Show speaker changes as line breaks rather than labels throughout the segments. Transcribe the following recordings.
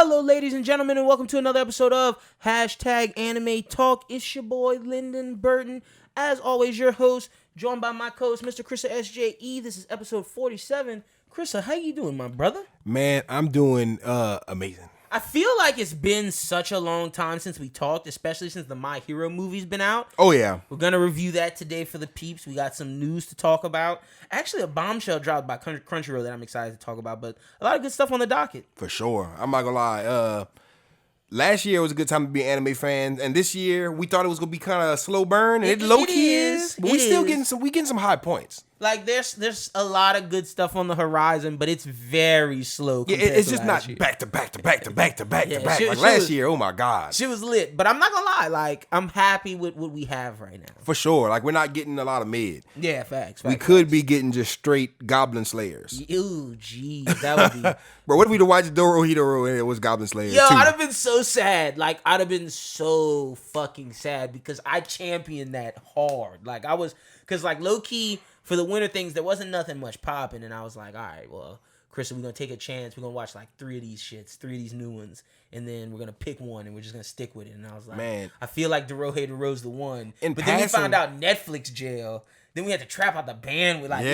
Hello, ladies and gentlemen, and welcome to another episode of #AnimeTalk. It's your boy, Lynden Burton. As always, your host, joined by my co-host, Mr. Chrissa SJE. This is episode 47. Chrissa, how you doing, my brother?
Man, I'm doing amazing.
I feel like it's been such a long time since we talked, especially since the My Hero movie's been out.
Oh, yeah.
We're going to review that today for the peeps. We got some news to talk about. Actually, a bombshell dropped by Crunchyroll that I'm excited to talk about, but a lot of good stuff on the docket.
For sure. I'm not going to lie. Last year was a good time to be an anime fan, and this year we thought it was going to be kind of a slow burn, and it low-key is. But we still getting some high points.
Like, there's a lot of good stuff on the horizon, but it's very slow.
Yeah, it's just not back to back. Like last year, oh my God.
Shit was lit. But I'm not going to lie. Like, I'm happy with what we have right now.
For sure. Like, we're not getting a lot of mid.
Yeah, facts.
We could be getting just straight Goblin Slayers.
Ooh, jeez. That would be...
Bro, what if we watched Dorohedoro and it was Goblin Slayer?
Yo, I'd have been so sad. Like, I'd have been so fucking sad because I championed that hard. Like, I was... Because, like, low-key... For the winter things, there wasn't nothing much popping, and I was like, all right, well, Chrissa, we're going to take a chance. We're going to watch, like, 3 of these shits, 3 of these new ones, and then we're going to pick one, and we're just going to stick with it. And I was like,
man,
I feel like Dorohedoro's the one. But
then
we found out Netflix jail. Then we had to trap out the band with, like,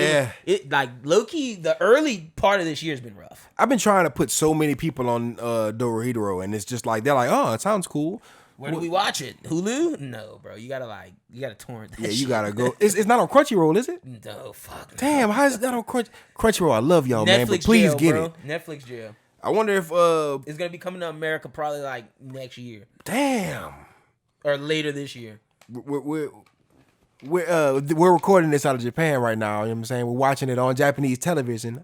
like, low-key, the early part of this year has been rough.
I've been trying to put so many people on Dorohedoro, and it's just like, they're like, oh, it sounds cool.
Where do we watch it? Hulu? No, bro. You gotta torrent that shit.
You gotta go. It's not on Crunchyroll, is it?
No, fuck.
Damn, how is that on Crunchyroll? I love y'all, man, but please
jail,
get
bro.
it.
Netflix jail.
I wonder if
it's gonna be coming to America probably like next year.
Damn.
Or later this year.
We're recording this out of Japan right now. You know what I'm saying? We're watching it on Japanese television.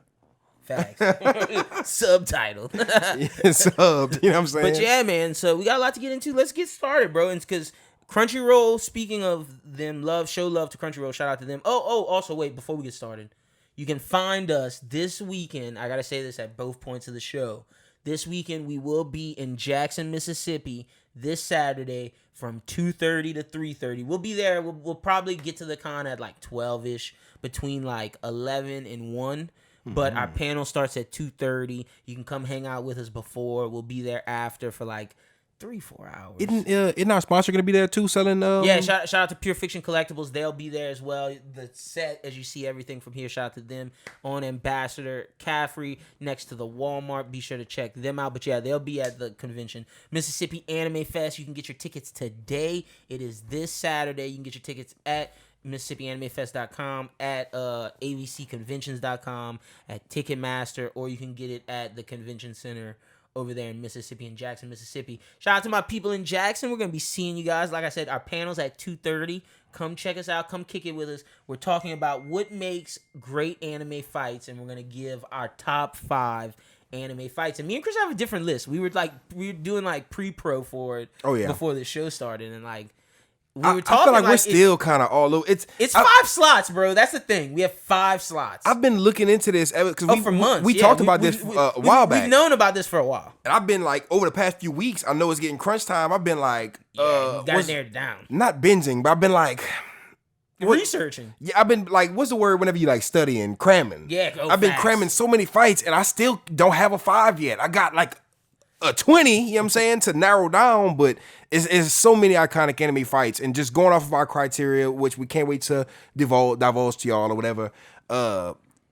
Facts. Subtitled.
Subbed, you know what I'm saying?
But yeah, man, so we got a lot to get into. Let's get started, bro. And because Crunchyroll, speaking of them, show love to Crunchyroll. Shout out to them. Also, wait, before we get started, you can find us this weekend. I got to say this at both points of the show. This weekend, we will be in Jackson, Mississippi this Saturday from 2:30 to 3:30. We'll be there. We'll probably get to the con at like 12-ish, between like 11 and 1. But our panel starts at 2:30. You can come hang out with us before. We'll be there after for like 3-4 hours.
Isn't our sponsor going to be there too, selling?
Yeah, shout out to Pure Fiction Collectibles. They'll be there as well. The set, as you see everything from here, shout out to them on Ambassador Caffrey next to the Walmart. Be sure to check them out. But yeah, they'll be at the convention. Mississippi Anime Fest. You can get your tickets today. It is this Saturday. You can get your tickets at MississippiAnimeFest.com, at AVCConventions.com, at Ticketmaster, or you can get it at the convention center over there in Mississippi, in Jackson, Mississippi. Shout out to my people in Jackson. We're going to be seeing you guys. Like I said, our panel's at 2:30. Come check us out. Come kick it with us. We're talking about what makes great anime fights, and we're going to give our top 5 anime fights. And me and Chris have a different list. We were doing like pre-pro for it before the show started, and like, we were talking,
I feel like we're still kind of all over. It's
5 slots, bro. That's the thing. We have 5 slots.
I've been looking into this because
for months.
We talked about this a while back.
We've known about this for a while.
And I've been like, over the past few weeks, I know it's getting crunch time. I've been like,
you gotta narrow it down.
Not binging, but I've been like
researching.
Yeah, I've been like, what's the word whenever you like studying? Cramming.
Yeah,
I've been cramming so many fights, and I still don't have a 5 yet. I got like a 20, you know what I'm saying, to narrow down, but it's so many iconic anime fights, and just going off of our criteria, which we can't wait to divulge to y'all or whatever.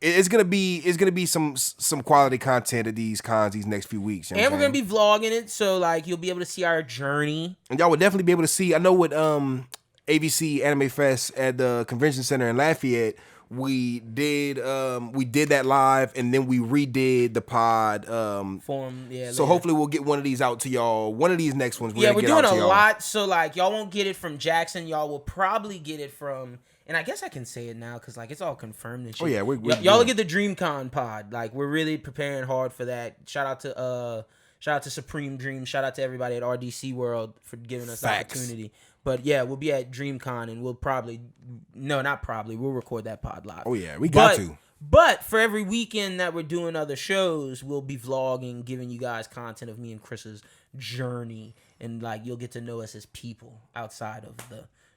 It's gonna be some quality content at these cons these next few weeks,
and we're gonna be vlogging it, so like you'll be able to see our journey,
and y'all will definitely be able to see. I know with AVC Anime Fest at the convention center in Lafayette, we did that live, and then we redid the pod
form. Yeah.
So hopefully we'll get one of these out to y'all. One of these next ones.
We're doing a lot. So like y'all won't get it from Jackson. Y'all will probably get it from. And I guess I can say it now because like it's all confirmed and shit.
Oh yeah,
y'all will get the DreamCon pod. Like we're really preparing hard for that. Shout out to Supreme Dreams. Shout out to everybody at RDC World for giving us the opportunity. But yeah, we'll be at DreamCon, and we'll record that pod live.
Oh yeah, we got to.
But for every weekend that we're doing other shows, we'll be vlogging, giving you guys content of me and Chris's journey, and like you'll get to know us as people outside of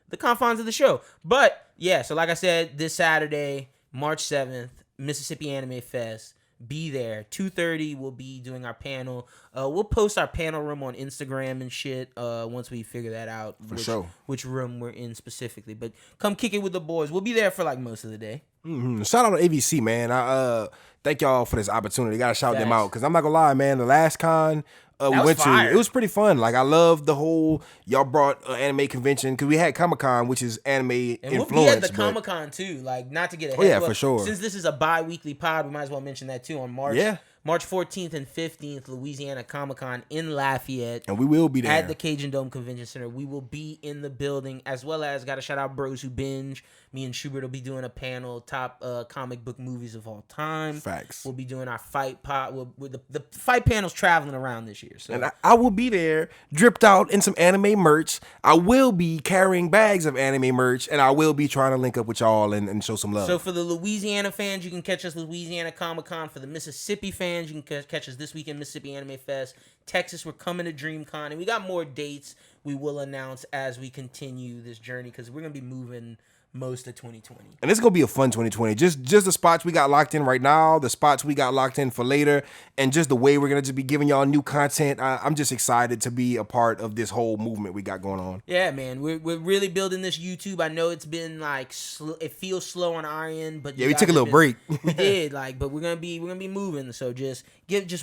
the confines of the show. But yeah, so like I said, this Saturday, March 7th, Mississippi Anime Fest, Be there. 2:30 we'll be doing our panel. We'll post our panel room on Instagram and shit once we figure that out. Which room we're in specifically. But come kick it with the boys. We'll be there for like most of the day.
Mm-hmm. Shout out to AVC, man. I thank y'all for this opportunity. Gotta shout them out because I'm not gonna lie, man. The last con we went to, it was pretty fun. Like I love the whole y'all brought anime convention because we had Comic-Con, which is anime
and
influence.
We'll be at the Comic-Con too. Like not to get ahead.
Oh yeah, for sure.
Since this is a bi-weekly pod, we might as well mention that too on March.
Yeah.
March 14th and 15th, Louisiana Comic-Con in Lafayette.
And we will be there.
At the Cajun Dome Convention Center. We will be in the building, as well as, got to shout out Bros Who Binge. Me and Schubert will be doing a panel, top comic book movies of all time.
Facts.
We'll be doing our fight pod. The fight panel's traveling around this year. So.
And I will be there, dripped out in some anime merch. I will be carrying bags of anime merch, and I will be trying to link up with y'all and show some love.
So for the Louisiana fans, you can catch us Louisiana Comic-Con. For the Mississippi fans, you can catch us this weekend, Mississippi Anime Fest. Texas, we're coming to DreamCon, and we got more dates we will announce as we continue this journey because we're going to be moving most of 2020.
And it's going to be a fun 2020. Just the spots we got locked in right now, the spots we got locked in for later, and just the way we're going to just be giving y'all new content. I'm just excited to be a part of this whole movement we got going on.
Yeah, man. We're really building this YouTube. I know it's been like it feels slow on our end, but
yeah, we took a little break.
We did, but we're going to be moving. So just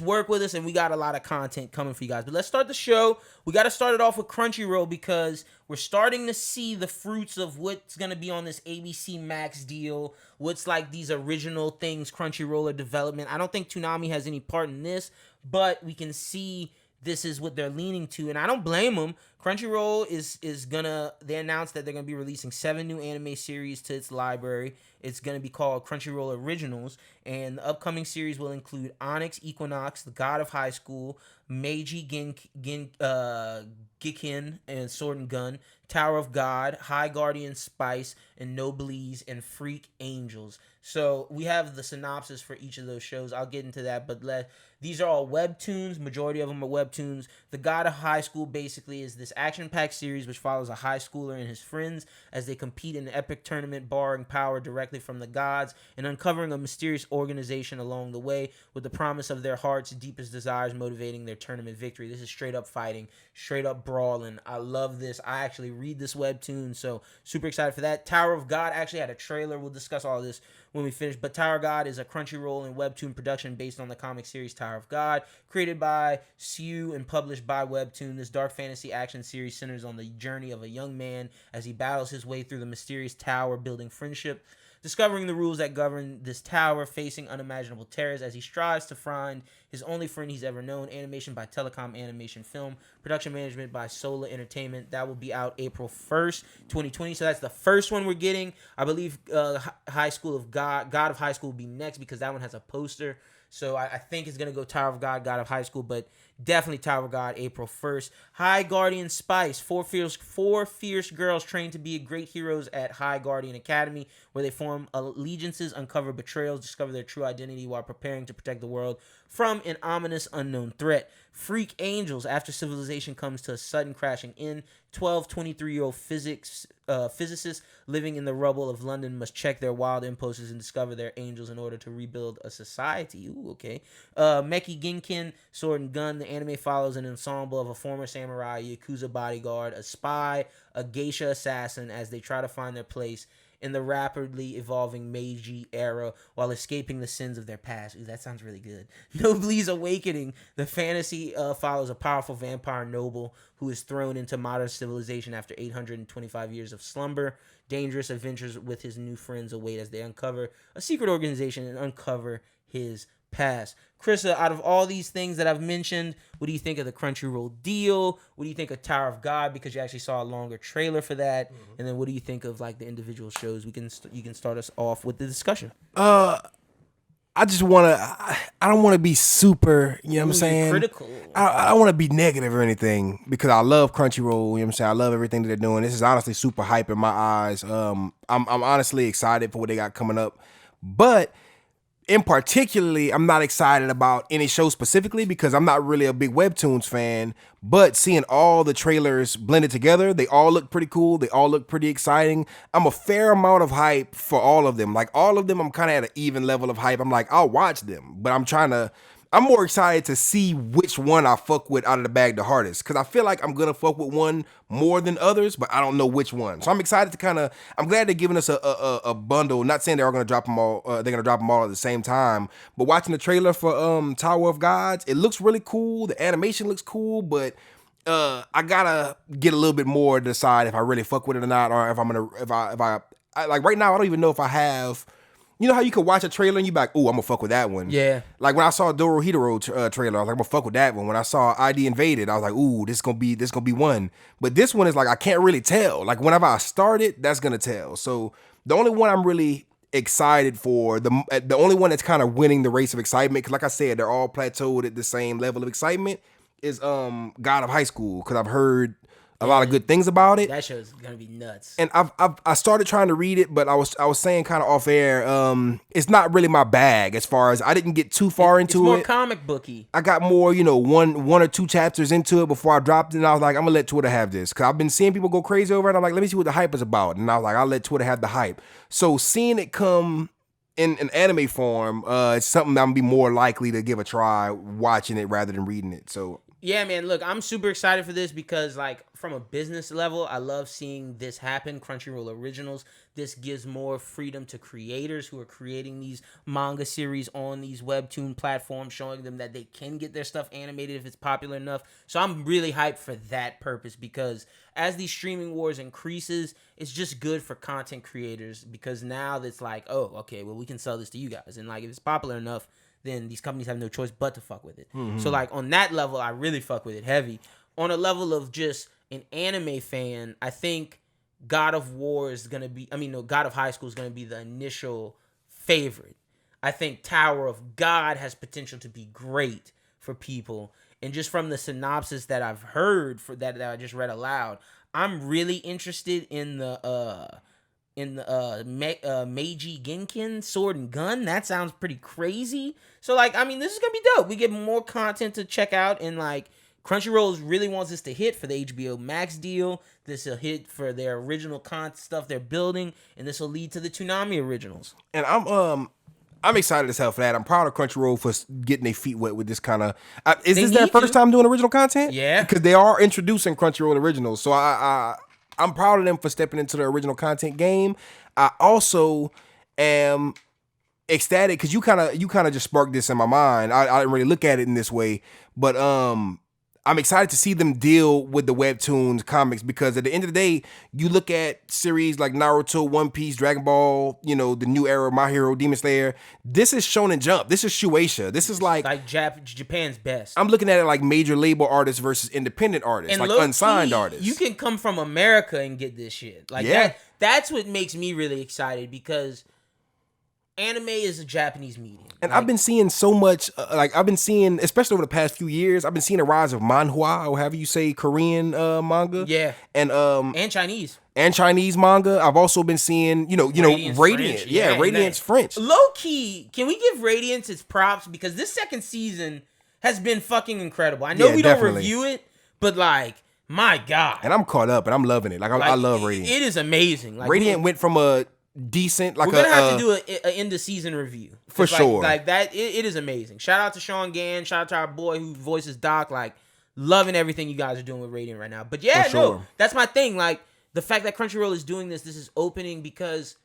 work with us, and we got a lot of content coming for you guys. But let's start the show. We got to start it off with Crunchyroll because we're starting to see the fruits of what's going to be on this ABC Max deal. What's like these original things Crunchyroll are development. I don't think Toonami has any part in this, but we can see this is what they're leaning to, and I don't blame them. Crunchyroll they announced that they're gonna be releasing 7 new anime series to its library. It's gonna be called Crunchyroll Originals, and the upcoming series will include Onyx Equinox, The God of High School, Meiji Giken and Sword and Gun, Tower of God, High Guardian Spice, and Noblesse and Freak Angels. So we have the synopsis for each of those shows. I'll get into that, but these are all webtoons. Majority of them are webtoons. The God of High School basically is this action-packed series which follows a high schooler and his friends as they compete in an epic tournament, borrowing power directly from the gods and uncovering a mysterious organization along the way with the promise of their heart's deepest desires motivating their tournament victory. This is straight up fighting, straight up brawling. I love this. I actually read this webtoon, so super excited for that. Tower of God actually had a trailer. We'll discuss all of this when we finish. But Tower of God is a Crunchyroll and webtoon production based on the comic series Tower of God, created by Sue and published by Webtoon. This dark fantasy action series centers on the journey of a young man as he battles his way through the mysterious tower, building friendship, discovering the rules that govern this tower, facing unimaginable terrors as he strives to find his only friend he's ever known. Animation by Telecom Animation Film. Production management by Sola Entertainment. That will be out April 1st, 2020. So that's the first one we're getting. I believe High School of God of High School will be next because that one has a poster. So I think it's going to go Tower of God, God of High School, but definitely Tower of God, April 1st. High Guardian Spice. Four fierce girls trained to be great heroes at High Guardian Academy, where they form allegiances, uncover betrayals, discover their true identity while preparing to protect the world from an ominous unknown threat. Freak Angels. After civilization comes to a sudden crashing in, 12 23-year-old physicists living in the rubble of London must check their wild impulses and discover their angels in order to rebuild a society. Ooh, okay. Meki Ginkin, Sword and Gun. The anime follows an ensemble of a former samurai, Yakuza bodyguard, a spy, a geisha assassin as they try to find their place in the rapidly evolving Meiji era while escaping the sins of their past. Ooh, that sounds really good. Noblesse Awakening. The fantasy follows a powerful vampire noble who is thrown into modern civilization after 825 years of slumber. Dangerous adventures with his new friends await as they uncover a secret organization and uncover his past. Chrissa, out of all these things that I've mentioned, what do you think of the Crunchyroll deal? What do you think of Tower of God? Because you actually saw a longer trailer for that. Mm-hmm. And then what do you think of like the individual shows? You can start us off with the discussion.
I don't want to be super, you know what I'm saying?
Critical.
I don't want to be negative or anything because I love Crunchyroll, you know what I'm saying? I love everything that they're doing. This is honestly super hype in my eyes. I'm honestly excited for what they got coming up. But in particularly, I'm not excited about any show specifically because I'm not really a big Webtoons fan, but seeing all the trailers blended together, they all look pretty cool. They all look pretty exciting. I'm a fair amount of hype for all of them. Like all of them, I'm kind of at an even level of hype. I'm like, I'll watch them, but I'm more excited to see which one I fuck with out of the bag the hardest. Cause I feel like I'm gonna fuck with one more than others, but I don't know which one. So I'm excited to I'm glad they're giving us a bundle. Not saying they're gonna drop them all, they're gonna drop them all at the same time. But watching the trailer for Tower of Gods, it looks really cool. The animation looks cool, but I gotta get a little bit more to decide if I really fuck with it or not, or if I'm gonna, if I like right now, I don't even know if I have. You know how you could watch a trailer and you be like, ooh, I'm gonna fuck with that one.
Yeah.
Like when I saw Dorohedoro trailer, I was like, I'm gonna fuck with that one. When I saw ID Invaded, I was like, ooh, this gonna be one. But this one is like, I can't really tell. Like whenever I start it, that's gonna tell. So the only one I'm really excited for, the only one that's kind of winning the race of excitement, because like I said, they're all plateaued at the same level of excitement, is God of High School, because I've heard a lot of good things about it.
That show's gonna be nuts.
And I started trying to read it, but I was saying kind of off air, it's not really my bag as far as I didn't get too far into it.
It's more comic booky.
I got more, one or two chapters into it before I dropped it, and I was like, I'm gonna let Twitter have this, because I've been seeing people go crazy over it. I'm like, let me see what the hype is about, and I was like, I'll let Twitter have the hype. So seeing it come in an anime form, it's something I'm gonna be more likely to give a try watching it rather than reading it. So.
Yeah, man, look, I'm super excited for this because, like, from a business level, I love seeing this happen. Crunchyroll Originals. This gives more freedom to creators who are creating these manga series on these webtoon platforms, showing them that they can get their stuff animated if it's popular enough. So I'm really hyped for that purpose because as these streaming wars increases, it's just good for content creators because now it's like, oh, okay, well, we can sell this to you guys. And, like, if it's popular enough, then these companies have no choice but to fuck with it. Mm-hmm. So, like, on that level, I really fuck with it heavy. On a level of just an anime fan, I think God of High School is going to be the initial favorite. I think Tower of God has potential to be great for people. And just from the synopsis that I've heard for that I just read aloud, I'm really interested in the Meiji Genkin Sword and Gun. That sounds pretty crazy. So, like, I mean, this is gonna be dope. We get more content to check out, and like Crunchyroll really wants this to hit for the HBO Max deal. This will hit for their original stuff they're building, and this will lead to the Toonami originals.
And I'm excited as hell for that. I'm proud of Crunchyroll for getting their feet wet with this kind of. Is this their first time doing original content?
Yeah,
because they are introducing Crunchyroll originals. So I'm proud of them for stepping into the original content game. I also am ecstatic because you kind of just sparked this in my mind. I didn't really look at it in this way, but I'm excited to see them deal with the webtoons comics because at the end of the day, you look at series like Naruto, One Piece, Dragon Ball, the new era, My Hero, Demon Slayer. This is Shonen Jump. This is Shueisha. This is like
Japan's best.
I'm looking at it like major label artists versus independent artists, and like unsigned artists.
You can come from America and get this shit. Like that's what makes me really excited because anime is a Japanese medium.
And I've been seeing so much, especially over the past few years, I've been seeing a rise of manhwa, or however you say Korean manga.
Yeah.
And
Chinese.
And Chinese manga. I've also been seeing, Radiant.
French.
Yeah, Radiant's French.
Low key, can we give Radiance its props? Because this second season has been fucking incredible. I know we don't review it, but like, my God.
And I'm caught up and I'm loving it. I love Radiant.
It is amazing. Like,
Radiant went from a decent, like
we're gonna have to do an end of season review
for sure.
Like that, it is amazing. Shout out to Sean Gann. Shout out to our boy who voices Doc. Like, loving everything you guys are doing with Radiant right now. But yeah, no, that's my thing. Like the fact that Crunchyroll is doing this is opening because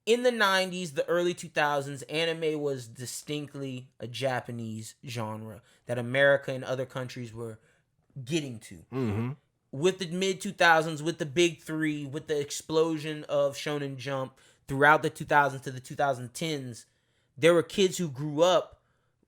in the 90s, the early 2000s, anime was distinctly a Japanese genre that America and other countries were getting to.
Mm-hmm.
With the mid-2000s, with the big three, with the explosion of Shonen Jump throughout the 2000s to the 2010s, there were kids who grew up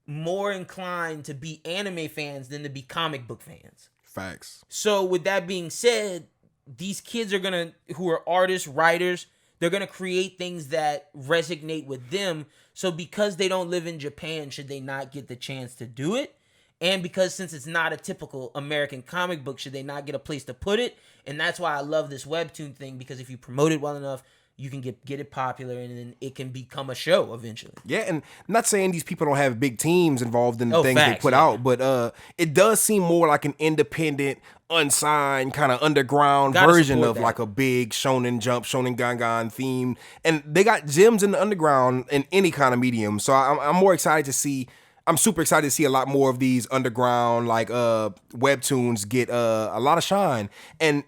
more inclined to be anime fans than to be comic book fans.
Facts.
So with that being said, these kids who are artists, writers, they're going to create things that resonate with them. So because they don't live in Japan, should they not get the chance to do it? And because since it's not a typical American comic book, should they not get a place to put it? And that's why I love this webtoon thing, because if you promote it well enough, you can get it popular, and then it can become a show eventually.
Yeah, and I'm not saying these people don't have big teams involved in the things
facts,
they put out, but it does seem more like an independent, unsigned, kind of underground version of like a big Shonen Jump, Shonen Gangan theme. And they got gems in the underground in any kind of medium. So I'm more excited to see. I'm super excited to see a lot more of these underground like webtoons get a lot of shine. And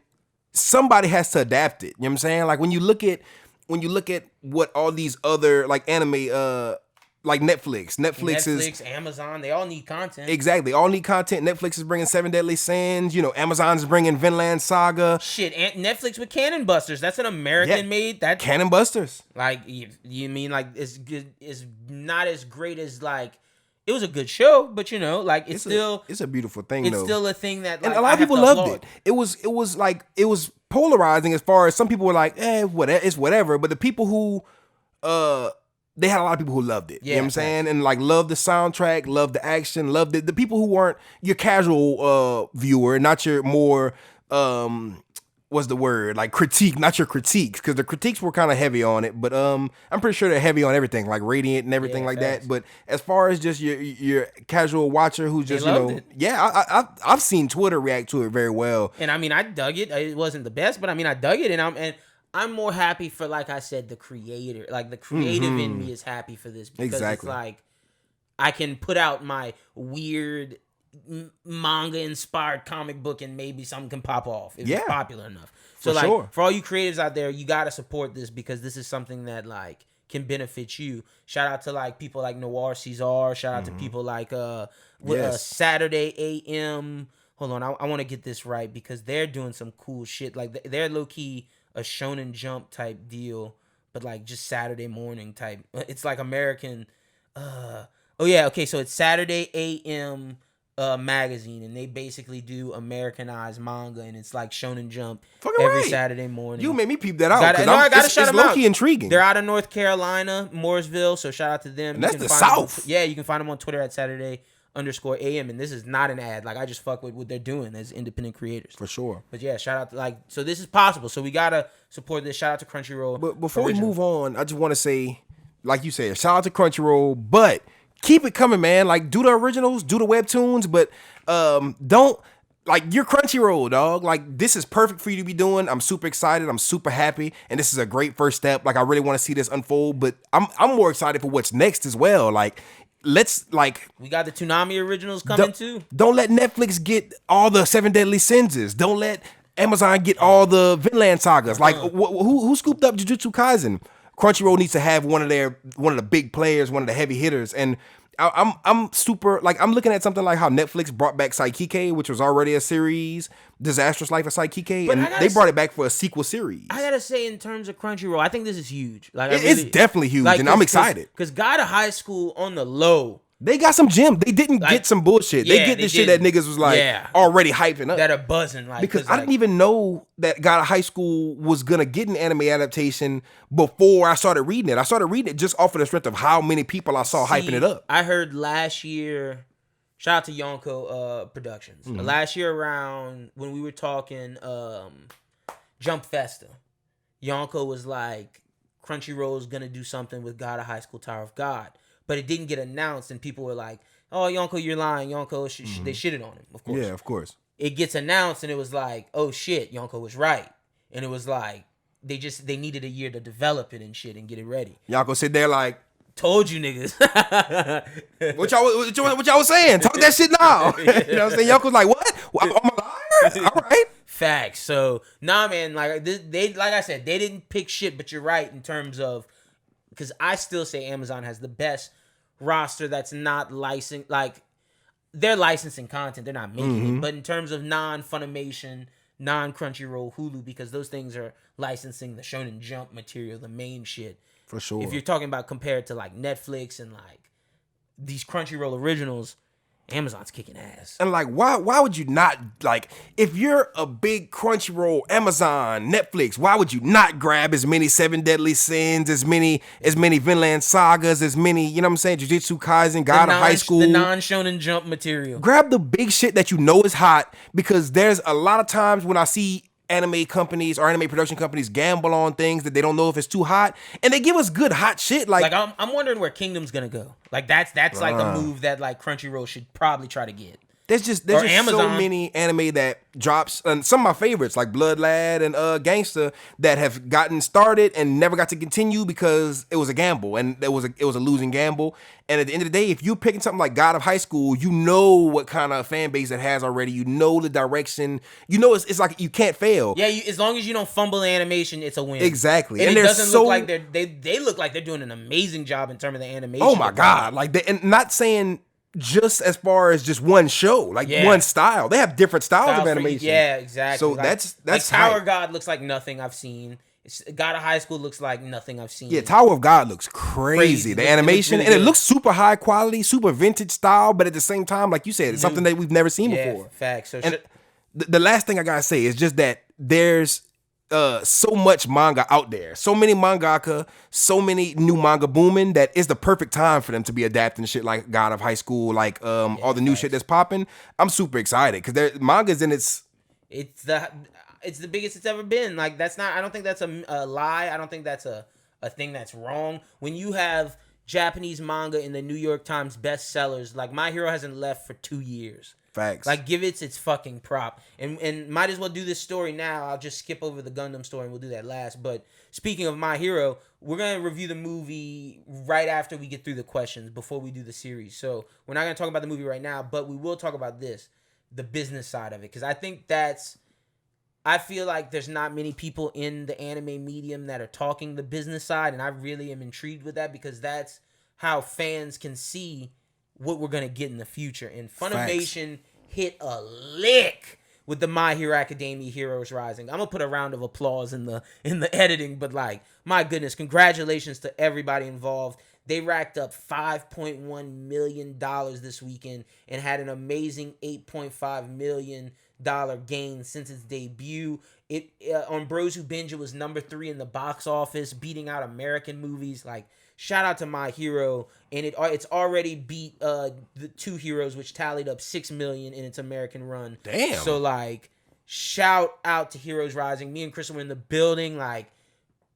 somebody has to adapt it. You know what I'm saying? Like when you look at what all these other like anime like Netflix is
Amazon, they all need content.
Exactly. All need content. Netflix is bringing Seven Deadly Sins, Amazon's bringing Vinland Saga.
Shit, Netflix with Cannon Busters. That's an American made that
Cannon Busters.
Like you mean like it's good, it's not as great as like it was a good show, but like it's
a beautiful thing.
It's still a thing that like,
and a lot of people loved it. It was polarizing as far as some people were like, it's whatever. But the people who they had a lot of people who loved it. You know what I'm saying? And like loved the soundtrack, loved the action, loved it. The people who weren't your casual viewer, not your more what's the word? Like critique, not your critiques, because the critiques were kind of heavy on it, but I'm pretty sure they're heavy on everything, like Radiant and everything like that. But as far as just your casual watcher who's just I've seen Twitter react to it very well,
and I mean I dug it. It wasn't the best, but I mean I dug it, and I'm more happy for, like I said, the creator, like the creative in me is happy for this because it's like I can put out my weird manga inspired comic book and maybe something can pop off if it's popular enough. So for all you creatives out there, you got to support this because this is something that like can benefit you. Shout out to like people like Noir Caesar. Shout out to people like Saturday AM. Hold on, I want to get this right because they're doing some cool shit. Like they're low key a Shonen Jump type deal, but like just Saturday morning type. It's like American. So it's Saturday AM. Magazine, and they basically do Americanized manga, and it's like Shonen Jump every Saturday morning.
You made me peep that out.
I gotta shout them out.
It's low-key intriguing.
They're out of North Carolina, Mooresville, so shout out to them.
And that's the South.
You can find them on Twitter at Saturday_AM, and this is not an ad. Like I just fuck with what they're doing as independent creators.
For sure.
But yeah, shout out to so this is possible. So we gotta support this. Shout out to Crunchyroll.
But before we move on, I just want to say, like you said, shout out to Crunchyroll, but keep it coming, man. Like, do the originals, do the webtoons, but don't, like, you're Crunchyroll, dog. Like, this is perfect for you to be doing. I'm super excited. I'm super happy. And this is a great first step. Like, I really want to see this unfold, but I'm more excited for what's next as well. Like, we got the Toonami originals coming too. Don't let Netflix get all the Seven Deadly Sins. Don't let Amazon get all the Vinland Sagas. Like, who scooped up Jujutsu Kaisen? Crunchyroll needs to have one of the big players, one of the heavy hitters, and I'm super like I'm looking at something like how Netflix brought back Saikike, which was already a series, Disastrous Life of Saikike, and they brought it back for a sequel series. I gotta say, in terms of Crunchyroll, I think this is huge. Like it's definitely huge, and I'm excited because God of High School on the low. They got some gems. They didn't get some bullshit. They get the shit that niggas was like already hyping up. That are buzzing. Like, because I didn't even know that God of High School was going to get an anime adaptation before I started reading it. I started reading it just off of the strength of how many people I saw hyping it up. I heard last year, shout out to Yonko Productions. Last year around when we were talking Jump Festa, Yonko was like, Crunchyroll is going to do something with God of High School Tower of God. But it didn't get announced, and people were like, "Oh, Yonko, you're lying. Yonko, they shitted on him." Of course, yeah, of course. It gets announced, and it was like, "Oh shit, Yonko was right," and it was like they needed a year to develop it and shit and get it ready. Yonko sit there like, "Told you niggas." what y'all was saying? Talk that shit now. You know what I'm saying? Yonko's like, "What? I'm a liar." All right. Facts. So nah, man. Like like I said, they didn't pick shit, but you're right in terms of. Because I still say Amazon has the best roster that's not licensed. Like, they're licensing content. They're not making it. But in terms of non-Funimation, non-Crunchyroll, Hulu, because those things are licensing the Shonen Jump material, the main shit. For sure. If you're talking about compared to, like, Netflix and, like, these Crunchyroll originals, Amazon's kicking ass. And like, why would you not, like, if you're a big Crunchyroll, Amazon, Netflix, why would you not grab as many Seven Deadly Sins, as many Vinland Sagas, as many, you know what I'm saying, Jujutsu Kaisen, God of High School. The non-Shonen Jump material. Grab the big shit that you know is hot, because there's a lot of times when I see anime companies or anime production companies gamble on things that they don't know if it's too hot, and they give us good hot shit. Like
I'm wondering where Kingdom's gonna go. Like that's like a move that like Crunchyroll should probably try to get.
There's just so many anime that drops, and some of my favorites like Blood Lad and Gangsta that have gotten started and never got to continue because it was a gamble, and it was a losing gamble. And at the end of the day, if you're picking something like God of High School, you know what kind of fan base it has already. You know the direction. You know it's like you can't fail.
Yeah, as long as you don't fumble the animation, it's a win.
Exactly,
and it doesn't look like they look like they're doing an amazing job in terms of the animation.
Oh my god! Like and not saying. Just as far as just one show, like one style. They have different styles of animation.
Yeah, exactly.
So like, that's
like Tower of God looks like nothing I've seen. God of High School looks like nothing I've seen.
Yeah, Tower of God looks crazy. The animation, it looks super high quality, super vintage style, but at the same time, like you said, it's something that we've never seen before.
Facts. So
the last thing I gotta say is just that there's so much manga out there, so many mangaka, so many new manga booming that it's the perfect time for them to be adapting shit like God of High School, like all the new shit that's popping. I'm super excited because manga's in it's
the biggest it's ever been. Like I don't think that's a lie. I don't think that's a thing that's wrong. When you have Japanese manga in the New York Times bestsellers, like My Hero hasn't left for 2 years.
Facts.
Like, give it its fucking prop. And might as well do this story now. I'll just skip over the Gundam story and we'll do that last. But speaking of My Hero, we're going to review the movie right after we get through the questions before we do the series. So we're not going to talk about the movie right now, but we will talk about the business side of it. Because I feel like there's not many people in the anime medium that are talking the business side. And I really am intrigued with that because that's how fans can see what we're gonna get in the future. And Funimation hit a lick with the My Hero Academia Heroes Rising. I'm gonna put a round of applause in the editing, but like, my goodness, congratulations to everybody involved. They racked up $5.1 million this weekend and had an amazing $8.5 million gain since its debut. It on Bros Who Binge, it was number 3 in the box office, beating out American movies. Like, shout out to My Hero, and it's already beat the Two Heroes, which tallied up $6 million in its American run.
Damn.
So like, shout out to Heroes Rising. Me and Chris were in the building, like,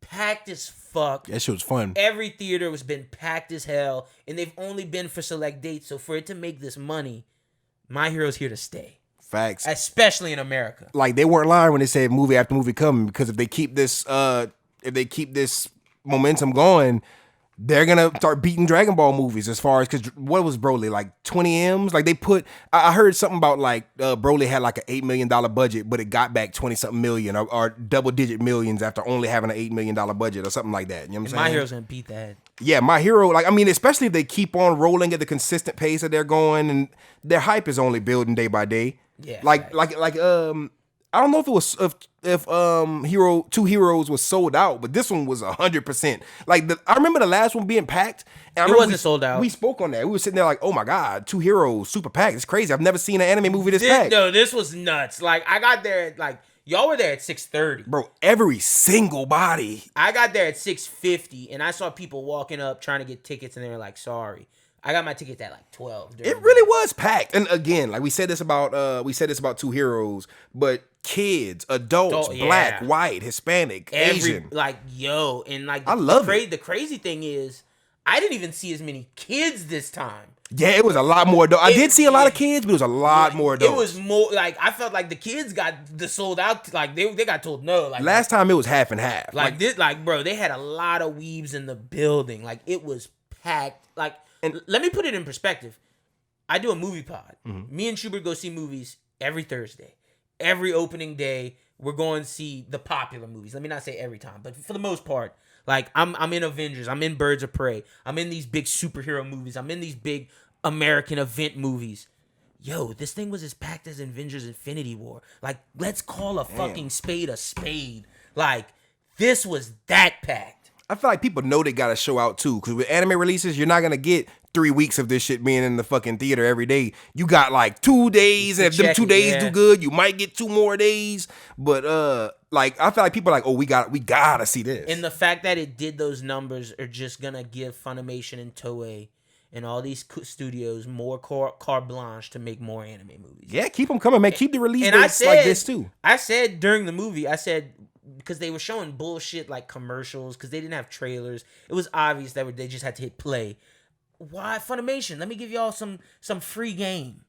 packed as fuck.
That shit was fun.
Every theater was been packed as hell, and they've only been for select dates. So for it to make this money, My Hero's here to stay.
Facts.
Especially in America. Like,
they weren't lying when they said movie after movie coming, because if they keep this momentum going, they're gonna start beating Dragon Ball movies as far as, because what was Broly, like 20 M's? Like, they put, I heard something about like Broly had like an $8 million budget, but it got back 20 something million or double digit millions after only having an $8 million budget or something like that. You know what I'm saying?
My Hero's gonna beat that.
Yeah, My Hero, like, I mean, especially if they keep on rolling at the consistent pace that they're going, and their hype is only building day by day.
Yeah.
Like I don't know if it was if Two Heroes was sold out, but this one was 100%. Like, I remember the last one being packed. And
it wasn't sold out.
We spoke on that. We were sitting there like, oh my god, Two Heroes super packed. It's crazy. I've never seen an anime movie this packed.
No, this was nuts. Like, I got there at like, y'all were there at 6:30.
Bro, every single body.
I got there at 6:50, and I saw people walking up trying to get tickets, and they were like, sorry. I got my tickets at like 12.
It really was packed. And again, like we said this about Two Heroes, but kids, adults, black, white, Hispanic, Asian.
Like, yo, and like,
I love it.
The crazy thing is, I didn't even see as many kids this time.
Yeah, it was a lot more adults. I did see a lot of kids, but it was a lot more adults.
It was more, like, I felt like the kids got the sold out, like, they got told no. Like,
last time it was half and half.
Like this, like, bro, they had a lot of weebs in the building. Like, it was packed. Like, and let me put it in perspective. I do a movie pod. Mm-hmm. Me and Schubert go see movies every Thursday. Every opening day, we're going to see the popular movies. Let me not say every time, but for the most part, like, I'm in Avengers. I'm in Birds of Prey. I'm in these big superhero movies. I'm in these big American event movies. Yo, this thing was as packed as Avengers Infinity War. Like, let's call a fucking spade a spade. Like, this was that packed.
I feel like people know they got to show out too, because with anime releases, you're not going to get 3 weeks of this shit being in the fucking theater every day. You got like 2 days, and if them 2 days do good, you might get 2 more days. But like, I feel like people are like, oh, we gotta see this.
And the fact that it did those numbers are just gonna give Funimation and Toei and all these studios more carte blanche to make more anime movies.
Yeah, keep them coming, man. Keep the release
And
dates like this too.
I said during the movie, because they were showing bullshit like commercials, because they didn't have trailers. It was obvious that they just had to hit play. Why Funimation? Let me give y'all some free game.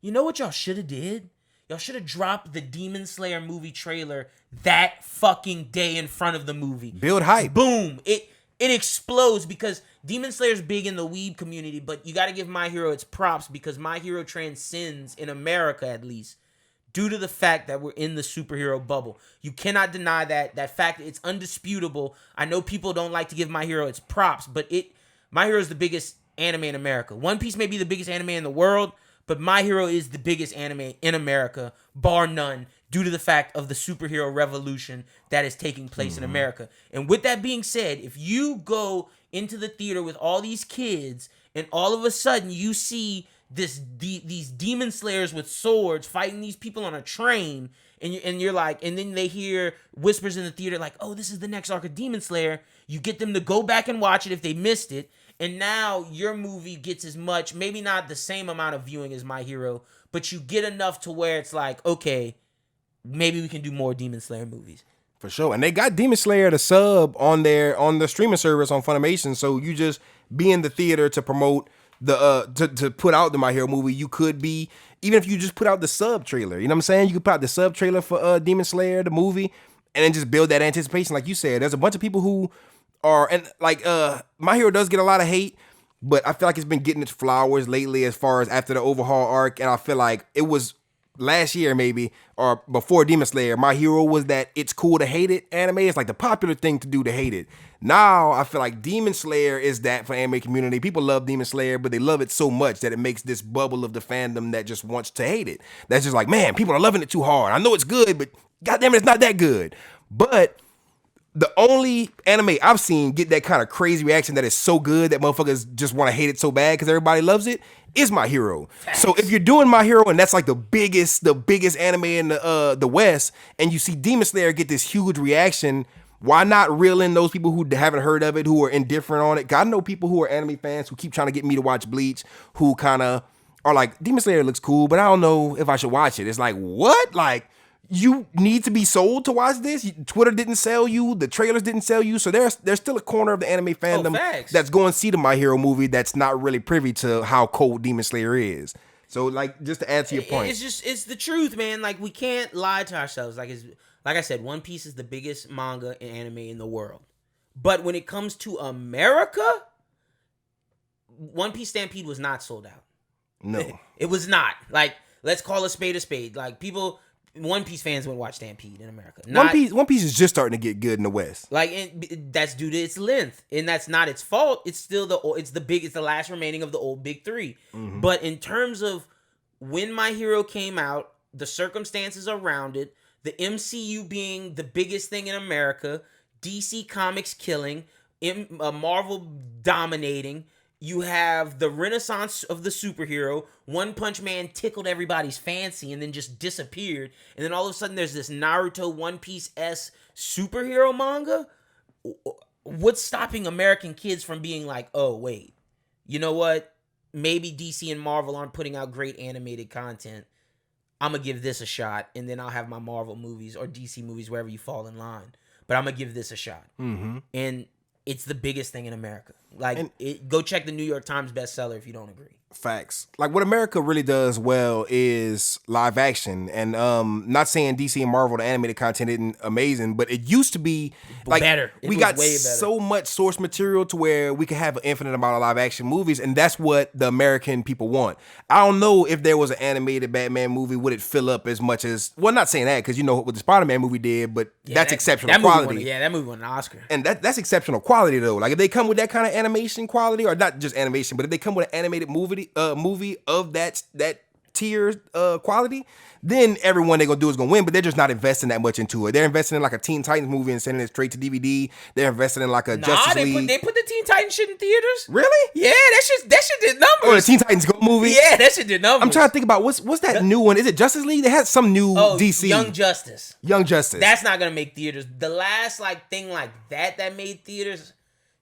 You know what y'all should have did? Y'all should have dropped the Demon Slayer movie trailer that fucking day in front of the movie.
Build hype.
Boom. It explodes because Demon Slayer's big in the weeb community, but you got to give My Hero its props because My Hero transcends, in America at least, due to the fact that we're in the superhero bubble. You cannot deny that fact. It's undisputable. I know people don't like to give My Hero its props, but My Hero is the biggest anime in America. One Piece may be the biggest anime in the world, but My Hero is the biggest anime in America, bar none, due to the fact of the superhero revolution that is taking place in America. And with that being said, if you go into the theater with all these kids and all of a sudden you see these demon slayers with swords fighting these people on a train, and you're like, and then they hear whispers in the theater like, oh, this is the next arc of Demon Slayer, you get them to go back and watch it if they missed it, and now your movie gets as much, maybe not the same amount of viewing as My Hero, but you get enough to where it's like, okay, maybe we can do more Demon Slayer movies.
For sure. And they got Demon Slayer to sub on the streaming service on Funimation. So you just be in the theater to promote to put out the My Hero movie. You could be, even if you just put out the sub trailer, you know what I'm saying? You could put out the sub trailer for Demon Slayer, the movie, and then just build that anticipation. Like you said, there's a bunch of people who are, and like My Hero does get a lot of hate, but I feel like it's been getting its flowers lately as far as after the overhaul arc. And I feel like it was last year maybe, or before Demon Slayer, My Hero was that it's cool to hate it anime. It's like the popular thing to do to hate it. Now I feel like Demon Slayer is that for anime community. People love Demon Slayer, but they love it so much that it makes this bubble of the fandom that just wants to hate it. That's just like, man, people are loving it too hard. I know it's good, but goddamn it, it's not that good. But the only anime I've seen get that kind of crazy reaction that is so good that motherfuckers just want to hate it so bad because everybody loves it is My Hero. Facts. So if you're doing My Hero and that's like the biggest anime in the West, and you see Demon Slayer get this huge reaction, why not reel in those people who haven't heard of it, who are indifferent on it? 'Cause I know people who are anime fans who keep trying to get me to watch Bleach, who kind of are like, Demon Slayer looks cool, but I don't know if I should watch it. It's like, what? Like, you need to be sold to watch this. Twitter didn't sell you. The trailers didn't sell you. So there's still a corner of the anime fandom that's going to see the My Hero movie that's not really privy to how cold Demon Slayer is. So like, just to add to your point,
it's the truth, man. Like, we can't lie to ourselves. Like I said, One Piece is the biggest manga and anime in the world. But when it comes to America, One Piece Stampede was not sold out.
No,
it was not. Like, let's call a spade a spade. Like, One Piece fans wouldn't watch Stampede in America.
One Piece is just starting to get good in the West.
Like, that's due to its length, and that's not its fault. It's still it's the last remaining of the old big three. Mm-hmm. But in terms of when My Hero came out, the circumstances around it, the MCU being the biggest thing in America, DC Comics killing, Marvel dominating. You have the renaissance of the superhero. One Punch Man tickled everybody's fancy and then just disappeared. And then all of a sudden there's this Naruto One Piece-esque superhero manga. What's stopping American kids from being like, oh, wait, you know what? Maybe DC and Marvel aren't putting out great animated content. I'm going to give this a shot, and then I'll have my Marvel movies or DC movies, wherever you fall in line. But I'm going to give this a shot. Mm-hmm. And it's the biggest thing in America. Like, go check the New York Times bestseller if you don't agree.
Facts. Like, what America really does well is live action. And not saying DC and Marvel, the animated content isn't amazing, but it used to be like
better.
We got so much source material to where we could have an infinite amount of live action movies, and that's what the American people want. I don't know if there was an animated Batman movie, would it fill up as much as, well, not saying that, because you know what the Spider-Man movie did, but that's exceptional quality.
That movie won an Oscar.
And that's exceptional quality, though. Like, if they come with that kind of animation quality, or not just animation, but if they come with an animated movie of that tier quality, then everyone they're gonna do is gonna win. But they're just not investing that much into it. They're investing in like a Teen Titans movie and sending it straight to DVD. They're investing in like a Justice League.
They put the Teen Titans shit in theaters.
Really?
Yeah, that shit did numbers.
Oh, the Teen Titans Go movie.
Yeah, that shit did numbers.
I'm trying to think about what's that new one? Is it Justice League? They had some new DC.
Young Justice.
Young Justice.
That's not gonna make theaters. The last thing like that made theaters.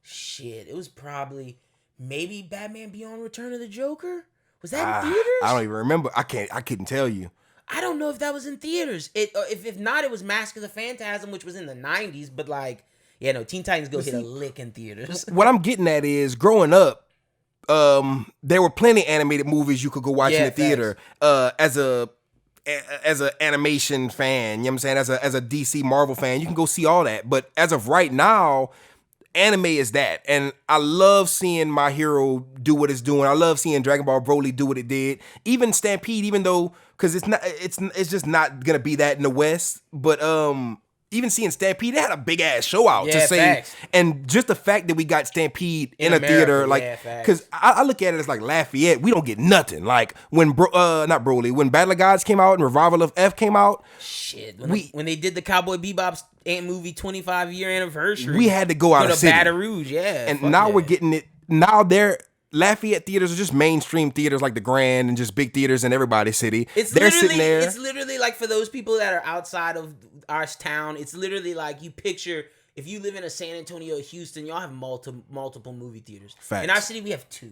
Shit, it was probably maybe Batman Beyond Return of the Joker. Was that in theaters?
I don't even remember. I couldn't tell you.
I don't know if that was in theaters. If not, it was Mask of the Phantasm, which was in the 90s. But like, yeah, no, Teen Titans Go hit a lick in theaters.
What I'm getting at is, growing up, there were plenty of animated movies you could go watch in the theater. As an animation fan, you know what I'm saying? As a DC Marvel fan, you can go see all that. But as of right now, anime is that. And I love seeing My Hero do what it's doing. I love seeing Dragon Ball Broly do what it did. Even Stampede, even though, because it's just not gonna be that in the West. But even seeing Stampede, they had a big ass show out to say,
facts.
and just the fact that we got Stampede in a theater, like, because I look at it as like Lafayette, we don't get nothing. Like when not Broly, when Battle of Gods came out and Revival of F came out,
shit, when they did the Cowboy Bebop's movie 25-year anniversary,
we had to go out of city.
Baton Rouge,
and now we're getting it. Now Lafayette theaters are just mainstream theaters like the Grand and just big theaters in everybody's city. They're sitting there.
It's literally like, for those people that are outside of our town, it's literally like, you picture, if you live in a San Antonio, Houston, y'all have multiple movie theaters.
Facts.
In our city, we have 2.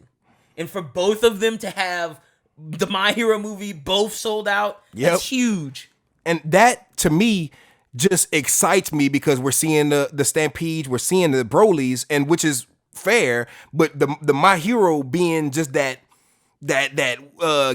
And for both of them to have the My Hero movie both sold out, that's huge.
And that, to me, just excites me, because we're seeing the Stampedes, we're seeing the Brolys, and which is fair, but the My Hero being just that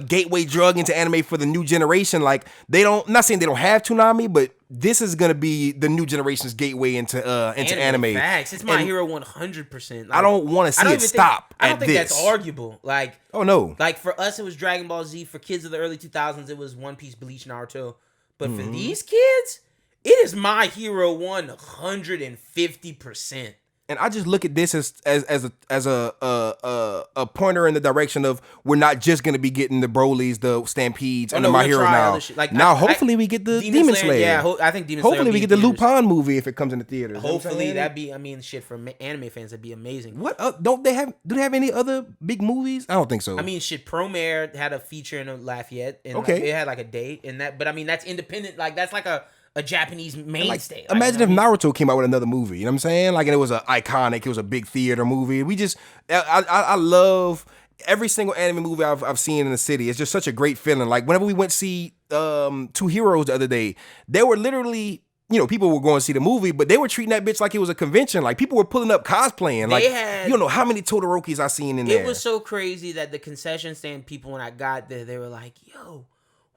gateway drug into anime for the new generation. Like, not saying they don't have Toonami, but this is gonna be the new generation's gateway into anime.
Facts. It's My Hero 100%. Like,
I don't want to see it stop.
I don't think that's arguable. Like,
oh no.
Like, for us, it was Dragon Ball Z. For kids of the early 2000s, it was One Piece, Bleach, Naruto. But for these kids, it is My Hero 150%.
And I just look at this as a pointer in the direction of, we're not just gonna be getting the Brolys, the Stampedes, and the My Hero now.
Like,
hopefully we get the Demon Slayer.
Yeah, I think Demon Slayer.
Hopefully we get the Lupin movie if it comes in the theaters.
Hopefully that'd be. I mean, shit, for anime fans, that'd be amazing.
What do they have any other big movies? I don't think so.
I mean, shit, Promare had a feature in Lafayette, and
okay,
it had like a date in that. But I mean, that's independent. Like, that's like a Japanese mainstay.
Like, imagine if Naruto came out with another movie, you know what I'm saying? Like, and it was iconic, it was a big theater movie. I love every single anime movie I've seen in the city. It's just such a great feeling. Like, whenever we went to see Two Heroes the other day, they were literally, people were going to see the movie, but they were treating that bitch like it was a convention. Like, people were pulling up cosplaying. Like, you don't know how many Todorokis I seen in there.
It was so crazy that the concession stand people, when I got there, they were like, yo,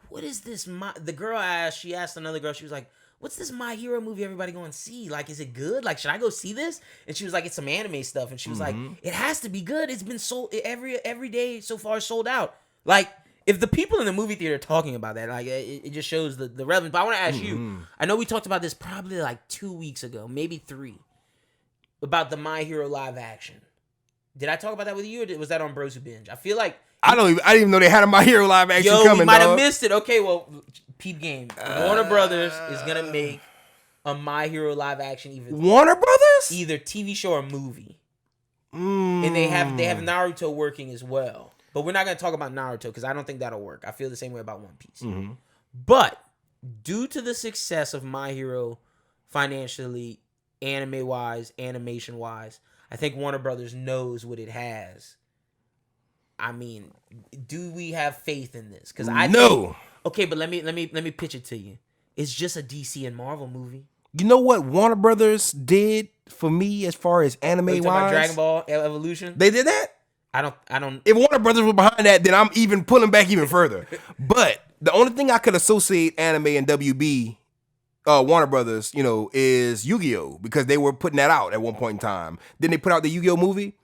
what is this? The girl she asked another girl, she was like, what's this My Hero movie everybody going to see? Like, is it good? Like, should I go see this? And she was like, it's some anime stuff. And she was like, it has to be good. It's been sold every day so far, sold out. Like, if the people in the movie theater are talking about that, like, it just shows the relevance. But I want to ask you, I know we talked about this probably like 2 weeks ago, maybe 3, about the My Hero live action. Did I talk about that with you, or was that on Bros Who Binge? I feel like
I didn't even know they had a My Hero live action coming.
We might have missed it. Okay, well, peep game. Warner Brothers is gonna make a My Hero live action.
Warner Brothers?
Either TV show or movie. And they have Naruto working as well. But we're not gonna talk about Naruto because I don't think that'll work. I feel the same way about One Piece. But due to the success of My Hero financially, anime wise, animation wise, I think Warner Brothers knows what it has. I mean, do we have faith in this? Because I know. Okay, but let me pitch it to you. It's just a DC and Marvel movie.
You know what Warner Brothers did for me as far as anime wise?
About Dragon Ball Evolution.
They did that.
I don't.
If Warner Brothers were behind that, then I'm even pulling back even further. But the only thing I could associate anime and WB, Warner Brothers, is Yu-Gi-Oh, because they were putting that out at one point in time. Then they put out the Yu-Gi-Oh movie.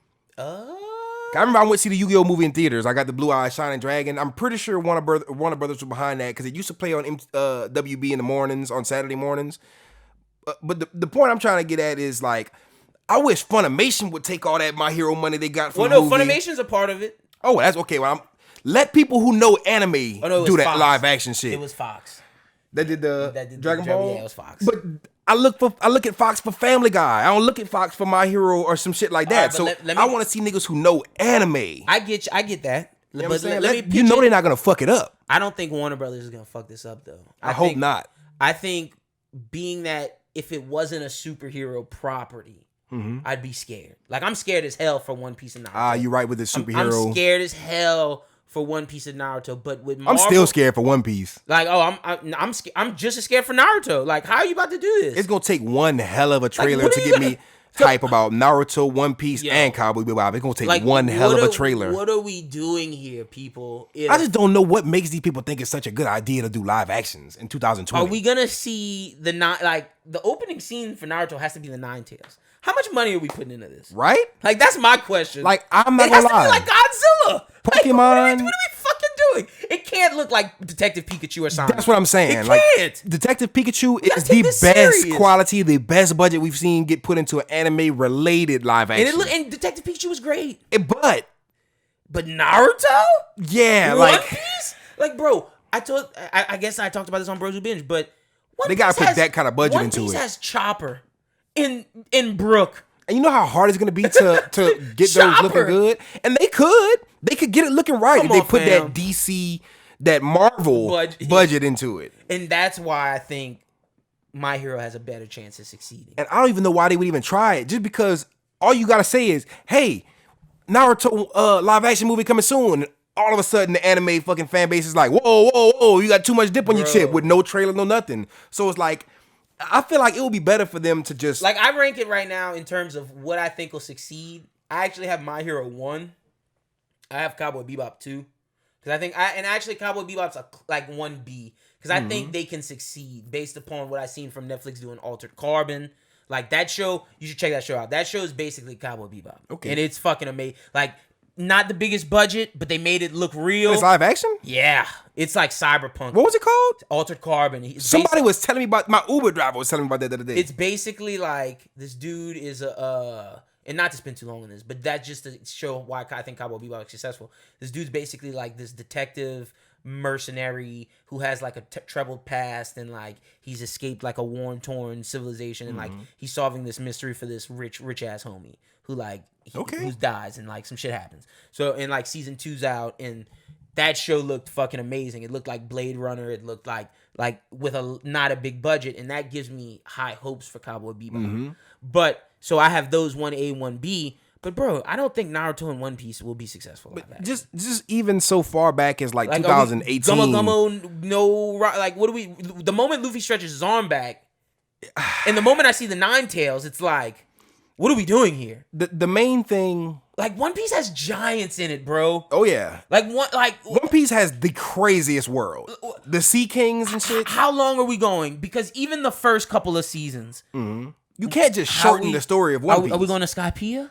I remember I went to see the Yu-Gi-Oh movie in theaters. I got the Blue Eye Shining Dragon. I'm pretty sure Warner Brothers were behind that because it used to play on WB in the mornings, on Saturday mornings. But the point I'm trying to get at is, like, I wish Funimation would take all that My Hero money they got from the movie.
Funimation's a part of it.
Oh, that's okay. Well, let people who know anime do that
Fox.
live action shit.
It was Fox.
That did the Dragon Ball?
Yeah, it was Fox.
But I look at Fox for Family Guy. I don't look at Fox for My Hero or some shit like that.
Right,
so I want to see niggas who know anime.
I get that.
You know what I'm saying? You know they're not gonna fuck it up.
I don't think Warner Brothers is gonna fuck this up though.
I hope not.
I think being that if it wasn't a superhero property, I'd be scared. Like, I'm scared as hell for One Piece and Naruto.
You're right with the superhero.
I'm scared as hell for One Piece and Naruto, but with Marvel,
I'm still scared for One Piece.
Like, I'm just as scared for Naruto. Like, how are you about to do this?
It's gonna take one hell of a trailer to get me hype about Naruto, One Piece, and Cowboy Bebop. It's gonna take one hell of a trailer.
What are we doing here, people?
I just don't know what makes these people think it's such a good idea to do live actions in 2020.
Are we gonna see the opening scene for Naruto has to be the Nine Tails? How much money are we putting into this?
Right?
Like, that's my question.
Like, I'm not
it
gonna
has
lie.
to be like Godzilla.
Pokemon.
Like, what are we fucking doing? It can't look like Detective Pikachu or something.
That's what I'm saying.
It
like,
can't.
Detective Pikachu is
take
the
this
best
serious.
quality, the best budget we've seen get put into an anime-related live action.
And Detective Pikachu was great.
But
Naruto?
yeah,
One Piece? Like, bro, I guess I talked about this on Bros Who Binge, but
they gotta put that kind of budget into it.
One Piece has Chopper in Brook.
And you know how hard it's gonna be to get those looking good? And they could get it looking right if they put that DC, that Marvel budget into it.
And that's why I think My Hero has a better chance of succeeding.
And I don't even know why they would even try it. Just because all you gotta say is, hey, Naruto live action movie coming soon. And all of a sudden the anime fucking fan base is like, whoa, you got too much dip on your chip with no trailer, no nothing. So it's like, I feel like it would be better for them to just...
Like, I rank it right now in terms of what I think will succeed. I actually have My Hero 1. I have Cowboy Bebop 2. Because I think... and actually, Cowboy Bebop's like 1B. Because I think they can succeed based upon what I've seen from Netflix doing Altered Carbon. Like, that show... You should check that show out. That show is basically Cowboy Bebop. Okay. And it's fucking amazing. Like, not the biggest budget, but they made it look real.
It's live action?
Yeah. It's like Cyberpunk.
What was it called?
Altered Carbon.
Somebody was telling me about... My Uber driver was telling me about that the other day.
It's basically like this dude is and not to spend too long on this, but that's just to show why I think Cowboy Bebop is successful. This dude's basically like this detective mercenary who has like a troubled past, and like he's escaped like a war-torn civilization, and like he's solving this mystery for this rich ass homie who like who dies, and like some shit happens. So, and like season 2's out, and that show looked fucking amazing. It looked like Blade Runner. It looked like with not a big budget, and that gives me high hopes for Cowboy Bebop. But so I have those 1A, 1B. But bro, I don't think Naruto and One Piece will be successful.
But just even so far back as like 2018.
Gummo, no, like what do we? The moment Luffy stretches his arm back, and the moment I see the Nine Tails, it's like, what are we doing here?
The main thing,
like One Piece has giants in it, bro.
Oh yeah,
One
Piece has the craziest world, the Sea Kings and shit.
How long are we going? Because even the first couple of seasons,
you can't just shorten the story of One Piece.
Are we going to Skypiea?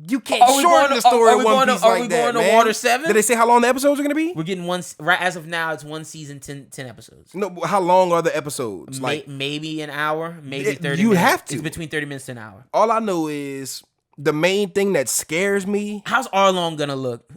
You can't shorten the story of One Piece like that, man. Are we going to
Water 7?
Did they say how long the episodes are going to be?
We're getting right as of now, it's one season, 10 episodes.
No, how long are the episodes? Like
maybe an hour, maybe 30 minutes.
You have to.
It's between 30 minutes to an hour.
All I know is the main thing that scares me.
How's Arlong going to look?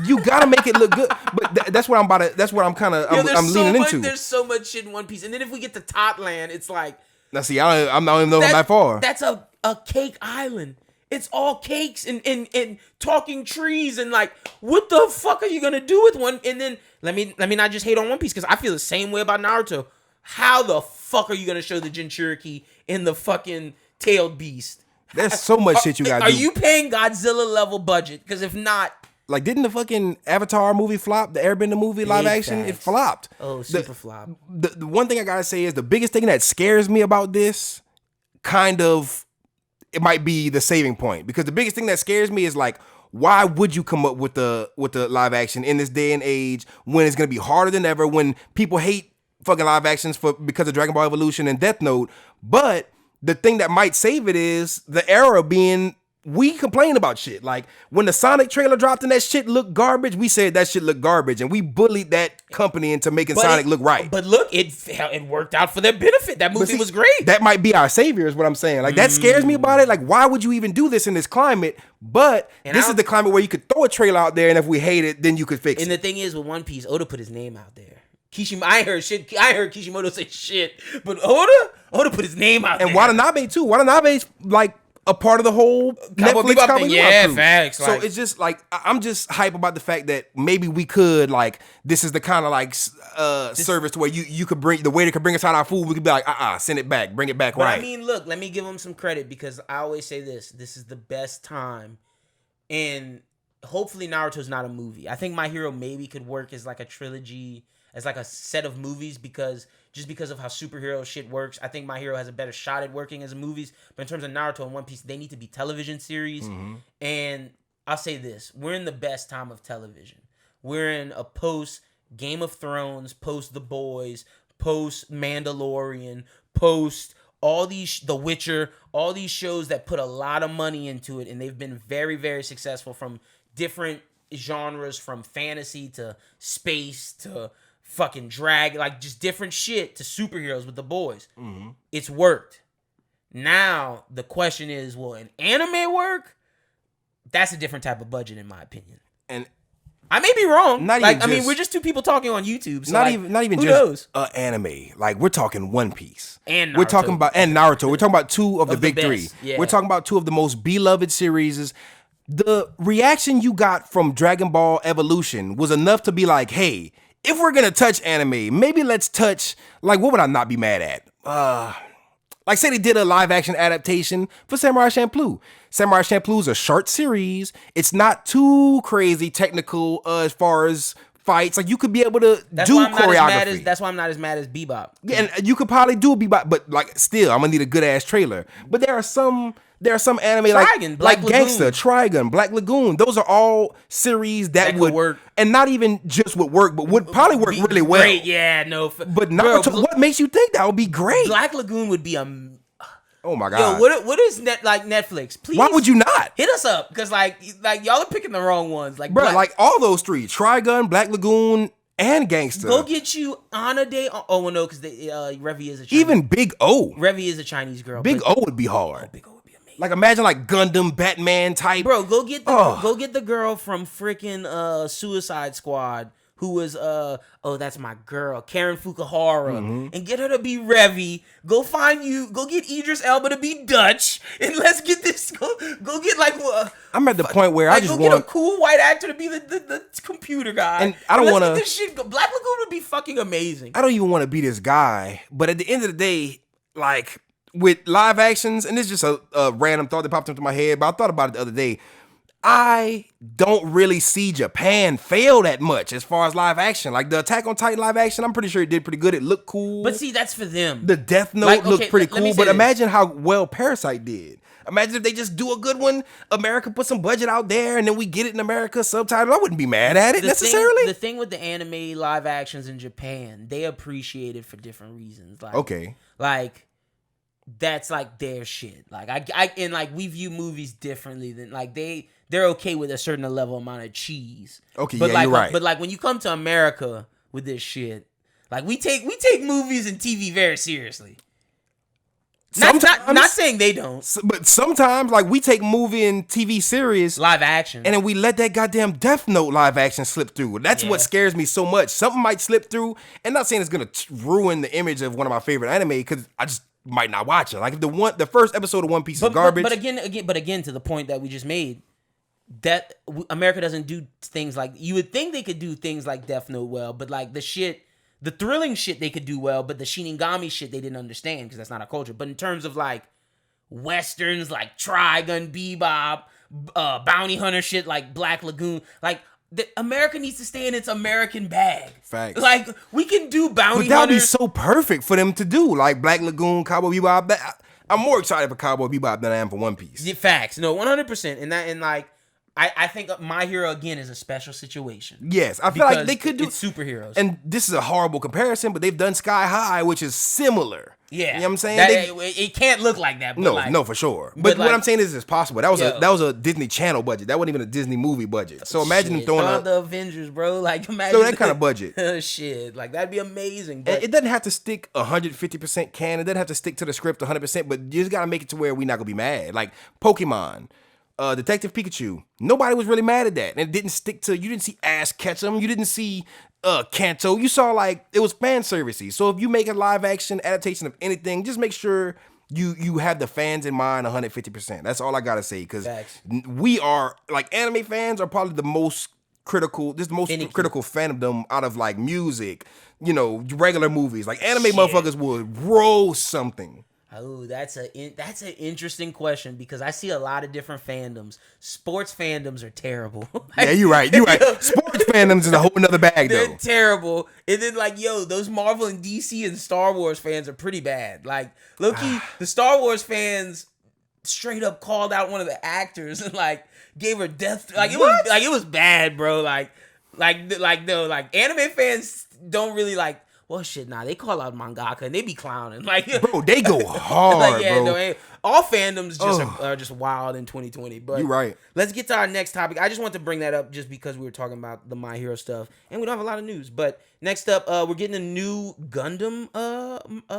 You gotta make it look good, but that's what I'm about to. That's what I'm kind of. I'm leaning into.
There's so much shit in One Piece, and then if we get to Totland, it's like.
Now see, I'm not even that far.
That's a cake island. It's all cakes and talking trees, and like, what the fuck are you gonna do with one? And then let me not just hate on One Piece, because I feel the same way about Naruto. How the fuck are you gonna show the Jinchuriki in the fucking tailed beast?
There's so much shit you gotta do.
Are you paying Godzilla level budget? Because if not.
Like, didn't the fucking Avatar movie flop? The Airbender movie live action? It flopped.
Oh, super flop.
The one thing I gotta say is the biggest thing that scares me about this, it might be the saving point. Because the biggest thing that scares me is like, why would you come up with the live action in this day and age when it's gonna be harder than ever, when people hate fucking live actions because of Dragon Ball Evolution and Death Note? But the thing that might save it is the era being. We complain about shit. Like, when the Sonic trailer dropped and that shit looked garbage, we said that shit looked garbage. And we bullied that company into making Sonic look right.
But look, it worked out for their benefit. That movie was great.
That might be our savior is what I'm saying. Like, that scares me about it. Like, why would you even do this in this climate? But this is the climate where you could throw a trailer out there, and if we hate it, then you could fix it.
And the thing is, with One Piece, Oda put his name out there. I heard Kishimoto say shit. But Oda put his name out there.
And Watanabe, too. Watanabe's, like, a part of the whole
Cowboy
Netflix
Bebop
Cowboy
thing.
Bebop
Yeah,
crew.
facts.
So
Like,
it's just like I'm just hype about the fact that maybe we could like this is the kind of like service to where you could bring the waiter could bring us out our food. We could be like send it back, bring it back
but
right.
I mean, look, let me give them some credit because I always say this: this is the best time, and hopefully Naruto's not a movie. I think My Hero maybe could work as like a trilogy, as like a set of movies because of how superhero shit works. I think My Hero has a better shot at working as movies. But in terms of Naruto and One Piece, they need to be television series.
Mm-hmm.
And I'll say this: we're in the best time of television. We're in a post Game of Thrones, post The Boys, post Mandalorian, post all these The Witcher, all these shows that put a lot of money into it, and they've been very, very successful from different genres, from fantasy to space to fucking drag, like just different shit to superheroes with The Boys.
Mm-hmm.
It's worked. Now the question is, will an anime work? That's a different type of budget, in my opinion.
And
I may be wrong.
Not
like,
even
I mean,
just-
we're just two people talking on YouTube. So
not
like,
even
who
just
knows?
anime. Like we're talking One Piece.
And
we're
Naruto.
talking about Naruto. We're talking about two of the big
best,
three.
yeah.
We're talking about two of the most beloved series. The reaction you got from Dragon Ball Evolution was enough to be like, hey, if we're gonna touch anime, maybe let's touch like what would I not be mad at? Like say they did a live action adaptation for Samurai Champloo. Samurai Champloo is a short series. It's not too crazy technical as far as fights. Like you could be able to
That's
do
why I'm not as mad
choreography.
as, that's why I'm not as mad as Bebop.
Yeah, and you could probably do a Bebop, but like still, I'm gonna need a good ass trailer. But there are some anime
Trigun, Black
like Gangsta,
Lagoon.
Trigun, Black Lagoon. Those are all series that
could
would
work.
and not even just would work, but would probably work
Be
really well.
Great, yeah, no.
But Naruto,
Bro,
what makes you think that would be great?
Black Lagoon would be a.
Oh my god!
Yo, what is Netflix? Please,
Why would you not?
hit us up? Because like y'all are picking the wrong ones. Like,
Bro, like all those three, Trigun, Black Lagoon, and Gangsta.
go get you on a day. Oh well, no, because Revy is a Chinese,
Even Big O.
Revy is a Chinese girl.
Big
but
O would be hard.
Big O would be amazing.
Like imagine like Gundam, Batman type.
Bro, go get the girl from freaking Suicide Squad who was that's my girl, Karen Fukuhara, and get her to be Revy. Go get Idris Elba to be Dutch, and let's get this. Go get like.
I'm at the point where I just
go get a
want
cool white actor to be the computer guy.
And I don't
let's
wanna-
get this shit. Black Lagoon would be fucking amazing.
I don't even want to be this guy, but at the end of the day, like with live actions, and this is just a random thought that popped into my head, but I thought about it the other day. I don't really see Japan fail that much as far as live action. Like the Attack on Titan live action, I'm pretty sure it did pretty good. It looked cool.
But see, that's for them.
The Death Note
Like,
looked
okay,
pretty
let me
cool.
say
But
this.
imagine how well Parasite did. Imagine if they just do a good one. America put some budget out there, and then we get it in America subtitled. I wouldn't be mad at it necessarily.
The thing with the anime live actions in Japan, they appreciate it for different reasons. Like,
Okay.
like that's like their shit. Like I and like we view movies differently than like they're okay with a certain level amount of cheese.
Okay,
but
yeah,
like,
you're right.
But like when you come to America with this shit, like we take movies and TV very seriously. Not saying they don't.
But sometimes, like, we take movie and TV series
Live action.
and then we let that goddamn Death Note live action slip through. That's what scares me so much. Something might slip through, and not saying it's gonna ruin the image of one of my favorite anime because I just might not watch it. Like if the first episode of One Piece is garbage.
But again, to the point that we just made, that America doesn't do things like you would think they could do things like Death Note well, but like the thrilling shit they could do well, but the Shinigami shit they didn't understand because that's not our culture. But in terms of like westerns, like Trigun, Bebop, bounty hunter shit, like Black Lagoon, like America needs to stay in its American bag.
Facts.
Like we can do bounty
But that would be
hunters.
so perfect for them to do, like Black Lagoon, Cowboy Bebop. I'm more excited for Cowboy Bebop than I am for One Piece.
Yeah, facts. No, 100%. And like I think My Hero again is a special situation.
Yes, I feel like
Because
they could do
it's superheroes.
And this is a horrible comparison, but they've done Sky High, which is similar.
Yeah,
You know what I'm saying?
It can't look like that. But
No,
like,
no, for sure. But
but
what
like-
I'm saying is it's possible. That was
Yo.
a Disney Channel budget. That wasn't even a Disney movie budget. So imagine them
shit,
throwing
throw
out
out the Avengers, bro. Like imagine
throw that kind of budget.
shit, like that'd be amazing.
And
But
it doesn't have to stick 150% canon. It doesn't have to stick to the script 100%, but you just gotta make it to where we're not gonna be mad. Like Pokemon, Detective Pikachu. Nobody was really mad at that. And it didn't stick to, you didn't see Ash Ketchum. You didn't see Kanto. You saw like, it was fan servicey. So if you make a live action adaptation of anything, just make sure you have the fans in mind 150%. That's all I gotta say. Because
Facts.
we are like anime fans are probably the most critical. This is the most
Finicky.
critical fandom out of like music. You know, regular movies. Like anime
Shit.
motherfuckers would roast something.
Oh, that's an interesting question because I see a lot of different fandoms. Sports fandoms are terrible.
Yeah, you're right. You're right. Sports fandoms is a whole nother bag
They're
though.
terrible. And then like, yo, those Marvel and DC and Star Wars fans are pretty bad. Like, low-key, the Star Wars fans straight up called out one of the actors and like gave her death. Like it was bad, bro. Like anime fans don't really like. Well, shit, nah, they call out mangaka and they be clowning. Like,
Bro, they go hard,
like, yeah,
bro.
no, all fandoms are just wild in 2020. But
you're right.
Let's get to our next topic. I just want to bring that up just because we were talking about the My Hero stuff, and we don't have a lot of news. But next up, we're getting a new Gundam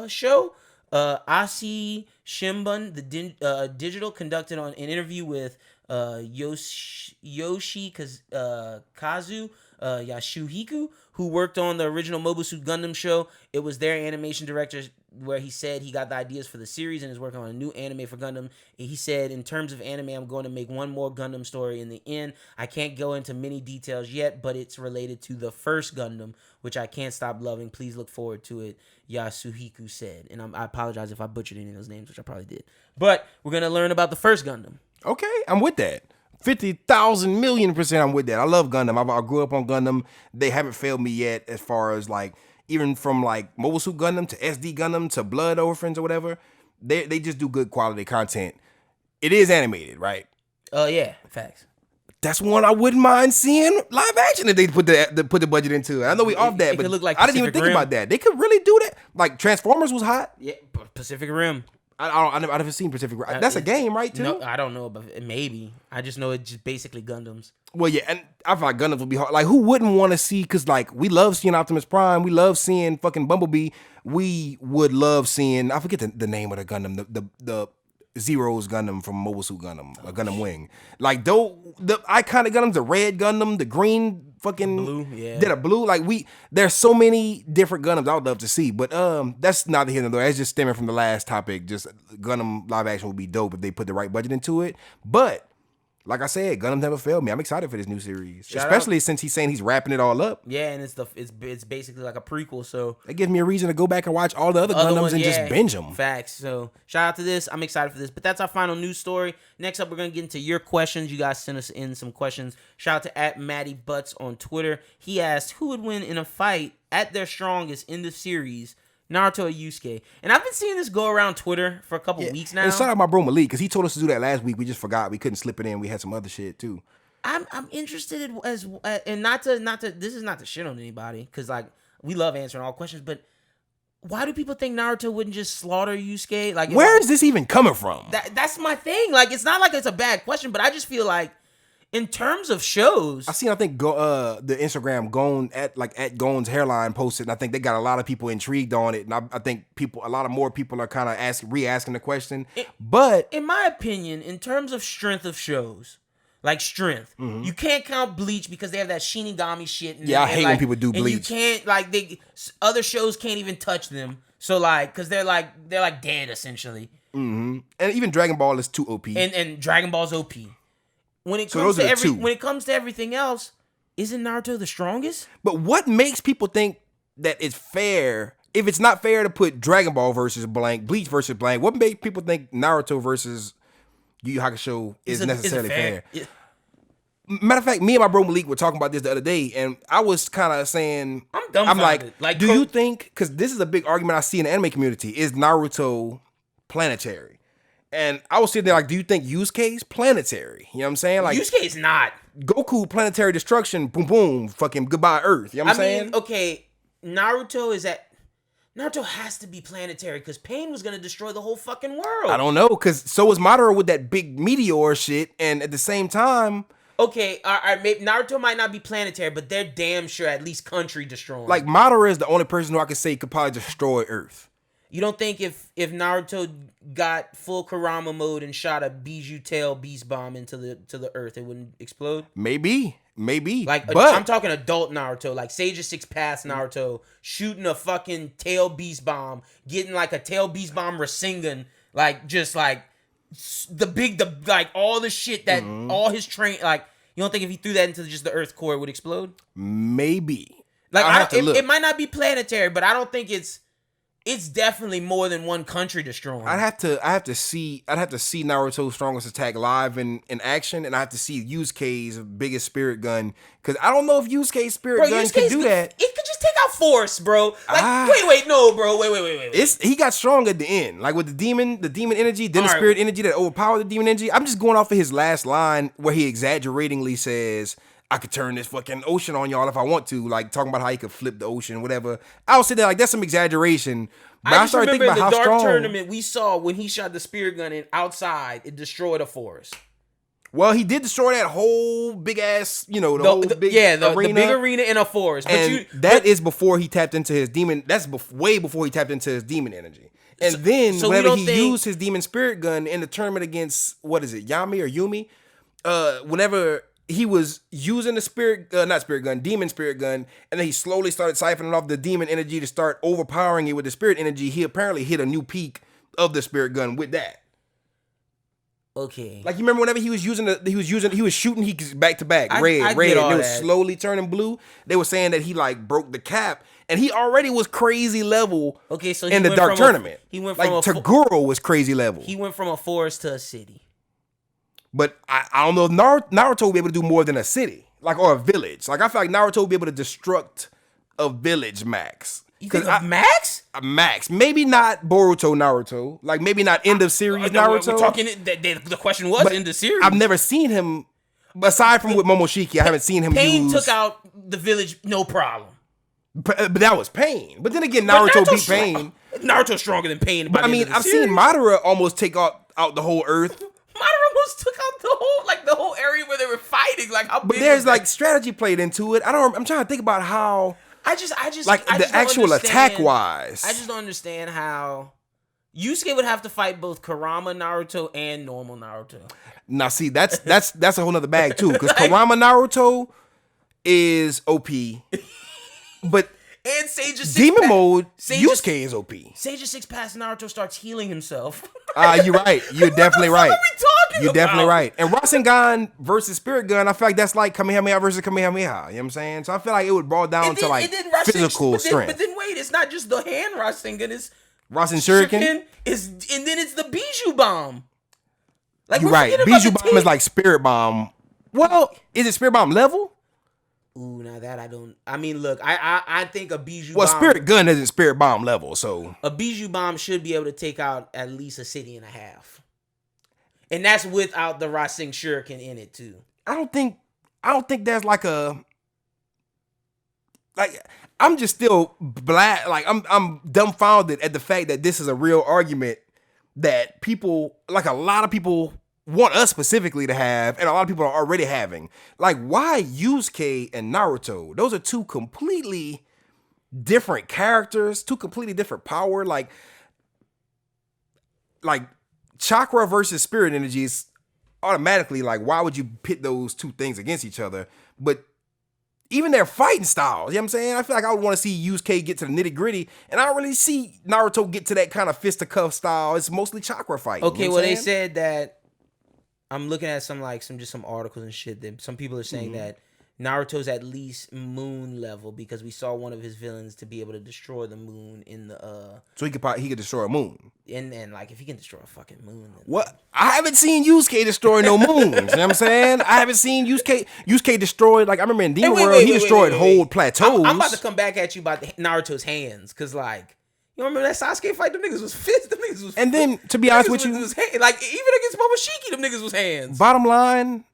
show. Asi Shimbun, the digital, conducted on an interview with Yoshi Kazu Yasuhiko, who worked on the original Mobile Suit Gundam show. It was their animation director where he said he got the ideas for the series and is working on a new anime for Gundam. And he said, in terms of anime, I'm going to make one more Gundam story in the end. I can't go into many details yet, but it's related to the first Gundam, which I can't stop loving. Please look forward to it, Yasuhiko said. And I apologize if I butchered any of those names, which I probably did. But we're going to learn about the first Gundam.
Okay, I'm with that. 50,000 million% I'm with that. I love Gundam. I grew up on Gundam. They haven't failed me yet as far as like, even from like Mobile Suit Gundam to SD Gundam to Blood Orphans or whatever. They just do good quality content. It is animated, right?
Oh, yeah, facts.
That's one I wouldn't mind seeing live action if they put the budget into it. I know we off that,
it
but
could look like
I didn't even
Pacific
think
Rim.
about that. They could really do that. Like Transformers was hot.
Yeah, Pacific Rim.
I've never seen Pacific Rim. That's a game, right? Too.
No, I don't know, but maybe. I just know it's just basically Gundams.
Well, yeah, and I feel like Gundams would be hard. Like, who wouldn't want to see? Because like we love seeing Optimus Prime, we love seeing fucking Bumblebee. We would love seeing. I forget the name of the Gundam. The Zero's Gundam from Mobile Suit Gundam, Gundam Wing. Like though the iconic Gundams, the red Gundam, the green fucking
blue, yeah.
The blue. Like there's so many different Gundams I would love to see. But that's neither here nor there. That's just stemming from the last topic. Just Gundam live action would be dope if they put the right budget into it. But like I said, Gundam never failed me. I'm excited for this new series, especially since he's saying he's wrapping it all up.
Yeah, and it's basically like a prequel, so
it gives me a reason to go back and watch all the other Gundams and just binge them.
Facts. So shout out to this. I'm excited for this. But that's our final news story. Next up, we're gonna get into your questions. You guys sent us in some questions. Shout out to @MattyButts on Twitter. He asked who would win in a fight at their strongest in the series, Naruto or Yusuke. And I've been seeing this go around Twitter for a couple weeks now.
And shout out my bro Malik, because he told us to do that last week. We just forgot. We couldn't slip it in. We had some other shit too.
I'm interested and not to this is not to shit on anybody, because like we love answering all questions, but why do people think Naruto wouldn't just slaughter Yusuke? Like,
where is this even coming from?
That's my thing. Like, it's not like it's a bad question, but I just feel like in terms of shows,
I think the Instagram Gone at Gone's hairline posted, and I think they got a lot of people intrigued on it, and I think a lot of more people are kind of re-asking the question. But
in my opinion, in terms of strength of shows, like strength, you can't count Bleach because they have that Shinigami shit.
I hate when people do Bleach.
And you can't other shows can't even touch them. So like, because they're like dead essentially.
Mm-hmm. And even Dragon Ball is too OP.
And Dragon Ball's OP. When it comes to everything else, isn't Naruto the strongest?
But what makes people think that it's fair? If it's not fair to put Dragon Ball versus blank, Bleach versus blank, what makes people think Naruto versus Yu Yu Hakusho is necessarily fair? Matter of fact, me and my bro Malik were talking about this the other day, and I was kind of saying, I'm like, do you think? Because this is a big argument I see in the anime community: is Naruto planetary? And I was sitting there like, do you think Yusuke's planetary? You know what I'm saying? Like,
Yusuke's not.
Goku planetary destruction, boom boom, fucking goodbye Earth. You know what I'm saying?
Okay, Naruto has to be planetary because Pain was gonna destroy the whole fucking world.
I don't know, because so was Madara with that big meteor shit, and at the same time,
okay, all right, maybe Naruto might not be planetary, but they're damn sure at least country destroying.
Like Madara is the only person who I could say could probably destroy Earth.
You don't think if Naruto got full Kurama mode and shot a Bijou tail beast bomb into the Earth, it wouldn't explode?
Maybe.
Like,
but
I'm talking adult Naruto, like Sage of Six Paths Naruto, shooting a fucking tail beast bomb, getting like a tail beast bomb Rasengan Like just like all the shit that all his train like. You don't think if he threw that into just the Earth core, it would explode?
Maybe.
Like it might not be planetary, but I don't think it's definitely more than one country destroying.
I'd have to see Naruto's strongest attack live in action, and I have to see Yusuke's biggest spirit gun, because I don't know if Yusuke's spirit gun can do that.
It could just take out force, bro. Like wait,
He got strong at the end, like with the demon energy, then the spirit energy that overpowered the demon energy. I'm just going off of his last line where he exaggeratingly says, I could turn this fucking ocean on y'all if I want to, like talking about how he could flip the ocean, whatever. I would say that like that's some exaggeration. But I started thinking about how strong. The dark
tournament we saw when he shot the spirit gun in outside, it destroyed a forest.
Well, he did destroy that whole big ass, the whole big arena.
The big arena in a forest.
And that is before he tapped into his demon. That's way before he tapped into his demon energy. And then whenever he used his demon spirit gun in the tournament against Yami or Yumi, whenever he was using the demon spirit gun, and then he slowly started siphoning off the demon energy to start overpowering it with the spirit energy. He apparently hit a new peak of the spirit gun with that.
Okay.
Like you remember whenever he was shooting back to back, red, and it was slowly turning blue. They were saying that he like broke the cap, and he already was crazy level.
Okay, so
in the dark tournament,
he went from
Toguro was crazy level.
He went from a forest to a city.
But I don't know if Naruto will be able to do more than a city, or a village. Like I feel like Naruto will be able to destruct a village max.
You think max?
A max. Maybe not Boruto Naruto. Like maybe not end of series Naruto.
We're talking. The question was end of series.
I've never seen him, aside from with Momoshiki. I haven't seen him.
Pain took out the village, no problem.
But that was Pain. But then again, Naruto beat Pain.
Naruto's stronger than Pain.
But I mean, I've seen Madara almost take out the whole Earth.
Madara almost took out the whole area where they were fighting. Like how big?
But there's strategy played into it. I'm trying to think about how.
I just
the actual attack wise.
I just don't understand how Yusuke would have to fight both Kurama Naruto and normal Naruto.
Now see, that's a whole nother bag too, because Kurama Naruto is OP, but
and Sage's
demon mode Yusuke is OP.
Sage's 6 past Naruto starts healing himself.
You're right. You're definitely right.
What are we talking
You're
about?
definitely right. And Rasengan versus Spirit Gun, I feel like that's like Kamehameha versus Kamehameha. You know what I'm saying? So I feel like it would boil down to physical strength.
But then wait, it's not just the hand Rasengan. It's
Rasen Shuriken.
And then it's the Bijou Bomb. Like
you're right. Bijou Bomb is like Spirit Bomb. Well, is it Spirit Bomb level?
Ooh, now that I don't. I mean, look, I think a Bijou Bomb.
Well, Spirit Gun isn't Spirit Bomb level, so
a Bijou Bomb should be able to take out at least a city and a half, and that's without the Rasen Shuriken in it too.
I don't think there's I'm just still I'm dumbfounded at the fact that this is a real argument that people, a lot of people want us specifically to have, and a lot of people are already having. Like, why Yusuke and Naruto? Those are two completely different characters, two completely different power. Like chakra versus spirit energy is automatically why would you pit those two things against each other? But even their fighting styles, you know what I'm saying? I feel like I would want to see Yusuke get to the nitty gritty, and I don't really see Naruto get to that kind of fisticuff style. It's mostly chakra fighting.
Okay, well, they said that. I'm looking at some articles and shit that some people are saying that Naruto's at least moon level because we saw one of his villains to be able to destroy the moon in the
So he could destroy a moon.
And if he can destroy a fucking moon.
What? I haven't seen Yusuke destroy no moons. You know what I'm saying? I haven't seen Yusuke destroyed, I remember in Demon World, he destroyed whole plateaus.
I'm about to come back at you about Naruto's hands, cause you remember that Sasuke fight? Them niggas was fists. Them niggas was.
And then, to be honest with you,
even against Momoshiki, them niggas was hands.
Bottom line,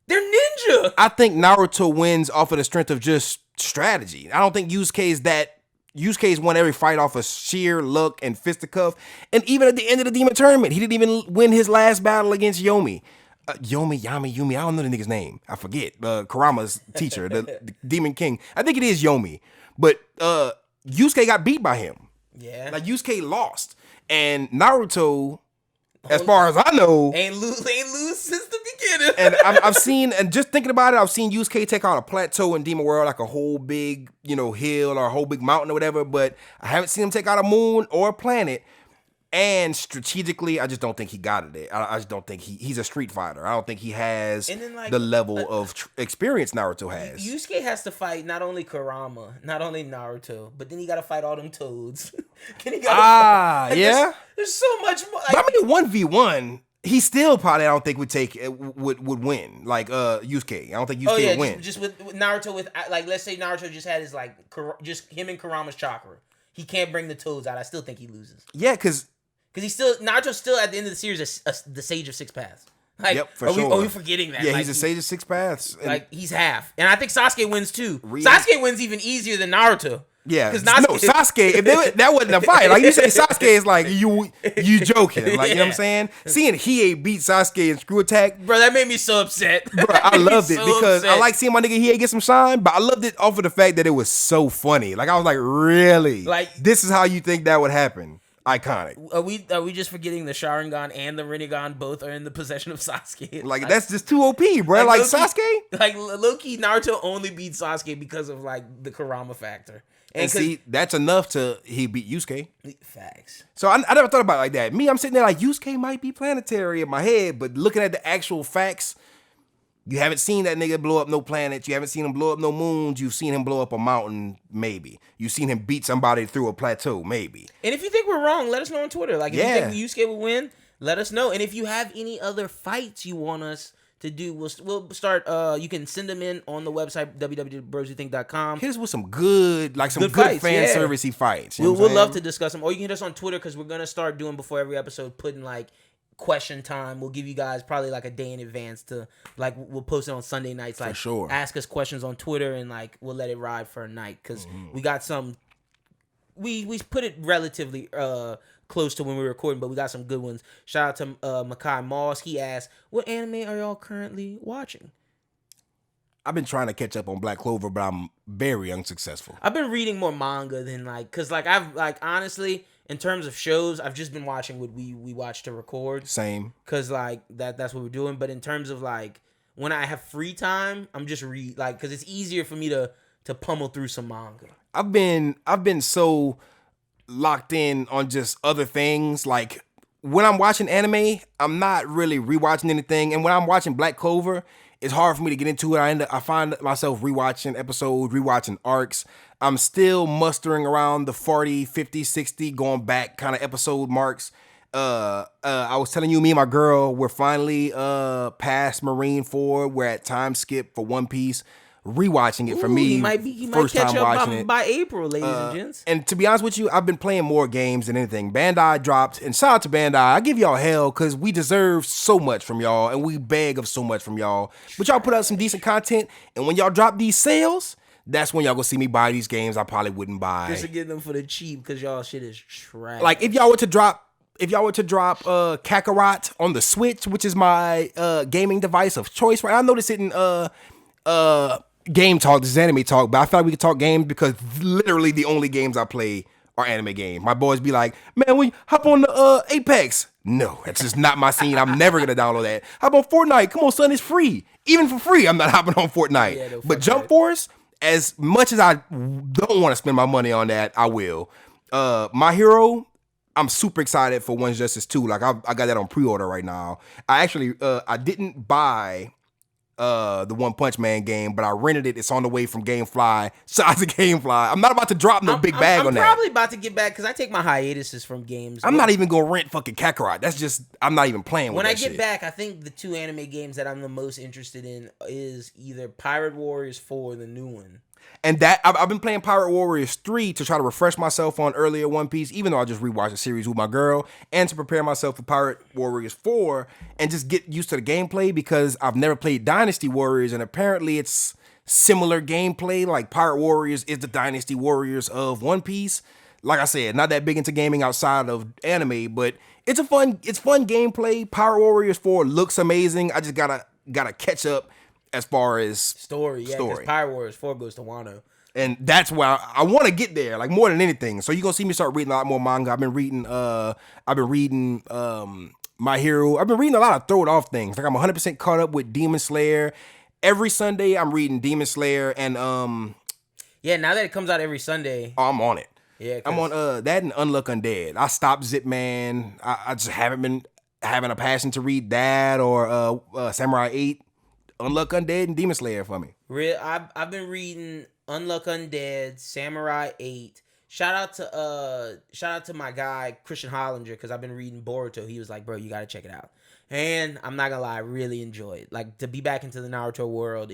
they're ninja.
I think Naruto wins off of the strength of just strategy. I don't think Yusuke's won every fight off of sheer luck and fisticuff. And even at the end of the Demon Tournament, he didn't even win his last battle against Yumi. Yumi, I don't know the nigga's name. I forget. Kurama's teacher, the Demon King. I think it is Yomi. But Yusuke got beat by him.
Yeah.
Yusuke lost. And Naruto, as far as I know,
ain't lose since the beginning.
And I've seen, and just thinking about it, I've seen Yusuke take out a plateau in Demon World, a whole big, hill or a whole big mountain or whatever, but I haven't seen him take out a moon or a planet. And strategically, I just don't think he got it there. I just don't think he's a street fighter. I don't think he has the level of experience Naruto has.
Yusuke has to fight not only Kurama, not only Naruto, but then he got to fight all them toads.
Yeah.
There's so much more.
But I mean, 1v1, he still probably I don't think would win. Like Yusuke, I don't think Yusuke would win.
Just with Naruto, with like let's say Naruto just had his like just him and Kurama's chakra. He can't bring the toads out. I still think he loses.
Yeah, because
Naruto's still at the end of the series the Sage of Six Paths. Like,
yep, for sure.
Are we forgetting that?
Yeah,
like,
he's a Sage of Six Paths.
Like he's half, and I think Sasuke wins too. Sasuke wins even easier than Naruto.
Yeah, Sasuke. If that wasn't a fight, like you say, Sasuke is like you joking, like you know what I'm saying. Seeing Hiei beat Sasuke in Screw Attack,
bro, that made me so upset.
Bro, I loved it because I like seeing my nigga Hiei get some shine, but I loved it off of the fact that it was so funny. Like I was like, really, like this is how you think that would happen? Iconic.
Are we just forgetting the Sharingan and the Rinnegan both are in the possession of Sasuke?
Like that's just too OP, bro. Like Sasuke,
like low-key, Naruto only beat Sasuke because of like the Kurama factor.
And see, that's enough he beat Yusuke.
Facts.
So I never thought about it like that. Me, I'm sitting there like Yusuke might be planetary in my head, but looking at the actual facts, you haven't seen that nigga blow up no planets. You haven't seen him blow up no moons. You've seen him blow up a mountain, maybe. You've seen him beat somebody through a plateau, maybe.
And if you think we're wrong, let us know on Twitter. Like, if you think Yusuke will win, let us know. And if you have any other fights you want us to do, we'll start. You can send them in on the website www.BrosWhoThink.com.
Hit us with some good fan servicey fights.
We'll love to discuss them. Or you can hit us on Twitter because we're gonna start doing before every episode, putting like question time. We'll give you guys probably like a day in advance to like we'll post it on Sunday nights. Like, ask us questions on Twitter and like we'll let it ride for a night because we got some. We put it relatively close to when we were recording, but we got some good ones. Shout out to Makai Moss. He asked, "What anime are y'all currently watching?"
I've been trying to catch up on Black Clover, but I'm very unsuccessful.
I've been reading more manga than cause I've honestly. In terms of shows, I've just been watching what we watch to record. Same. Cause that's what we're doing. But in terms of when I have free time, I'm just cause it's easier for me to pummel through some manga. I've
been so locked in on just other things. Like when I'm watching anime, I'm not really rewatching anything. And when I'm watching Black Clover, it's hard for me to get into it. I find myself rewatching episodes, rewatching arcs. I'm still mustering around the 40, 50, 60 going back kind of episode marks. I was telling you, me and my girl, we're finally past Marine 4. We're at time skip for One Piece. Rewatching it for me.
He might
first
catch
time
up
watching it
by April, ladies and gents.
And to be honest with you, I've been playing more games than anything. Bandai dropped, and shout out to Bandai. I give y'all hell because we deserve so much from y'all, and we beg of so much from y'all. But y'all put out some decent content, and when y'all drop these sales, that's when y'all gonna see me buy these games I probably wouldn't buy.
Just to get them for the cheap because y'all shit is trash.
Like if y'all were to drop Kakarot on the Switch, which is my gaming device of choice, right? I know this isn't Game Talk, this is Anime Talk, but I feel like we could talk games because literally the only games I play are anime games. My boys be like, man, we hop on the Apex. No, that's just not my scene. I'm never gonna download that. Hop on Fortnite. Come on, son, it's free. Even for free, I'm not hopping on Fortnite. Yeah, but Jump Force, as much as I don't want to spend my money on that, I will. My Hero, I'm super excited for One's Justice 2. Like I got that on pre-order right now. I actually I didn't buy the One Punch Man game, but I rented it. It's on the way from GameFly. Shout out to GameFly. I'm not about to drop no big bag on that.
I'm probably about to get back because I take my hiatuses from games.
I'm not even gonna rent fucking Kakarot. That's just I'm not even playing with
when
that
I get
shit.
back. I think the two anime games that I'm the most interested in is either Pirate Warriors 4, the new one.
And that I've been playing Pirate Warriors 3 to try to refresh myself on earlier One Piece, even though I just rewatched the series with my girl, and to prepare myself for Pirate Warriors 4 and just get used to the gameplay because I've never played Dynasty Warriors, and apparently it's similar gameplay. Like Pirate Warriors is the Dynasty Warriors of One Piece. Like I said, not that big into gaming outside of anime, but it's fun gameplay. Pirate Warriors 4 looks amazing. I just gotta catch up as far as
story. Because Pirate Warriors 4 goes to Wano.
And that's why I want to get there, like more than anything. So you're gonna see me start reading a lot more manga. I've been reading My Hero. I've been reading a lot of throw it off things. Like I'm 100% caught up with Demon Slayer. Every Sunday I'm reading Demon Slayer and
yeah, now that it comes out every Sunday.
I'm on it.
Yeah,
I'm on that and Unluck Undead. I stopped Zip Man. I just haven't been having a passion to read that or Samurai 8. Unluck Undead and Demon Slayer for me.
Real, I've been reading Unluck Undead, Samurai 8. Shout out to my guy Christian Hollinger, because I've been reading Boruto. He was like, bro, you gotta check it out. And I'm not gonna lie, I really enjoy it. Like, to be back into the Naruto world,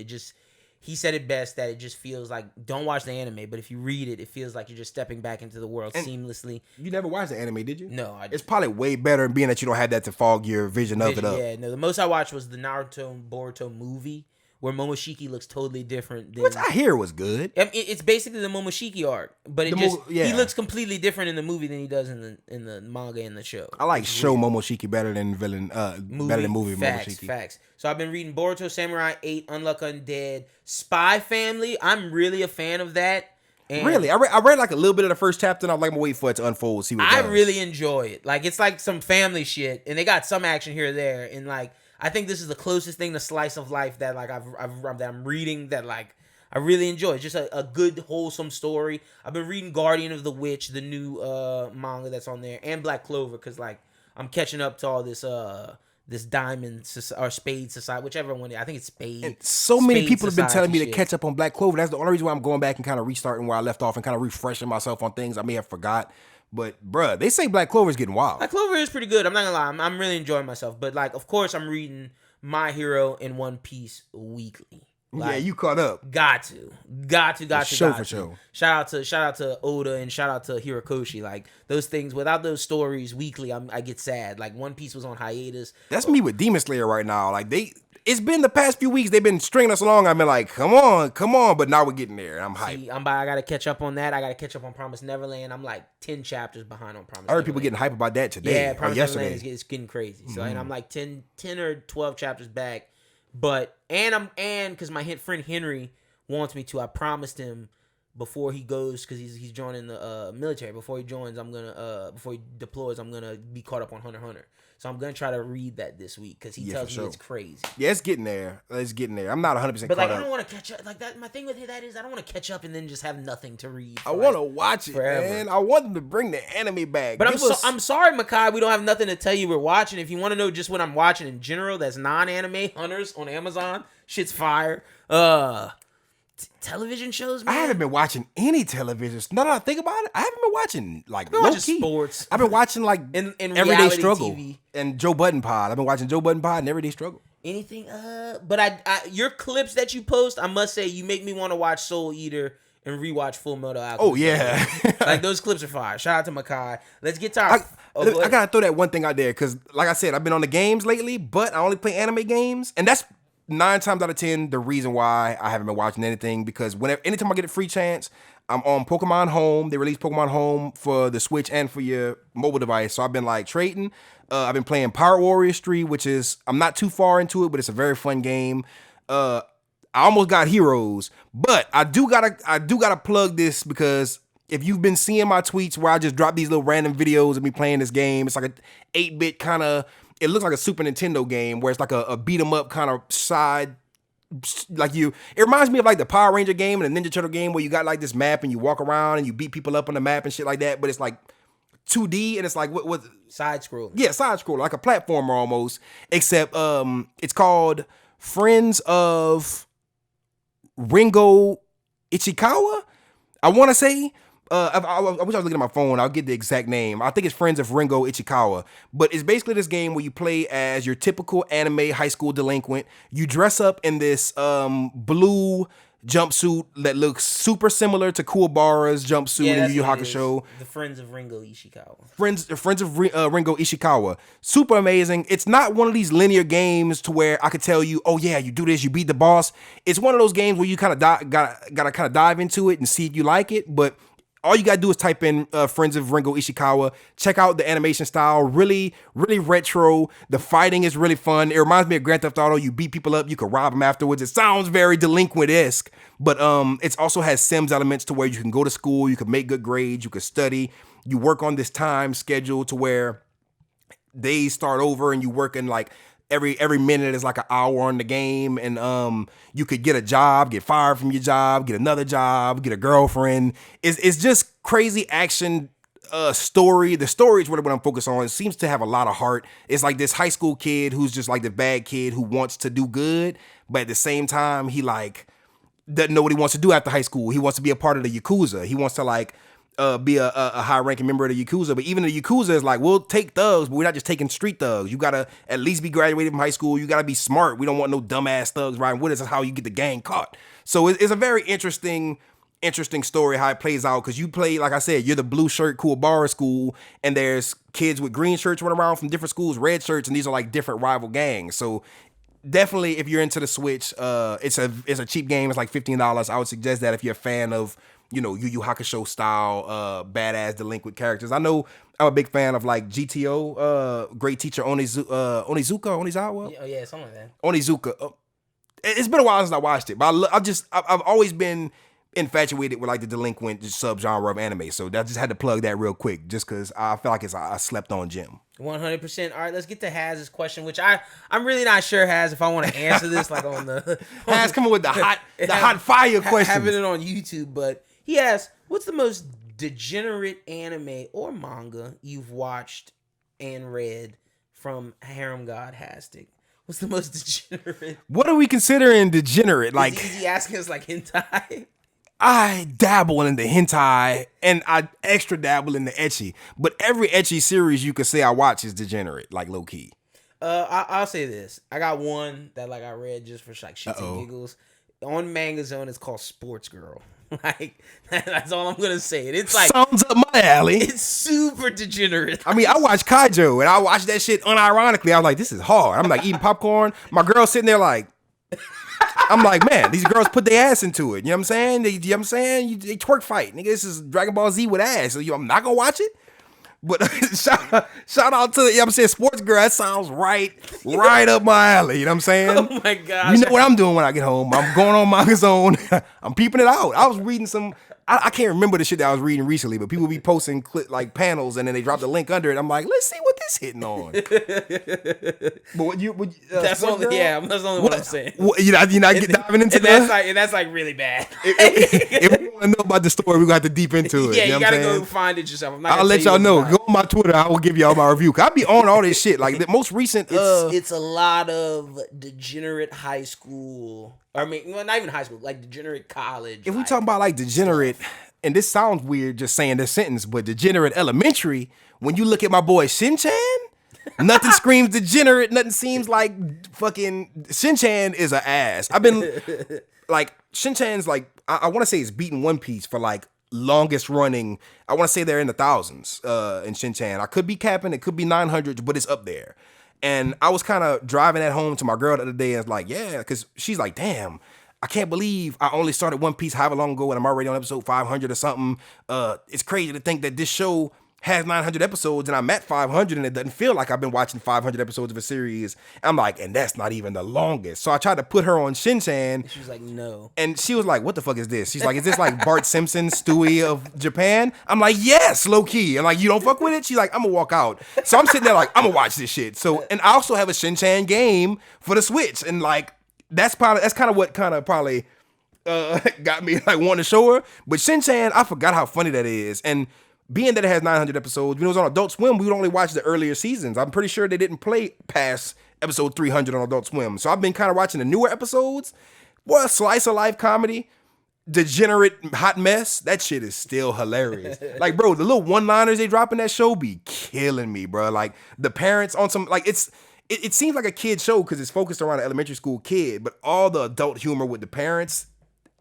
he said it best, that it just feels like, don't watch the anime, but if you read it, it feels like you're just stepping back into the world seamlessly.
You never watched the anime, did you?
No,
it's probably way better being that you don't have that to fog your vision of it up.
Yeah, no, the most I watched was the Naruto and Boruto movie, where Momoshiki looks totally different than...
Which I hear was good.
I mean, it's basically the Momoshiki arc, but he looks completely different in the movie than he does in the manga and the show.
I like show Momoshiki better than movie Momoshiki.
Facts. So I've been reading Boruto, Samurai 8, Unluck Undead, Spy Family. I'm really a fan of that. And
really? I read like a little bit of the first chapter, and I'm like, I'm wait for it to unfold, see what it does.
I really enjoy it. Like, it's like some family shit, and they got some action here or there, and like, I think this is the closest thing to slice of life that like that I'm reading that like I really enjoy. It's just a good wholesome story. I've been reading Guardian of the Witch, the new manga that's on there, and Black Clover, because like I'm catching up to all this this Diamond or Spade Society, whichever one. I think it's Spade.
And so many people have been telling me to
shit.
catch up on Black Clover. That's the only reason why I'm going back and kind of restarting where I left off and kind of refreshing myself on things I may have forgot. But, bruh, they say Black Clover is getting wild.
Black Clover is pretty good. I'm not gonna lie. I'm really enjoying myself. But, like, of course, I'm reading My Hero in One Piece weekly. Like,
yeah, you caught up.
Got to.
For sure.
Shout out to Oda and shout out to Hirokoshi. Like, those things, without those stories weekly, I get sad. Like, One Piece was on hiatus.
That's me with Demon Slayer right now. Like, it's been the past few weeks, they've been stringing us along. I've been like, come on, but now we're getting there. I'm hyped.
I gotta catch up on that. I gotta catch up on Promised Neverland. I'm like 10 chapters behind on Promised Neverland.
I heard people getting hyped about that today.
Yeah, Promised
yesterday.
Neverland is getting crazy. So, and I'm like 10 or 12 chapters back. But, and because my friend Henry wants me to, I promised him before he goes, because he's joining the military. Before he joins, before he deploys, I'm gonna be caught up on Hunter x Hunter. So I'm gonna try to read that this week, because he tells me it's crazy.
Yeah, it's getting there. I'm not 100% caught up.
But like, I don't want to catch up. Like that. My thing with that is I don't want to catch up and then just have nothing to read.
I want to watch it, forever. Man. I want them to bring the anime back.
But I'm sorry, Makai. We don't have nothing to tell you we're watching. If you want to know just what I'm watching in general, that's non-anime, Hunters on Amazon. Shit's fire. Television shows, man.
I haven't been watching any television. Now that I think about it, I haven't been watching like low-key
sports.
I've been watching like
in
Everyday Struggle
TV.
And Joe Budden Pod. I've been watching Joe Budden Pod and Everyday Struggle.
Anything? But I your clips that you post, I must say, you make me want to watch Soul Eater and rewatch Full Metal Alchemist.
Oh yeah,
like those clips are fire. Shout out to Makai. Let's get to our.
I gotta throw that one thing out there because, like I said, I've been on the games lately, but I only play anime games, and that's 9 times out of 10 the reason why I haven't been watching anything, because anytime I get a free chance, I'm on Pokemon Home. They released Pokemon Home for the Switch and for your mobile device. So I've been like trading. I've been playing Power Warriors 3, which is, I'm not too far into it, but it's a very fun game. I almost got Heroes, but I do gotta plug this, because if you've been seeing my tweets where I just drop these little random videos of me playing this game, it's like a 8-bit kind of. It looks like a Super Nintendo game where it's like a beat 'em up kind of side, like it reminds me of like the Power Ranger game and the Ninja Turtle game where you got like this map and you walk around and you beat people up on the map and shit like that, but it's like 2D and it's like what
side scroll.
Yeah, side scroll, like a platformer almost, except it's called Friends of Ringo Ichikawa, I want to say. I wish I was looking at my phone. I'll get the exact name. I think it's Friends of Ringo Ichikawa. But it's basically this game where you play as your typical anime high school delinquent. You dress up in this blue jumpsuit that looks super similar to Kuwabara's jumpsuit in Yu Yu Hakusho.
The Friends of Ringo Ishikawa.
Friends of Ringo Ishikawa. Super amazing. It's not one of these linear games to where I could tell you, oh yeah, you do this, you beat the boss. It's one of those games where you kind of gotta kind of dive into it and see if you like it. But all you gotta do is type in Friends of Ringo Ishikawa. Check out the animation style. Really, really retro. The fighting is really fun. It reminds me of Grand Theft Auto. You beat people up, you can rob them afterwards. It sounds very delinquent-esque, but it also has Sims elements to where you can go to school, you can make good grades, you can study. You work on this time schedule to where days start over and you work in like every minute is like an hour on the game, and you could get a job, get fired from your job, get another job, get a girlfriend. It's just crazy action story. The story is what I'm focused on. It seems to have a lot of heart. It's like this high school kid who's just like the bad kid who wants to do good, but at the same time he like doesn't know what he wants to do after high school. He wants to be a part of the Yakuza. He wants to like be a high-ranking member of the Yakuza. But even the Yakuza is like, we'll take thugs, but we're not just taking street thugs. You got to at least be graduated from high school. You got to be smart. We don't want no dumbass thugs riding with us. That's how you get the gang caught. So it's a very interesting story how it plays out, because you play, like I said, you're the blue shirt Kuwabara school, and there's kids with green shirts running around from different schools, red shirts, and these are like different rival gangs. So definitely, if you're into the Switch, it's a cheap game. It's like $15. I would suggest that if you're a fan of, you know, Yu Yu Hakusho style, badass delinquent characters. I know I'm a big fan of like GTO, Great Teacher Onizuka.
Oh yeah, something like that.
Onizuka. It's been a while since I watched it, but I've always been infatuated with like the delinquent subgenre of anime. So I just had to plug that real quick, just because I feel like it's a slept on gem.
100%. All right, let's get to Haz's question, which I'm really not sure, Haz, if I want to answer this like on the
Haz coming with the hot fire question,
having it on YouTube. But he asks, what's the most degenerate anime or manga you've watched and read from Harem God Hastic? What's the most degenerate?
What are we considering degenerate? Like,
is he asking us like hentai?
I dabble in the hentai, and I extra dabble in the ecchi. But every ecchi series you could say I watch is degenerate, like low key.
I'll say this. I got one that like I read just for like shits and giggles. On Manga Zone, it's called Sports Girl. Like, that's all I'm gonna say. It's like,
sounds up my alley.
It's super degenerate.
I mean, I watch Kaijo, and I watch that shit unironically. I'm like, this is hard. I'm like eating popcorn. My girl's sitting there like, I'm like, man, these girls put their ass into it. You know what I'm saying? They twerk fight. Nigga, this is Dragon Ball Z with ass. So I'm not gonna watch it. But shout out to, you know what I'm saying, Sports Girl. That sounds right up my alley. You know what I'm saying?
Oh my gosh.
You know what I'm doing when I get home. I'm going on Manga Zone. I'm peeping it out. I was reading some, I can't remember the shit that I was reading recently, but people be posting like panels, and then they drop the link under it. I'm like, let's see what this hitting on. But
that's only, yeah, that's only what I'm saying.
You're not diving into that?
And that's like really bad.
If we want to know about the story, we got to deep into it.
Yeah,
you know
gotta
what I'm
go find it yourself.
I'll let y'all know. Go on my Twitter. I will give y'all my review. I be on all this shit. Like the most recent.
It's a lot of degenerate high school. I mean, well, not even high school. Like degenerate college.
If we talk about like degenerate, and this sounds weird just saying this sentence, but degenerate elementary. When you look at my boy Shin-chan, nothing screams degenerate. Nothing seems like fucking Shin-chan is an ass. I've been like Shin-chan's like I want to say it's beating One Piece for like longest running. I want to say they're in the thousands in Shin-chan. I could be capping, it could be 900s, but it's up there. And I was kind of driving at home to my girl the other day and was like, yeah, because she's like, damn, I can't believe I only started One Piece however long ago and I'm already on episode 500 or something. It's crazy to think that this show has 900 episodes and I'm at 500 and it doesn't feel like I've been watching 500 episodes of a series. I'm like, and that's not even the longest. So I tried to put her on Shin-chan.
She was like, no.
And she was like, what the fuck is this? She's like, is this like Bart Simpson, Stewie of Japan? I'm like, yes, low key. And like, you don't fuck with it? She's like, I'm gonna walk out. So I'm sitting there like, I'm gonna watch this shit. So, and I also have a Shin-chan game for the Switch. And like, that's kind of what probably got me like wanting to show her. But Shin-chan, I forgot how funny that is. And being that it has 900 episodes, when it was on Adult Swim, we would only watch the earlier seasons. I'm pretty sure they didn't play past episode 300 on Adult Swim. So I've been kind of watching the newer episodes. Boy, slice of life comedy, degenerate hot mess. That shit is still hilarious. Like, bro, the little one-liners they drop in that show be killing me, bro. Like, the parents on some, like, it seems like a kid show because it's focused around an elementary school kid, but all the adult humor with the parents,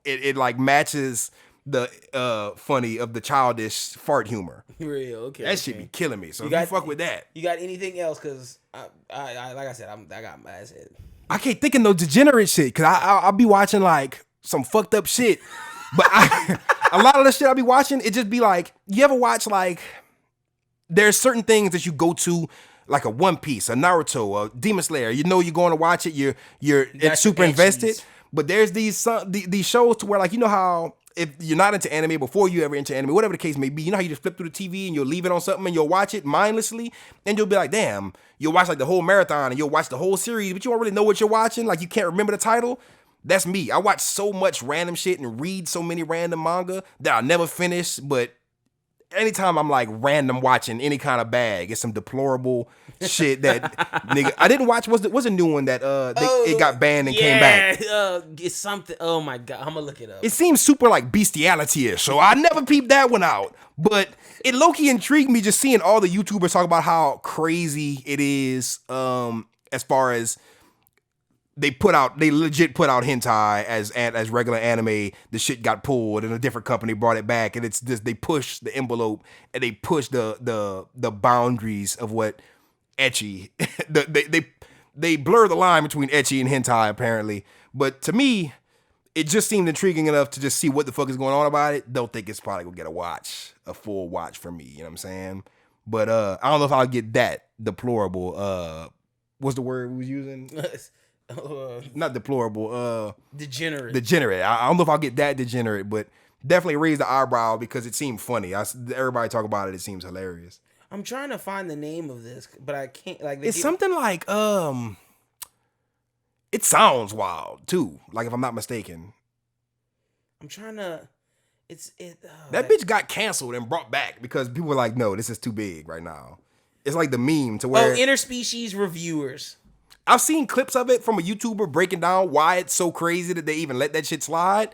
it like matches the funny of the childish fart humor.
Real, okay.
That shit be killing me. So you fuck with that.
You got anything else? Because I like I said, I got my ass head.
I can't think of no degenerate shit because I'll be watching like some fucked up shit. But a lot of the shit I'll be watching, it just be like, you ever watch like, there's certain things that you go to, like a One Piece, a Naruto, a Demon Slayer. You know you're going to watch it. You're super invested. But there's these shows to where, like, you know how if you're not into anime, before you ever into anime, whatever the case may be, you know how you just flip through the TV and you'll leave it on something and you'll watch it mindlessly, and you'll be like, damn, you'll watch like the whole marathon and you'll watch the whole series, but you don't really know what you're watching, like you can't remember the title. That's me. I watch so much random shit and read so many random manga that I'll never finish, but anytime I'm like random watching any kind of bag, it's some deplorable shit that nigga. I didn't watch. Was a new one that it got banned and came back.
It's something. Oh my god, I'm gonna look it up.
It seems super like bestiality-ish, so I never peeped that one out. But it low-key intrigued me just seeing all the YouTubers talk about how crazy it is. As far as they legit put out hentai as regular anime. The shit got pulled, and a different company brought it back, and it's just they push the envelope and they push the boundaries of what ecchi. They blur the line between ecchi and hentai apparently. But to me, it just seemed intriguing enough to just see what the fuck is going on about it. Don't think it's probably gonna get a full watch from me. You know what I'm saying? But I don't know if I'll get that deplorable. What's the word we was using? Not deplorable. Degenerate. I don't know if I'll get that degenerate, but definitely raise the eyebrow because it seemed funny. Everybody talk about it. It seems hilarious.
I'm trying to find the name of this, but I can't. Like,
it's something like It sounds wild too. Like if I'm not mistaken.
I'm trying to.
That bitch got canceled and brought back because people were like, "No, this is too big right now." It's like the meme to where
interspecies reviewers.
I've seen clips of it from a YouTuber breaking down why it's so crazy that they even let that shit slide.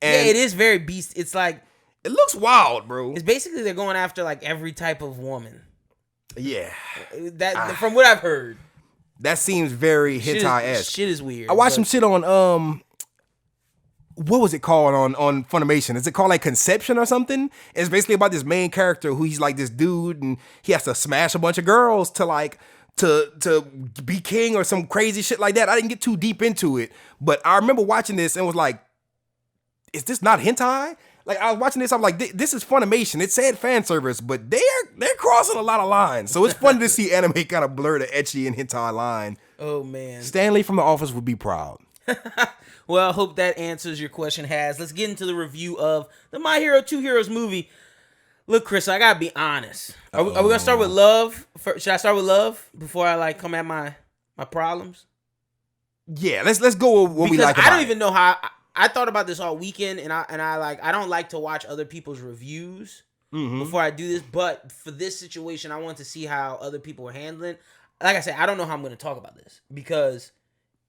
And
yeah, it is very beast. It's like
it looks wild, bro.
It's basically they're going after like every type of woman.
Yeah,
that from what I've heard,
that seems very hentai-esque.
Shit is weird.
I watched some shit on what was it called on Funimation? Is it called like Conception or something? It's basically about this main character who he's like this dude and he has to smash a bunch of girls to like to be king or some crazy shit like that. I didn't get too deep into it, but I remember watching this and was like, is this not hentai? Like I was watching this, I'm like, this is Funimation. It said fan service, but they're crossing a lot of lines. So it's funny to see anime kind of blur the ecchi and hentai line.
Oh man.
Stanley from The Office would be proud.
Well, I hope that answers your question, Has. Let's get into the review of the My Hero 2 Heroes movie. Look, Chris, I gotta be honest. Are we gonna start with love? Should I start with love before I like come at my problems?
Yeah, let's go with what we like.
I don't even know how. I thought about this all weekend, and I don't like to watch other people's reviews before I do this. But for this situation, I want to see how other people are handling. Like I said, I don't know how I'm going to talk about this because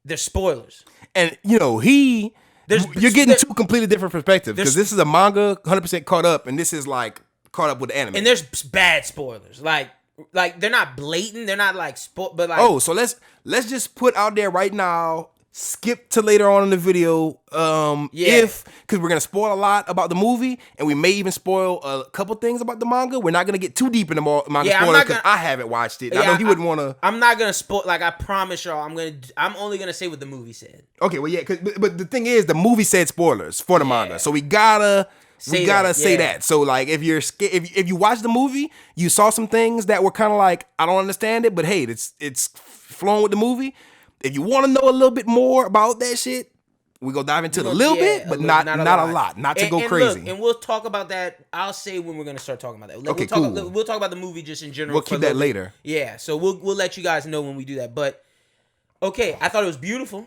there's spoilers,
and you know you're getting two completely different perspectives because this is a manga 100% caught up, and this is like caught up with the anime.
And there's bad spoilers, like they're not blatant, they're not like but like
so let's just put out there right now. Skip to later on in the video, because we're gonna spoil a lot about the movie, and we may even spoil a couple things about the manga. We're not gonna get too deep in the manga spoiler because I haven't watched it. I know he wouldn't want to.
I'm not gonna spoil. Like I promise y'all, I'm only gonna say what the movie said.
Okay, well, yeah, but the thing is, the movie said spoilers for the manga, so we gotta say that. So like, if you watch the movie, you saw some things that were kind of like I don't understand it, but hey, it's flowing with the movie. If you want to know a little bit more about that shit, we go dive into it a little bit, but not a lot. Not to go crazy.
Look, and we'll talk about that. I'll say when we're going to start talking about that. Like,
okay, cool.
We'll talk about the movie just in general.
We'll keep that later.
Yeah, so we'll let you guys know when we do that. But, okay, I thought it was beautiful.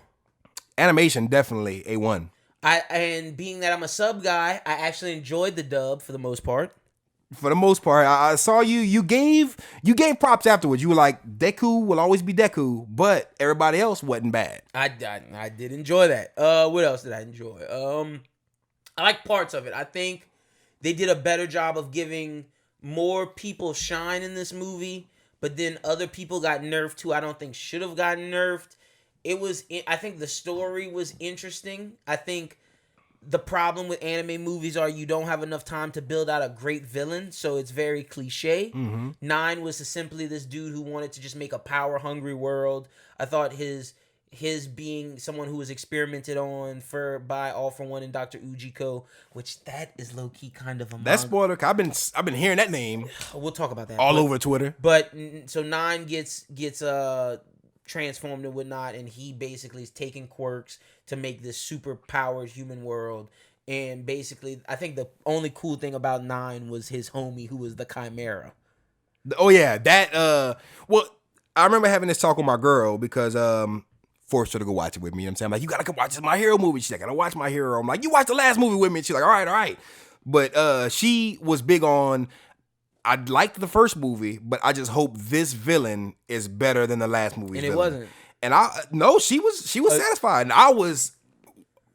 Animation, definitely A1.
And being that I'm a sub guy, I actually enjoyed the dub for the most part.
For the most part, I saw you gave props afterwards. You were like, Deku will always be Deku, but everybody else wasn't bad.
I did enjoy that. What else did I enjoy? I like parts of it. I think they did a better job of giving more people shine in this movie, but then other people got nerfed who I don't think should have gotten nerfed. I think the story was interesting. I think the problem with anime movies are you don't have enough time to build out a great villain, so it's very cliche. 9 was simply this dude who wanted to just make a power-hungry world. I thought his being someone who was experimented on by All For One and Dr. Ujiko, which that is low-key kind of a
That's spoiler. I've been hearing that name.
We'll talk about that
over Twitter.
But so 9 gets transformed and whatnot, and he basically is taking quirks to make this super powered human world. And basically, I think the only cool thing about 9 was his homie, who was the Chimera.
Oh yeah, that well, I remember having this talk with my girl because forced her to go watch it with me. You know what I'm saying? I'm like, you gotta come watch this My Hero movie. She's like, I gotta watch My Hero. I'm like, you watched the last movie with me. And she's like, all right. But she was big on, I liked the first movie, but I just hope this villain is better than the last movie.
And it wasn't.
And she was satisfied. And I was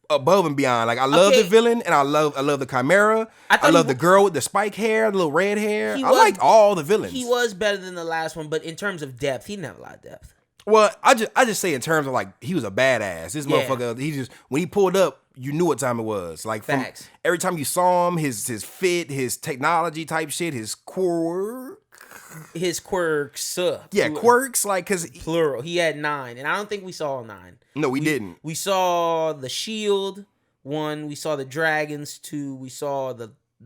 above and beyond. Like, I love the villain, and I love the Chimera. I love the girl with the spike hair, the little red hair. I liked all the villains.
He was better than the last one, but in terms of depth, he didn't have a lot of depth.
Well, I just say in terms of, like, he was a badass. This motherfucker, he just, when he pulled up, you knew what time it was. Like, from
Facts.
Every time you saw him, his fit, his technology type shit, his quirks. Yeah, quirks, like, cause
plural. He had 9, and I don't think we saw 9.
No, we didn't.
We saw the Shield 1. We saw the Dragons 2. We saw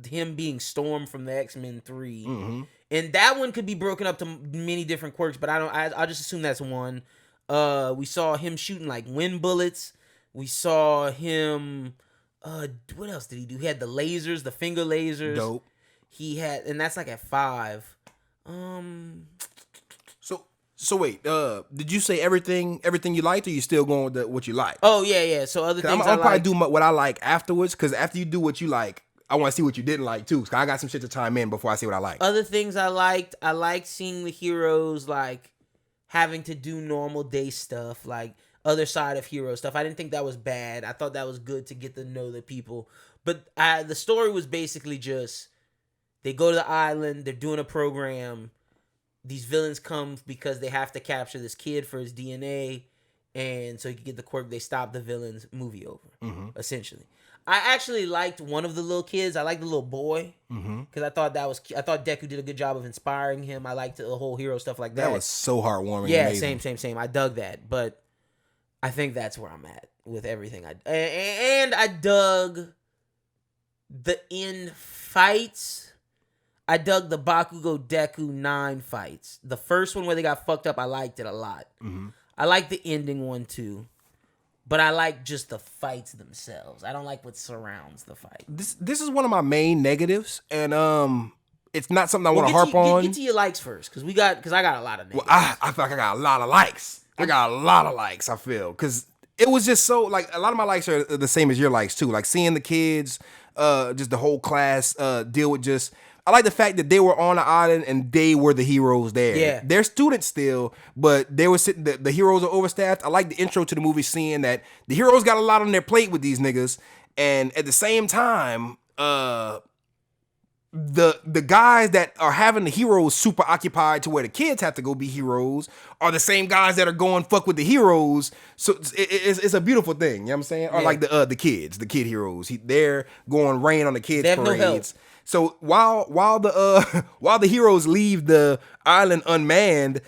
him being Storm from the X-Men 3.
Mm-hmm.
And that one could be broken up to many different quirks, but I just assume that's one. We saw him shooting like wind bullets. We saw him. What else did he do? He had the lasers, the finger lasers.
Dope.
He had, and that's like at 5.
So wait, did you say everything you liked, or you still going with what you like?
Oh yeah. So other things
I'll probably do what I like afterwards, because after you do what you like, I want to see what you didn't like too. Cause I got some shit to chime in before I say what I like.
Other things I liked seeing the heroes like having to do normal day stuff, like other side of hero stuff. I didn't think that was bad. I thought that was good to get to know the people. But the story was basically just, they go to the island, they're doing a program. These villains come because they have to capture this kid for his DNA, and so he can get the quirk. They stop the villains. Movie over, essentially. I actually liked one of the little kids. I liked the little boy because I thought Deku did a good job of inspiring him. I liked the whole hero stuff like that.
That was so heartwarming.
Yeah,
amazing.
same. I dug that, but I think that's where I'm at with everything. And I dug the end fights. I dug the Bakugo Deku 9 fights. The first one where they got fucked up, I liked it a lot. Mm-hmm. I like the ending one too. But I like just the fights themselves. I don't like what surrounds the fight.
This is one of my main negatives, and it's not something I want to harp on.
Get to your likes first, because I got a lot of negatives.
Well, I feel like I got a lot of likes. I feel, because it was just so, like, a lot of my likes are the same as your likes too. Like seeing the kids, just the whole class deal with just. I like the fact that they were on the island and they were the heroes there.
Yeah.
They're students still, but they were sitting. The heroes are overstaffed. I like the intro to the movie, seeing that the heroes got a lot on their plate with these niggas, and at the same time, the guys that are having the heroes super occupied to where the kids have to go be heroes are the same guys that are going fuck with the heroes. So it's a beautiful thing. You know what I'm saying? Or like the kid heroes. They're going rain on the kids' parades. No help. So while the heroes leave the island unmanned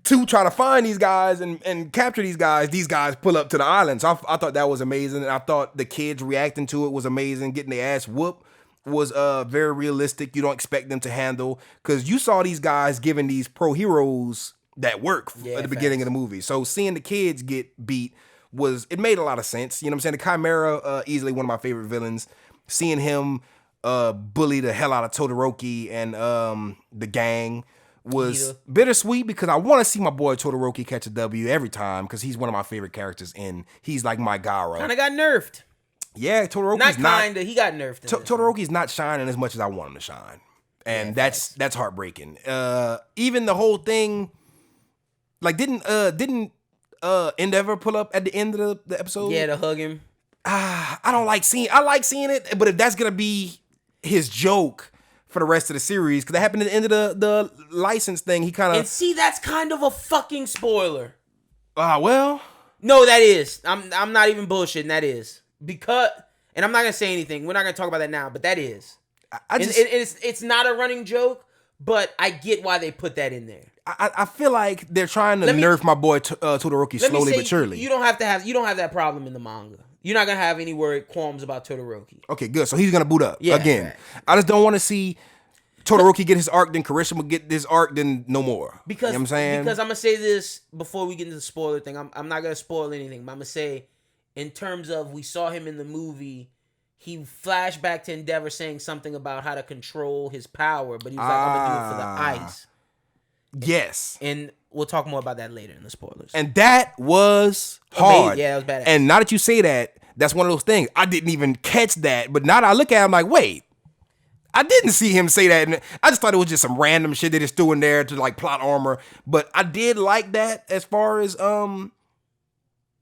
to try to find these guys and capture these guys pull up to the island. So I thought that was amazing, and I thought the kids reacting to it was amazing. Getting their ass whooped was very realistic. You don't expect them to handle, because you saw these guys giving these pro heroes that work at the beginning of the movie. So seeing the kids get beat made a lot of sense. You know what I'm saying? The Chimera, easily one of my favorite villains. Seeing him bully the hell out of Todoroki and the gang was bittersweet, because I want to see my boy Todoroki catch a W every time, because he's one of my favorite characters, and he's like my Garo.
Kind of got nerfed.
Yeah, Todoroki's not.
He got nerfed.
Todoroki's not shining as much as I want him to shine, and that's heartbreaking. Even the whole thing, like, didn't Endeavor pull up at the end of the episode?
Yeah, to hug him.
I like seeing it, but if that's gonna be his joke for the rest of the series, because that happened at the end of the license thing, he kind of...
And see, that's kind of a fucking spoiler.
Well...
No, that is. I'm not even bullshitting, that is. Because... And I'm not gonna say anything, we're not gonna talk about that now, but that is. It's not a running joke, but I get why they put that in there.
I feel like they're trying to nerf my boy Todoroki slowly but surely.
You don't have that problem in the manga. You're not gonna have any qualms about Todoroki.
Okay, good. So he's gonna boot up again. Right. I just don't want to see Todoroki get his arc, then Kirishima get his arc, then no more.
Because
you know what I'm saying?
Because I'm gonna say this before we get into the spoiler thing. I'm not gonna spoil anything, but I'm gonna say, in terms of, we saw him in the movie, he flashed back to Endeavor saying something about how to control his power, but he was like, I'm gonna do it for the ice.
Yes.
And we'll talk more about that later in the spoilers.
And that was hard.
Yeah, that was badass.
And now that you say that, that's one of those things. I didn't even catch that. But now that I look at it, I'm like, wait. I didn't see him say that. And I just thought it was just some random shit they just threw in there to like plot armor. But I did like that as far as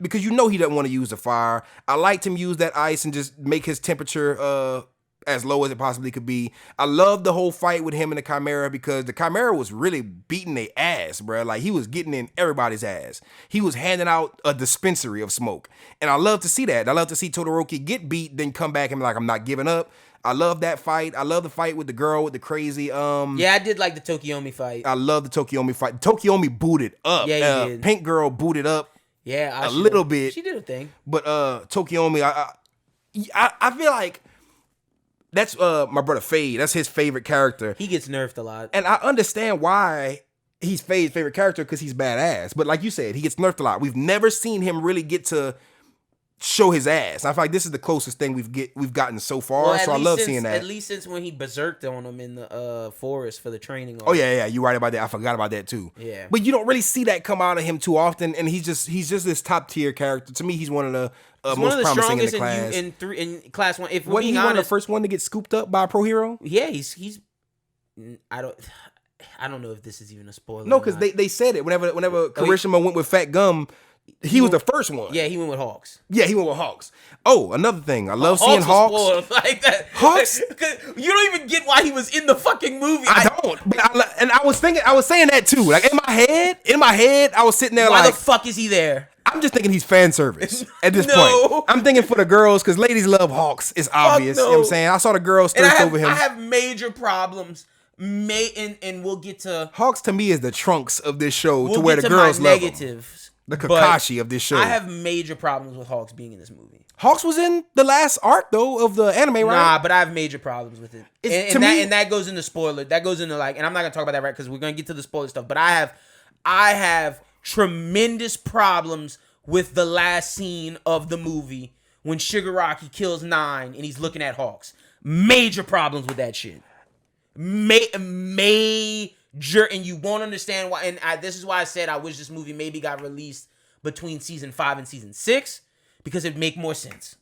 because you know he doesn't want to use the fire. I liked him use that ice and just make his temperature as low as it possibly could be. I love the whole fight with him and the Chimera because the Chimera was really beating their ass, bro. Like he was getting in everybody's ass. He was handing out a dispensary of smoke. And I love to see that. I love to see Todoroki get beat, then come back and be like, I'm not giving up. I love that fight. I love the fight with the girl with the crazy
Yeah, I did like the Tokiomi fight.
I love the Tokiomi fight. Tokiomi booted up.
Yeah, he did.
Pink Girl booted up.
Yeah,
a little bit.
She did a thing.
But Tokiomi, I feel like that's my brother Fade. That's his favorite character.
He gets nerfed a lot.
And I understand why he's Fade's favorite character because he's badass. But like you said, he gets nerfed a lot. We've never seen him really get to show his ass. I feel like this is the closest thing we've gotten so far. So I love seeing that.
At least since when he berserked on him in the forest for the training arc.
Oh yeah, you're right about that. I forgot about that too.
Yeah.
But you don't really see that come out of him too often, and he's just this top tier character. To me, he's one of the most promising in the class.
In class 1. If we're
wasn't
being
he
honest,
one of the first one to get scooped up by a pro hero?
Yeah, he's. I don't know if this is even a spoiler.
No, because they said it whenever Kirishima went with Fat Gum. He was the first one.
Yeah, he went with Hawks.
Yeah, he went with Hawks. Oh, another thing. I love seeing Hawks.
Like that.
Hawks?
You don't even get why he was in the fucking movie.
I don't. But I was saying that too. Like in my head, I was sitting there
why
like,
the fuck is he there?
I'm just thinking he's fan service at this point. I'm thinking for the girls because ladies love Hawks. It's obvious.
No.
You know what I'm saying? I saw the girls thirst over him.
I have major problems. And we'll get to
Hawks to me is the Trunks of this show to where the girls love him. The Kakashi of this show.
I have major problems with Hawks being in this movie.
Hawks was in the last arc though of the anime, right?
Nah, but I have major problems with it. And that goes into spoiler. That goes into like, and I'm not gonna talk about that right because we're gonna get to the spoiler stuff. But I have tremendous problems with the last scene of the movie when Shigaraki kills Nine and he's looking at Hawks. Major problems with that shit. And you won't understand why. And this is why I said I wish this movie maybe got released between season 5 and season 6 because it'd make more sense.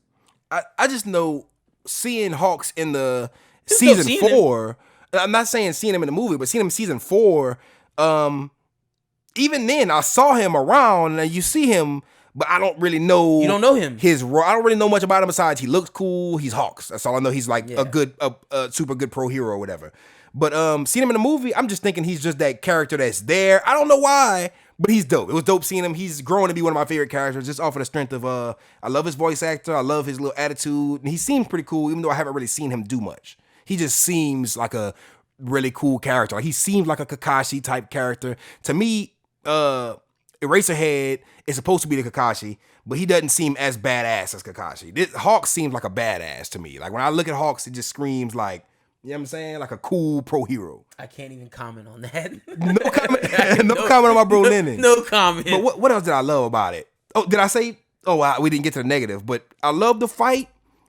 I just know seeing Hawks in the season 4. I'm not saying seeing him in the movie, but seeing him in season 4. Even then, I saw him around, and you see him, but I don't really know.
You don't know him.
I don't really know much about him besides he looks cool. He's Hawks. That's all I know. He's like a super good pro hero or whatever. But seeing him in the movie, I'm just thinking he's just that character that's there. I don't know why, but he's dope. It was dope seeing him. He's growing to be one of my favorite characters just off of the strength of I love his voice actor. I love his little attitude. And he seems pretty cool, even though I haven't really seen him do much. He just seems like a really cool character. Like, he seems like a Kakashi type character. To me, Eraserhead is supposed to be the Kakashi, but he doesn't seem as badass as Kakashi. Hawks seems like a badass to me. Like, when I look at Hawks, it just screams like, you know what I'm saying? Like a cool pro hero.
I can't even comment on that.
No comment. No comment on my bro Lynden.
No comment.
But what else did I love about it? Oh, did I say? Oh, we didn't get to the negative, but I love the fight.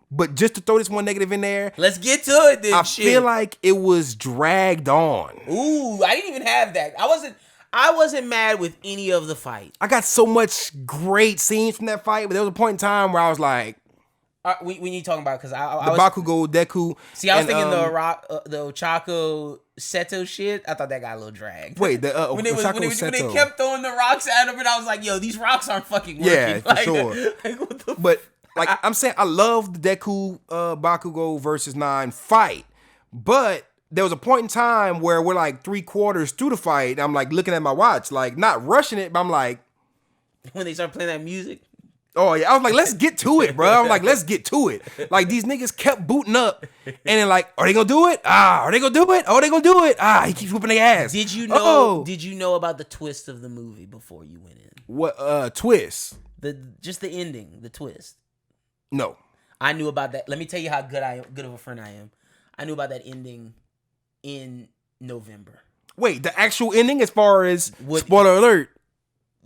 But just to throw this one negative in there,
let's get to it. Then
I feel like it was dragged on.
Ooh, I didn't even have that. I wasn't mad with any of the fight.
I got so much great scenes from that fight, but there was a point in time where I was like,
we need to talk about because I
the
was,
Bakugo Deku.
See, I was thinking the Ochako Seto shit. I thought that got a little dragged.
Wait, when they
kept throwing the rocks at him, and I was like, "Yo, these rocks aren't fucking working."
Yeah, for
like,
sure. But like I'm saying, I love the Deku Bakugo versus 9 fight, but there was a point in time where we're like 3/4 through the fight, and I'm like looking at my watch, like not rushing it, but I'm like,
when they start playing that music.
Oh yeah, I was like, let's get to it, bro. I'm like, let's get to it. Like these niggas kept booting up, and then like, are they gonna do it? Are they gonna do it? Oh, they gonna do it? He keeps whooping their ass.
Did you know? Did you know about the twist of the movie before you went in?
What twist?
Just the ending, the twist.
No,
I knew about that. Let me tell you how good of a friend I am. I knew about that ending in November.
Wait, the actual ending, as far as spoiler alert.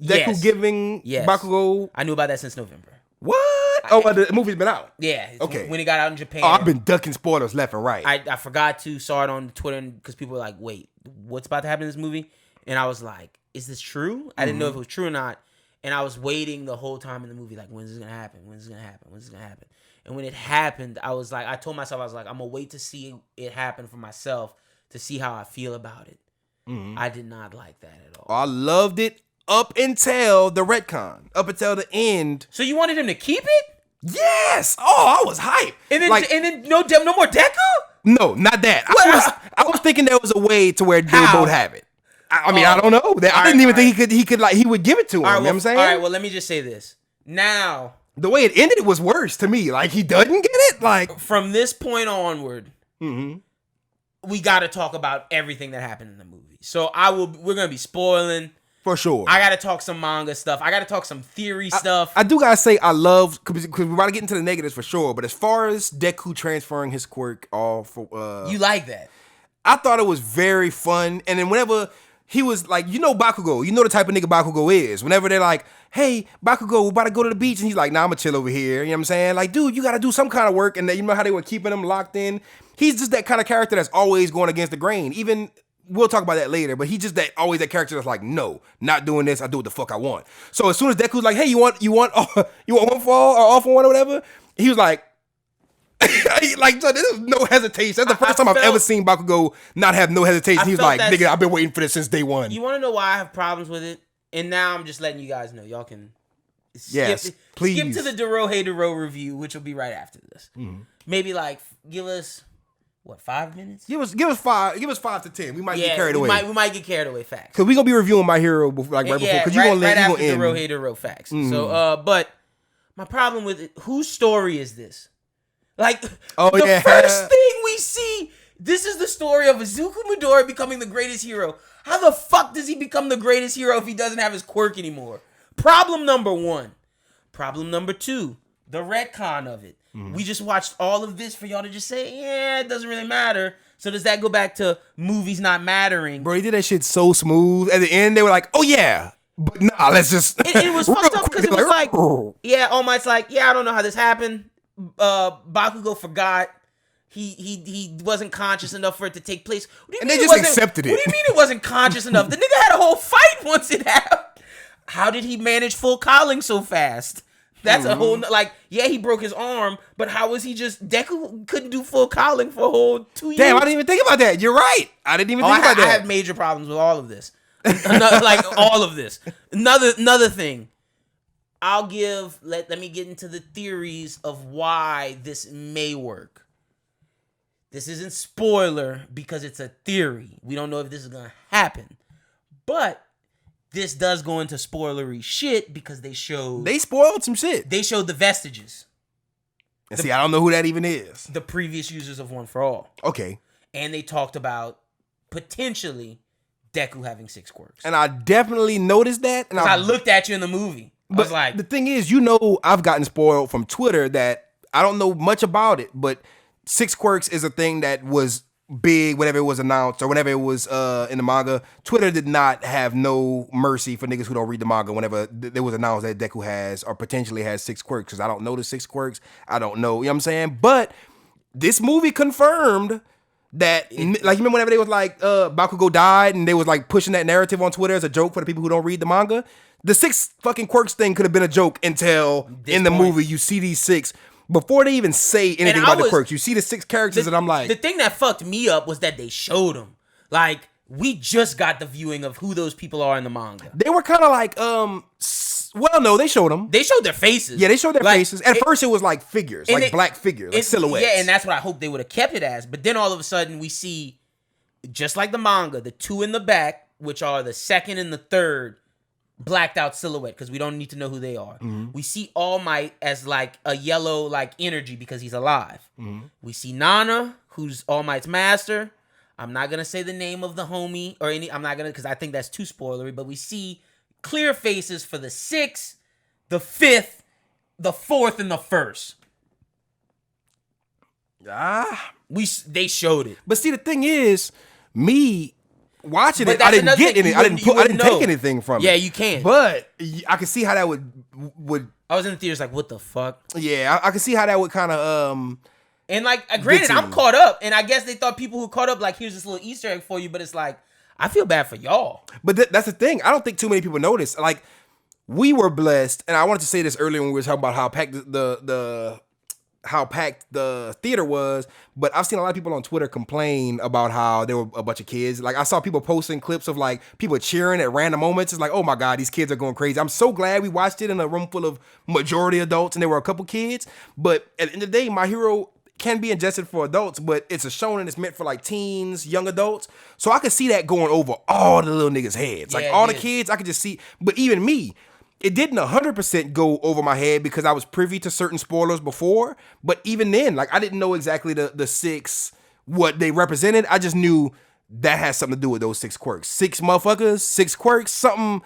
Deku
yes.
giving Bakugo.
I knew about that since November.
What? the movie's been out.
Yeah.
Okay.
When it got out in Japan.
Oh, I've been ducking spoilers left and right.
I forgot to saw it on Twitter because people were like, "Wait, what's about to happen in this movie?" And I was like, "Is this true?" I didn't know if it was true or not. And I was waiting the whole time in the movie, like, when's this gonna happen? When's this gonna happen? When's this gonna happen? And when it happened, I was like, I told myself, I was like, I'm gonna wait to see it happen for myself to see how I feel about it. I did not like that at all.
I loved it up until the retcon, up until the end.
So you wanted him to keep it?
Yes. Oh, I was hyped.
And then no more Deku?
No, not that. I was thinking there was a way to where they would both have it. I mean, I don't know. I didn't even think he would give it to him. You know what I'm saying?
All right, well, let me just say this. Now,
the way it ended was worse to me. Like, he doesn't get it. Like,
from this point onward, we got to talk about everything that happened in the movie. So we're gonna be spoiling
for sure.
I gotta talk some manga stuff. I gotta talk some theory stuff.
I do gotta say I love because we're about to get into the negatives for sure. But as far as Deku transferring his quirk, you like
that?
I thought it was very fun. And then whenever he was like, Bakugo, the type of nigga Bakugo is. Whenever they're like, hey, Bakugo, we're about to go to the beach. And he's like, nah, I'm going to chill over here. You know what I'm saying? Like, dude, you got to do some kind of work. And you know how they were keeping him locked in? He's just that kind of character that's always going against the grain. Even, we'll talk about that later, but he's just always that character that's like, no, not doing this. I do what the fuck I want. So as soon as Deku's like, hey, you want one fall or all for one or whatever? He was like, so there's no hesitation. That's the first time I've ever seen Bakugo not have no hesitation. He's like, nigga, I've been waiting for this since day one.
You want to know why I have problems with it? And now I'm just letting you guys know. Y'all can
please
skip to the Dorohedoro review, which will be right after this. Maybe give us 5 minutes?
Give us 5 to 10. We might get carried away.
We might get carried away. Facts.
Because we're gonna be reviewing My Hero right before. Because you
right after Dorohedoro. Facts. So, but my problem with it, whose story is this? First thing we see, this is the story of Izuku Midori becoming the greatest hero. How the fuck does he become the greatest hero if he doesn't have his quirk anymore? Problem number 1. Problem number 2, the retcon of it. We just watched all of this for y'all to just say, yeah, it doesn't really matter. So does that go back to movies not mattering?
Bro, he did that shit so smooth. At the end, they were like, oh yeah. But nah, let's just...
It was fucked up because it was like, yeah, All Might's like, yeah, I don't know how this happened. Bakugo forgot. He wasn't conscious enough for it to take place.
And they just accepted it.
What do you mean it wasn't conscious enough? The nigga had a whole fight once it happened. How did he manage full calling so fast? That's a whole he broke his arm, but how was he just Deku couldn't do full calling for a whole 2 years?
Damn, I didn't even think about that. You're right. I didn't even think about that.
I have major problems with all of this. All of this. Another thing. Let me get into the theories of why this may work. This isn't spoiler because it's a theory. We don't know if this is going to happen. But this does go into spoilery shit because they
spoiled some shit.
They showed the vestiges.
And see, I don't know who that even is.
The previous users of One for All.
Okay.
And they talked about potentially Deku having 6 quirks.
And I definitely noticed that. And
I looked at you in the movie.
But the thing is, I've gotten spoiled from Twitter that I don't know much about it, but 6 quirks is a thing that was big whenever it was announced or whenever it was in the manga. Twitter did not have no mercy for niggas who don't read the manga whenever it was announced that Deku has or potentially has 6 quirks, because I don't know the 6 quirks. I don't know. You know what I'm saying? But this movie confirmed that, you remember whenever they was like, Bakugo died and they was like pushing that narrative on Twitter as a joke for the people who don't read the manga? The 6 fucking quirks thing could have been a joke until in the movie you see these 6 before they even say anything about the quirks. You see the 6 characters and I'm like...
The thing that fucked me up was that they showed them. Like, we just got the viewing of who those people are in the manga.
They were kind of like, no, they showed them.
They showed their faces.
Yeah, they showed their faces. At first it was like figures, black figures, silhouettes.
Yeah, and that's what I hope they would have kept it as. But then all of a sudden we see, just like the manga, the 2 in the back, which are the 2nd and the 3rd, blacked out silhouette because we don't need to know who they are. We see All Might as like a yellow energy because he's alive. We see Nana, who's All Might's master. I'm not gonna say the name of the homie or I'm not gonna, because I think that's too spoilery. But we see clear faces for the 6th, the 5th, the 4th, and the 1st. They showed it.
But see, the thing is, me, watching
But
it, I
that's
didn't
another
get
thing.
any.
You
I didn't
wouldn't
take
know.
anything from it.
Yeah, you can.
But I can see how that would.
I was in the theaters like, what the fuck?
Yeah, I can see how that would kind of
And like, granted,
to
I'm
you.
caught up, and I guess they thought people who caught up like, here's this little Easter egg for you, but it's like, I feel bad for y'all.
But that's the thing. I don't think too many people notice. Like, we were blessed, and I wanted to say this earlier when we were talking about how packed how packed the theater was. But I've seen a lot of people on Twitter complain about how there were a bunch of kids. Like, I saw people posting clips of like people cheering at random moments. It's like, oh my God, these kids are going crazy. I'm so glad we watched it in a room full of majority adults, and there were a couple kids. But at the end of the day, My Hero can be ingested for adults, but it's a shonen. It's meant for like teens, young adults. So I could see that going over all the little niggas' heads. Like, all the kids, I could just see. But even me, it didn't 100% go over my head because I was privy to certain spoilers before. But even then, like, I didn't know exactly the six, what they represented. I just knew that has something to do with those 6 quirks. 6 motherfuckers, 6 quirks, something.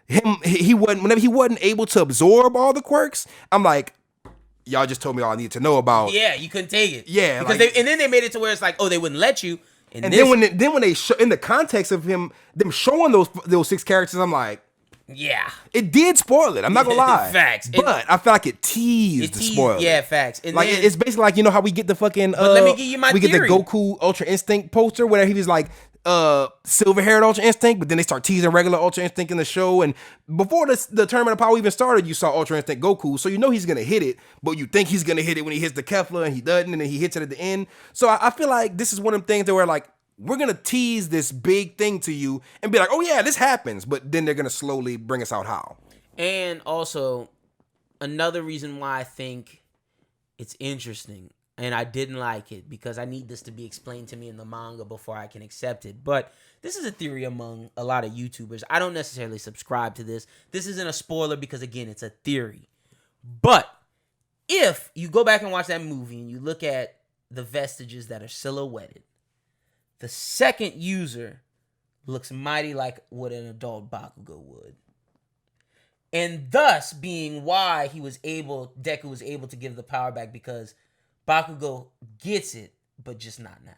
Whenever he wasn't able to absorb all the quirks, I'm like, y'all just told me all I needed to know about.
Yeah, you couldn't take it.
Yeah,
because
like,
and then they made it to where it's like, oh, they wouldn't let you.
And then when they show, in the context of them showing those 6 characters, I'm like,
yeah,
it did spoil it. I'm not gonna lie.
Facts.
But I feel like it teased the spoiler.
Yeah, facts. And
like,
then,
it's basically like, you know how we get the fucking
let me give you my
we
theory.
get the Goku Ultra Instinct poster where he was like silver haired Ultra Instinct, but then they start teasing regular Ultra Instinct in the show. And before the Tournament of Power even started, you saw Ultra Instinct Goku, so you know he's gonna hit it, but you think he's gonna hit it when he hits the Kefla, and he doesn't, and then he hits it at the end. So I feel like this is one of them things that where like, we're gonna tease this big thing to you and be like, oh yeah, this happens, but then they're gonna slowly bring us out how.
And also, another reason why I think it's interesting, and I didn't like it, because I need this to be explained to me in the manga before I can accept it. But this is a theory among a lot of YouTubers. I don't necessarily subscribe to this. This isn't a spoiler because, again, it's a theory. But if you go back and watch that movie and you look at the vestiges that are silhouetted, the second user looks mighty like what an adult Bakugo would. And thus being why Deku was able to give the power back, because Bakugo gets it, but just not now.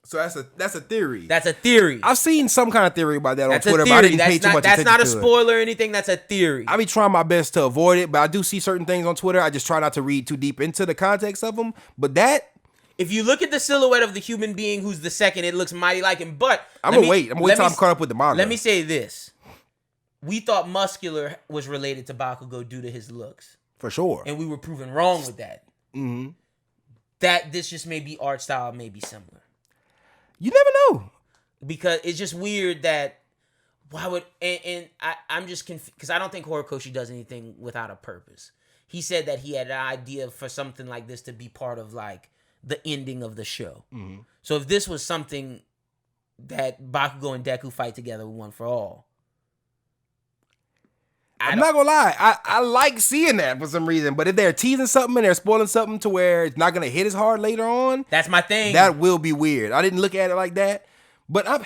So that's a theory.
That's a theory.
I've seen some kind of theory about that on Twitter,
but
but I didn't pay too much attention to it.
That's not a spoiler or anything. That's a theory.
I be trying my best to avoid it, but I do see certain things on Twitter. I just try not to read too deep into the context of them. But that...
If you look at the silhouette of the human being who's the second, it looks mighty like him. But
I'm gonna wait till I'm caught up with the manga.
Let me say this. We thought Muscular was related to Bakugo due to his looks.
For sure.
And we were proven wrong with that.
Mm-hmm.
That this just may be art style, may be similar.
You never know.
Because it's just weird that why would... I'm just confused because I don't think Horikoshi does anything without a purpose. He said that he had an idea for something like this to be part of like the ending of the show. Mm-hmm. So if this was something that Bakugo and Deku fight together one for all,
I'm not gonna lie, I like seeing that for some reason. But if they're teasing something and they're spoiling something to where it's not gonna hit as hard later on,
that's my thing.
That will be weird. I didn't look at it like that, but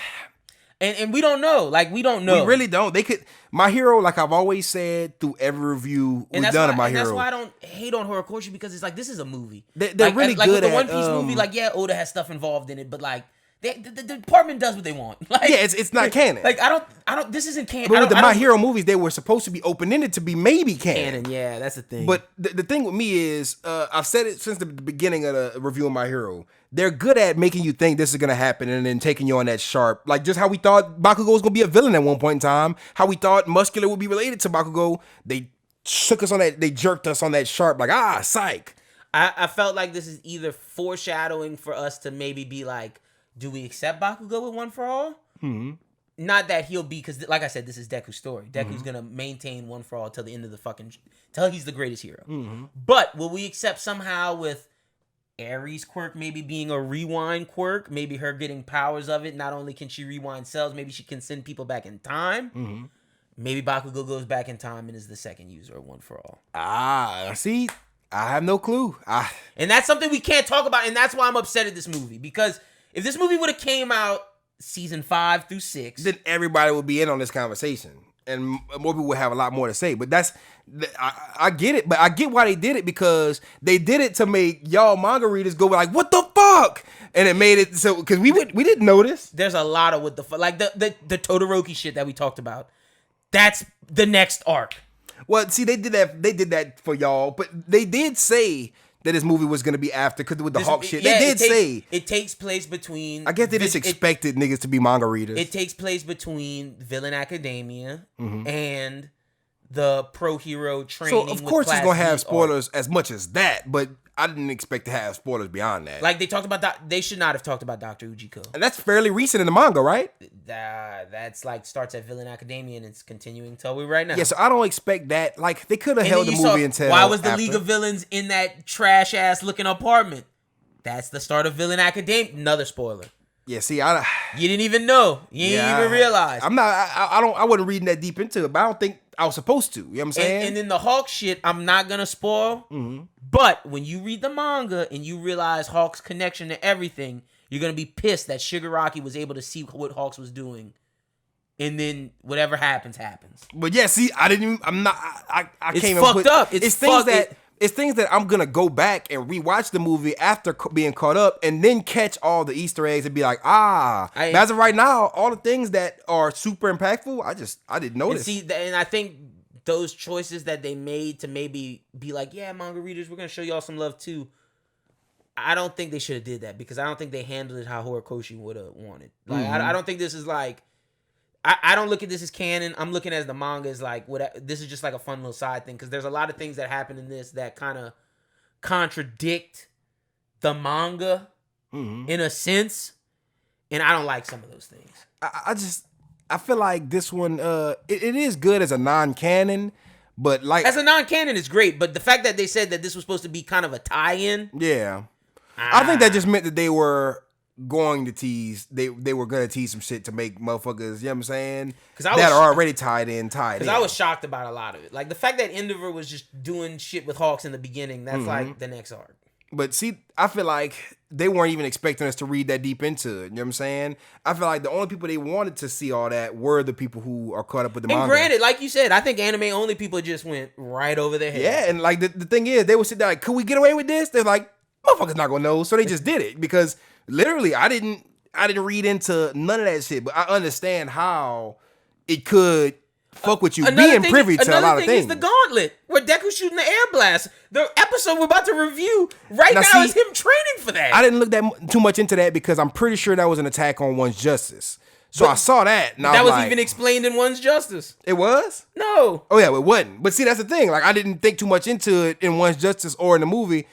and we don't know. Like, we don't know.
We really don't. They could... My Hero, like I've always said through every review we've done of My Hero.
That's why I don't hate on Horikoshi, because it's like, this is a movie.
They're really
like
good
with the
at...
One Piece movie, like, yeah, Oda has stuff involved in it, but like, the department does what they want. Like,
yeah, it's not canon.
Like, I don't. This isn't canon.
But with the My Hero movies, they were supposed to be open-ended to be maybe canon.
Yeah, that's the thing.
But the thing with me is, I've said it since the beginning of the review of My Hero. They're good at making you think this is gonna happen and then taking you on that sharp, like just how we thought Bakugo was gonna be a villain at one point in time. How we thought Muscular would be related to Bakugo. They shook us on that. They jerked us on that sharp, like psych.
I felt like this is either foreshadowing for us to maybe be like, do we accept Bakugo with One for All? Mm-hmm. Not that he'll be, because like I said, this is Deku's story. Deku's gonna maintain One for All till the end of till he's the greatest hero. Mm-hmm. But will we accept somehow with Aries' quirk maybe being a rewind quirk, maybe her getting powers of it? Not only can she rewind cells, maybe she can send people back in time. Mm-hmm. Maybe Bakugo goes back in time and is the second user of One for All.
See, I have no clue.
And that's something we can't talk about, and that's why I'm upset at this movie, because if this movie would have came out season 5 through 6,
then everybody would be in on this conversation, and more people would have a lot more to say. But I get it, but I get why they did it, because they did it to make y'all manga readers go like, what the fuck? And it made it so because we didn't notice.
There's a lot of what the fuck, like the Todoroki shit that we talked about. That's the next arc.
Well, see, they did that for y'all, but they did say that this movie was gonna be after because with the Hawk shit.
Yeah,
they did say
it takes place between.
I guess they just expected niggas to be manga readers.
It takes place between Villain Academia and the pro hero training.
So of course it's gonna have spoilers as much as that, but I didn't expect to have spoilers beyond that.
Like they talked about they should not have talked about Dr. Ujiko.
And that's fairly recent in the manga, right?
That's like starts at Villain Academia and it's continuing till we right now.
Yeah, so I don't expect that. Like they could have held the movie until
why was the
after.
League of Villains in that trash ass looking apartment? That's the start of Villain Academia. Another spoiler.
Yeah, see,
you didn't even know. You didn't even realize.
I wasn't reading that deep into it, but I don't think I was supposed to. You know what I'm saying?
And then the Hawk shit, I'm not gonna spoil. But when you read the manga and you realize Hawk's connection to everything, you're gonna be pissed that Shigaraki was able to see what Hawks was doing. And then whatever happens.
But yeah, see, I didn't even, I'm not, I
it's
can't
fucked up.
It's things that I'm gonna go back and rewatch the movie after being caught up and then catch all the Easter eggs and be like, but as of right now, all the things that are super impactful, I didn't notice.
And I think those choices that they made to maybe be like, yeah, manga readers, we're gonna show y'all some love too. I don't think they should have did that because I don't think they handled it how Horikoshi would have wanted. Like, I don't think this is like. I don't look at this as canon. I'm looking at the manga as like this is just like a fun little side thing because there's a lot of things that happen in this that kind of contradict the manga in a sense, and I don't like some of those things.
I feel like this one it is good as a non-canon, but like
as a non-canon it's great, but the fact that they said that this was supposed to be kind of a tie-in,
I think that just meant that they were going to tease they were gonna tease some shit to make motherfuckers, you know what I'm saying, that are already tied in. Because
I was shocked about a lot of it. Like the fact that Endeavor was just doing shit with Hawks in the beginning, that's like the next arc. But
see, I feel like they weren't even expecting us to read that deep into it. You know what I'm saying? I feel like the only people they wanted to see all that were the people who are caught up with the manga.
And granted, like you said, I think anime only people just went right over their head.
Yeah, and like the thing is, they would sit there like, could we get away with this? They're like, motherfuckers not gonna know, so they just did it because. Literally, I didn't read into none of that shit, but I understand how it could fuck with you being privy to a lot of things.
Another thing is the gauntlet, where Deku's shooting the air blast. The episode we're about to review right now is him training for that.
I didn't look too much into that because I'm pretty sure that was an attack on One's Justice. So I saw that. And
that was even explained in One's Justice.
It was?
No.
Oh yeah, it wasn't. But see, that's the thing. Like I didn't think too much into it in One's Justice or in the movie.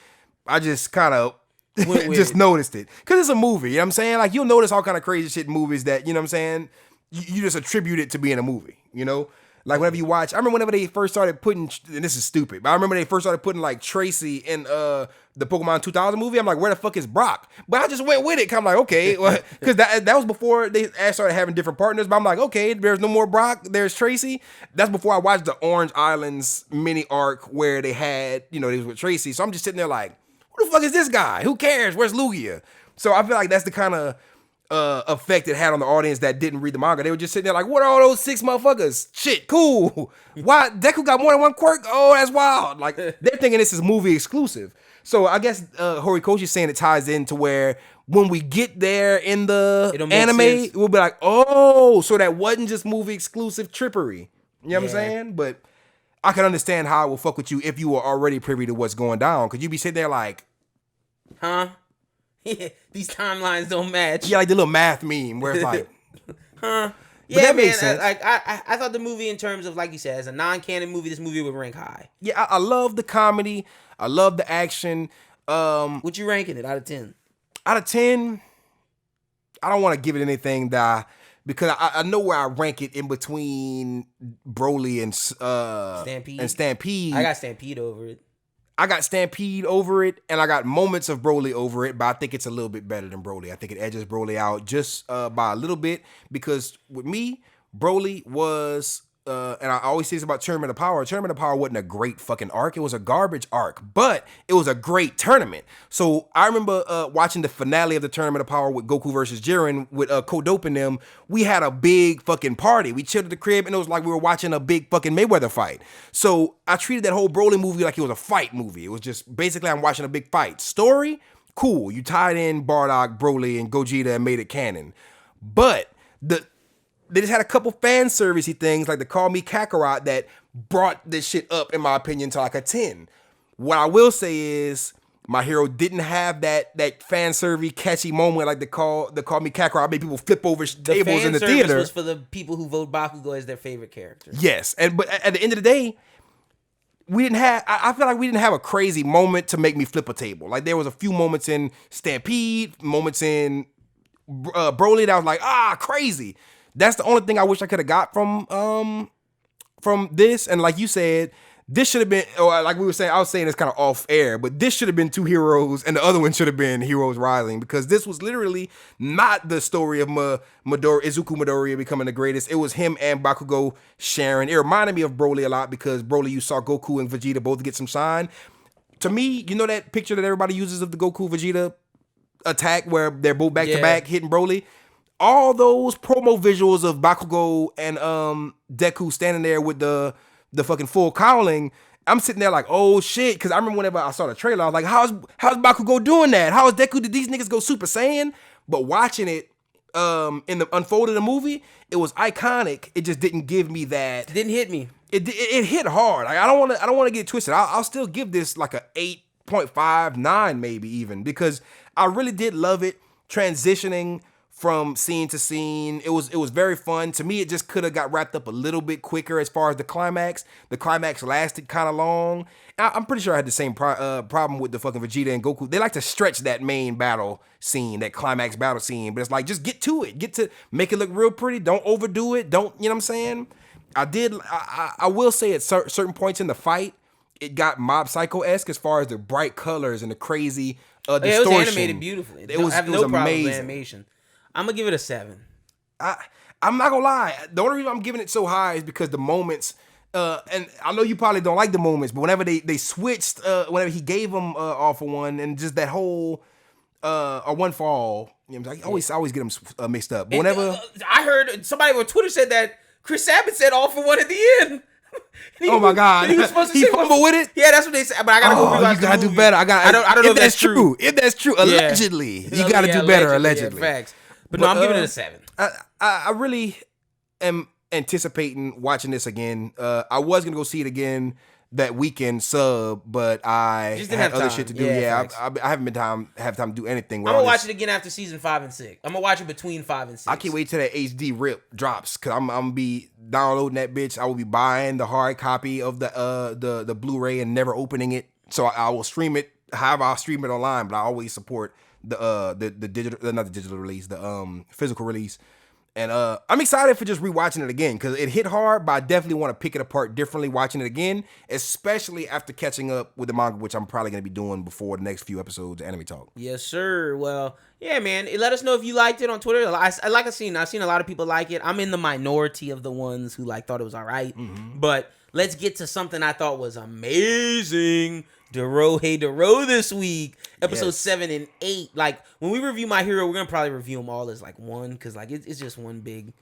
I just kind of just noticed it because it's a movie, you know what I'm saying? Like you'll notice all kind of crazy shit in movies that, you know what I'm saying, you just attribute it to being a movie, you know? Like whenever you watch, I remember whenever they first started putting, and this is stupid, but I remember they first started putting like Tracy in the Pokemon 2000 movie. I'm like, where the fuck is Brock? But I just went with it. Cause I'm like, okay, because that was before they started having different partners. But I'm like, okay, there's no more Brock. There's Tracy. That's before I watched the Orange Islands mini arc where they had, you know, they was with Tracy. So I'm just sitting there like, who the fuck is this guy? Who cares? Where's Lugia? So I feel like that's the kind of effect it had on the audience that didn't read the manga. They were just sitting there like, what are all those 6 motherfuckers? Shit, cool. Why? Deku got more than one quirk? Oh, that's wild. Like, they're thinking this is movie exclusive. So I guess Horikoshi's saying it ties into where when we get there in the anime, we'll be like, oh, so that wasn't just movie exclusive trippery. You know what I'm saying? But I can understand how it will fuck with you if you were already privy to what's going down. Because you'd be sitting there like,
huh? Yeah, these timelines don't match.
Yeah, like the little math meme where it's like,
huh?
But yeah, that makes sense.
I thought the movie, in terms of, like you said, as a non-canon movie, this movie would rank high.
Yeah, I love the comedy. I love the action.
What you ranking it out of 10?
Out of 10, I don't want to give it anything because I know where I rank it in between Broly and Stampede.
I got Stampede over it.
I got Stampede over it, and I got moments of Broly over it, but I think it's a little bit better than Broly. I think it edges Broly out just by a little bit, because with me, Broly was, and I always say this about Tournament of Power. Tournament of Power wasn't a great fucking arc. It was a garbage arc, but it was a great tournament. So I remember watching the finale of the Tournament of Power with Goku versus Jiren with Kodope and them. We had a big fucking party. We chilled at the crib, and it was like we were watching a big fucking Mayweather fight. So I treated that whole Broly movie like it was a fight movie. It was just basically I'm watching a big fight. Story, Cool, you tied in Bardock, Broly, and Gogeta and made it canon. But they just had a couple fan servicey things like the Call Me Kakarot that brought this shit up, in my opinion, to like a 10. What I will say is My Hero didn't have that fan service catchy moment like the Call Me Kakarot made people flip over tables in the theater. The fan service
was for the people who vote Bakugo as their favorite character.
Yes, but at the end of the day, we didn't have. I feel like we didn't have a crazy moment to make me flip a table. Like there was a few moments in Stampede, moments in Broly that I was like, crazy. That's the only thing I wish I could have got from this. And like you said, this should have been, or like we were saying, I was saying it's kind of off air, but this should have been Two Heroes, and the other one should have been Heroes Rising, because this was literally not the story of Izuku Midoriya becoming the greatest. It was him and Bakugo sharing. It reminded me of Broly a lot, because Broly, you saw Goku and Vegeta both get some shine. To me, you know that picture that everybody uses of the Goku Vegeta attack where they're both back to back hitting Broly? All those promo visuals of Bakugo and Deku standing there with the fucking full cowling, I'm sitting there like, oh shit, because I remember whenever I saw the trailer, I was like, how's Bakugo doing that? How is Deku? Did these niggas go Super Saiyan? But watching it in the unfold of the movie, it was iconic. It just didn't give me that.
It didn't hit me.
It hit hard. Like I don't want to get twisted. I'll still give this like a 8.5, 9 maybe even, because I really did love it transitioning from scene to scene. It was very fun. To me, it just could have got wrapped up a little bit quicker as far as the climax. The climax lasted kind of long. I'm pretty sure I had the same problem with the fucking Vegeta and Goku. They like to stretch that main battle scene, that climax battle scene, but it's like, just get to it. Get to make it look real pretty. Don't overdo it. Don't, you know what I'm saying? I will say at certain points in the fight, it got Mob Psycho-esque as far as the bright colors and the crazy distortion.
It was animated beautifully. I have no problem with animation. I'm gonna give it a 7.
I'm not gonna lie. The only reason I'm giving it so high is because the moments, and I know you probably don't like the moments, but whenever they switched, whenever he gave them all for one, and just that whole a one for all, you know, I always get them mixed up. But whenever
I heard somebody on Twitter said that Chris Sabat said all for one at the end.
Oh my God!
He was supposed to
he fumbled with it.
Yeah, that's what they said. But I gotta go rewatch.
You gotta do better. I don't know if that's true. If that's true, allegedly, you gotta do better. Allegedly,
facts. But no, I'm giving it a 7.
I really am anticipating watching this again. I was gonna go see it again that weekend sub, but I
just
had other shit to do. Yeah, I haven't have time to do anything.
I'm gonna watch it again after season 5 and 6. I'm gonna watch it between 5 and 6.
I can't wait till that HD rip drops, because I'm gonna be downloading that bitch. I will be buying the hard copy of the Blu-ray and never opening it. So I will stream it. However, I'll stream it online, but I always support the digital, not the digital release, the physical release. And I'm excited for just rewatching it again, because it hit hard, but I definitely want to pick it apart differently watching it again, especially after catching up with the manga, which I'm probably going to be doing before the next few episodes of AnimeTalk.
Yes, sir. Well, yeah, man. Let us know if you liked it on Twitter. I've seen a lot of people like it. I'm in the minority of the ones who thought it was all right. Mm-hmm. But let's get to something I thought was amazing. Dorohedoro this week, episode 7 and 8. Like, when we review My Hero, we're gonna probably review them all as like one, because like it's just one big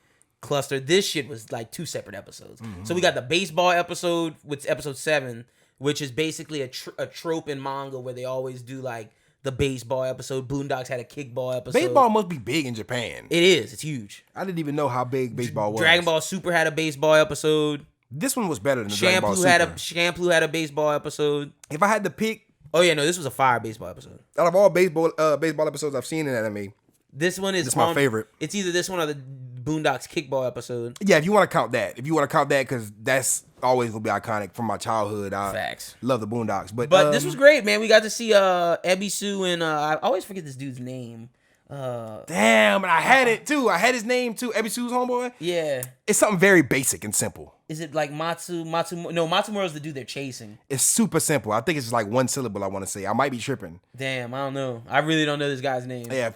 cluster. This shit was like 2 separate episodes. Mm-hmm. So we got the baseball episode, which is episode 7, which is basically a trope in manga where they always do like the baseball episode. Boondocks had a kickball episode.
Baseball must be big in Japan.
It is. It's huge.
I didn't even know how big baseball was.
Dragon Ball Super had a baseball episode.
This one was better than the Dragon Ball Super.
Shampoo had a baseball episode.
If I had to pick,
oh yeah, no, this was a fire baseball episode.
Out of all baseball episodes I've seen in anime,
this one is
my favorite.
It's either this one or the Boondocks kickball episode.
Yeah, if you want to count that, because that's always gonna be iconic from my childhood.
Facts.
Love the Boondocks, but
this was great, man. We got to see Ebisu and I always forget this dude's name.
Damn, and I had it too. I had his name too. Ebisu's homeboy.
Yeah,
it's something very basic and simple.
Is it like Matsu? No, Matsumura's the dude they're chasing.
It's super simple. I think it's just like one syllable. I want to say. I might be tripping.
Damn, I don't know. I really don't know this guy's name.
Yeah,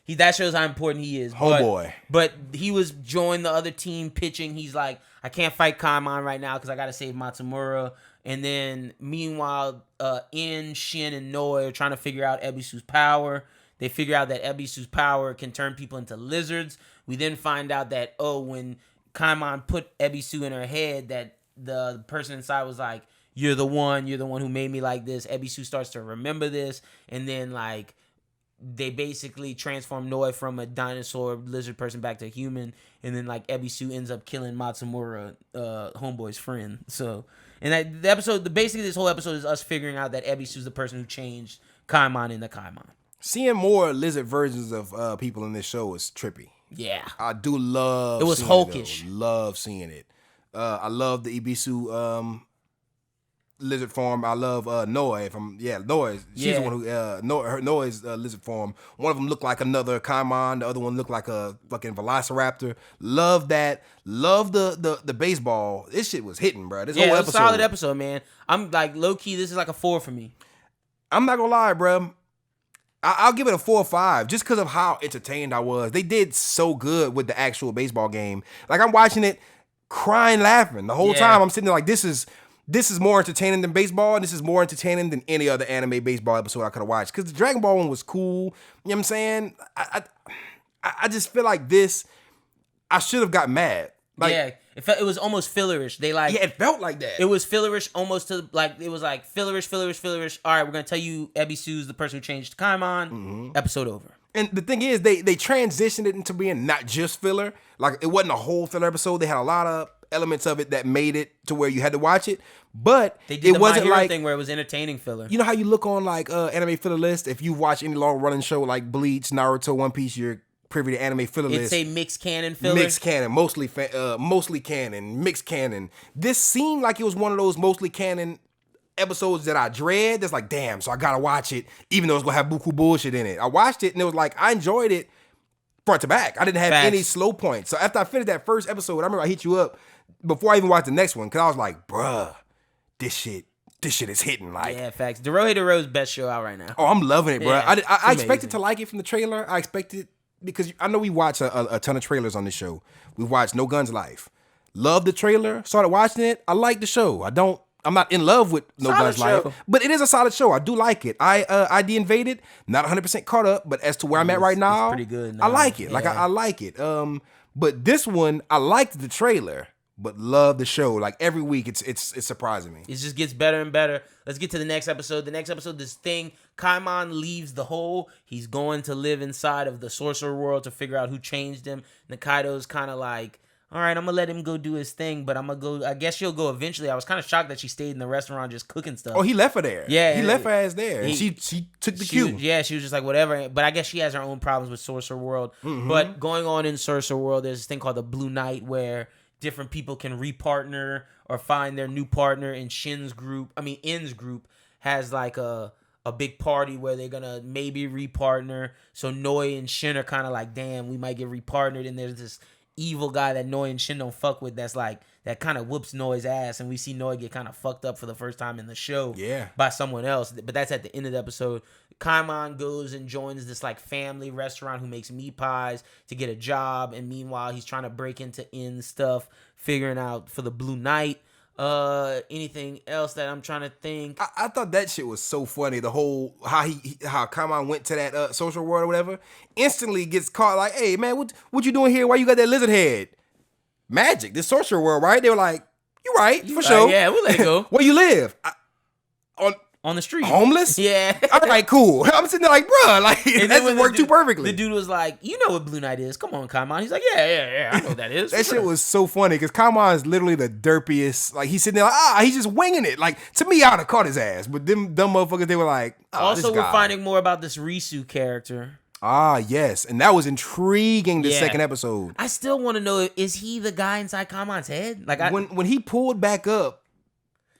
that shows how important he is.
Homeboy.
But he was joined the other team pitching. He's like, I can't fight Kaimon right now because I got to save Matsumura. And then meanwhile, In, Shin, and Noi are trying to figure out Ebisu's power. They figure out that Ebisu's power can turn people into lizards. We then find out that, when Kaimon put Ebisu in her head, that the person inside was like, you're the one who made me like this. Ebisu starts to remember this, and then like they basically transform Noi from a dinosaur lizard person back to a human, and then like Ebisu ends up killing Matsumura, Homeboy's friend. So, and the episode, basically this whole episode is us figuring out that Ebisu's the person who changed Kaimon into Kaimon.
Seeing more lizard versions of people in this show is trippy.
Yeah,
I do love.
It was hulkish.
Love seeing it. I love the Ebisu lizard form. I love Noi from Noi. She's the one who Noi's lizard form. One of them looked like another Kaimon. The other one looked like a fucking Velociraptor. Love that. Love the baseball. This shit was hitting, bro. This whole episode.
It was a solid episode, man. I'm like low key. This is like a 4 for me.
I'm not gonna lie, bro. I'll give it a 4 or 5 just because of how entertained I was. They did so good with the actual baseball game. Like I'm watching it, crying, laughing the whole time. I'm sitting there like, this is more entertaining than baseball, and this is more entertaining than any other anime baseball episode I could have watched. Because the Dragon Ball one was cool. You know what I'm saying? I just feel like this, I should have got mad. Like,
it was almost fillerish.
It felt like that.
It was fillerish almost to like, it was like fillerish. All right, we're going to tell you Ebisu's the person who changed Kaimon. Mm-hmm. Episode over.
And the thing is, they transitioned it into being not just filler. Like, it wasn't a whole filler episode. They had a lot of elements of it that made it to where you had to watch it. But
they did
it wasn't like
thing where it was entertaining filler.
You know how you look on like anime filler list? If you watch any long running show like Bleach, Naruto, One Piece, you're privy to anime filler list.
It's a mixed canon filler.
Mixed canon, mostly canon, mixed canon. This seemed like it was one of those mostly canon episodes that I dread. That's like, damn, so I gotta watch it, even though it's gonna have buku bullshit in it. I watched it and it was like, I enjoyed it front to back. I didn't have any slow points. So after I finished that first episode, I remember I hit you up before I even watched the next one, because I was like, bruh, this shit is hitting. Like,
yeah, facts. Dorohedoro's best show out right now.
Oh, I'm loving it, bro.
Yeah,
I expected to like it from the trailer. I expected, because I know we watch a ton of trailers on this show. We watched No Guns Life. Loved the trailer. Started watching it. I like the show. I'm not in love with No Guns Life, but it is a solid show. I do like it. ID Invaded, not 100% caught up, but as to where I'm at right now,
it's pretty good now.
I like it. Like, I like it. But this one, I liked the trailer, but love the show. Like, every week, it's surprising me.
It just gets better and better. Let's get to the next episode. The next episode, this thing, Kaimon leaves the hole. He's going to live inside of the sorcerer world to figure out who changed him. Nikaido's kind of like, all right, I'm going to let him go do his thing, but I guess she'll go eventually. I was kind of shocked that she stayed in the restaurant just cooking stuff.
Oh, he left her there.
Yeah.
He left her ass there. And she took the cue.
She was just like, whatever. But I guess she has her own problems with Sorcerer World. Mm-hmm. But going on in Sorcerer World, there's this thing called the Blue Knight where different people can repartner or find their new partner. And In's group has like a big party where they're going to maybe repartner. So Noi and Shin are kind of like, damn, we might get repartnered. And there's this evil guy that Noi and Shin don't fuck with that's like, that kind of whoops Noi's ass, and we see Noi get kind of fucked up for the first time in the show by someone else, but that's at the end of the episode. Kaimon goes and joins this like family restaurant who makes meat pies to get a job, and meanwhile he's trying to break into In's stuff, figuring out for the Blue Knight. Anything else that I'm trying to think?
I thought that shit was so funny. The whole how Kaimon went to that social world or whatever, instantly gets caught like, hey man, what you doing here? Why you got that lizard head? Magic, this sorcerer world, right? They were like, you right, for sure.
Yeah, we'll let it go.
Where you live?
On the street.
Homeless?
Yeah.
All right, cool. I'm sitting there like, bro, like, that worked too perfectly.
The dude was like, you know what Blue Knight is. Come on, Kaimon. He's like, yeah, I know what that is.
That shit was so funny because Kaimon is literally the derpiest. Like, he's sitting there like, he's just winging it. Like, to me, I would have caught his ass. But them dumb motherfuckers, they were like,
also, we're finding more about this Risu character.
Yes. And that was intriguing the second episode.
I still want to know, is he the guy inside Kaimon's head? Like,
when he pulled back up,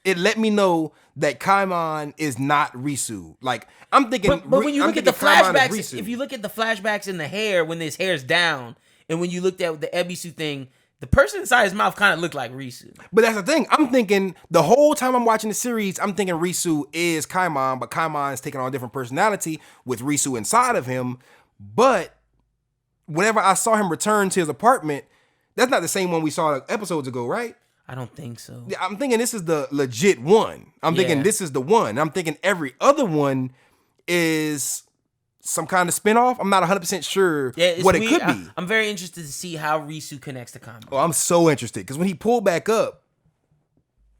it let me know that Kaimon is not Risu. Like, I'm thinking,
but when you look at the flashbacks, if you look at the flashbacks in the hair when his hair's down, and when you looked at the Ebisu thing, the person inside his mouth kind of looked like Risu.
But that's the thing. I'm thinking the whole time I'm watching the series, I'm thinking Risu is Kaimon, but Kaimon is taking on a different personality with Risu inside of him. But whenever I saw him return to his apartment, that's not the same one we saw episodes ago, right?
I don't think so.
Yeah, I'm thinking this is the legit one. I'm thinking this is the one. I'm thinking every other one is some kind of spinoff. I'm not 100% sure what it could be.
I'm very interested to see how Risu connects to Kaimon.
Oh, I'm so interested because when he pulled back up,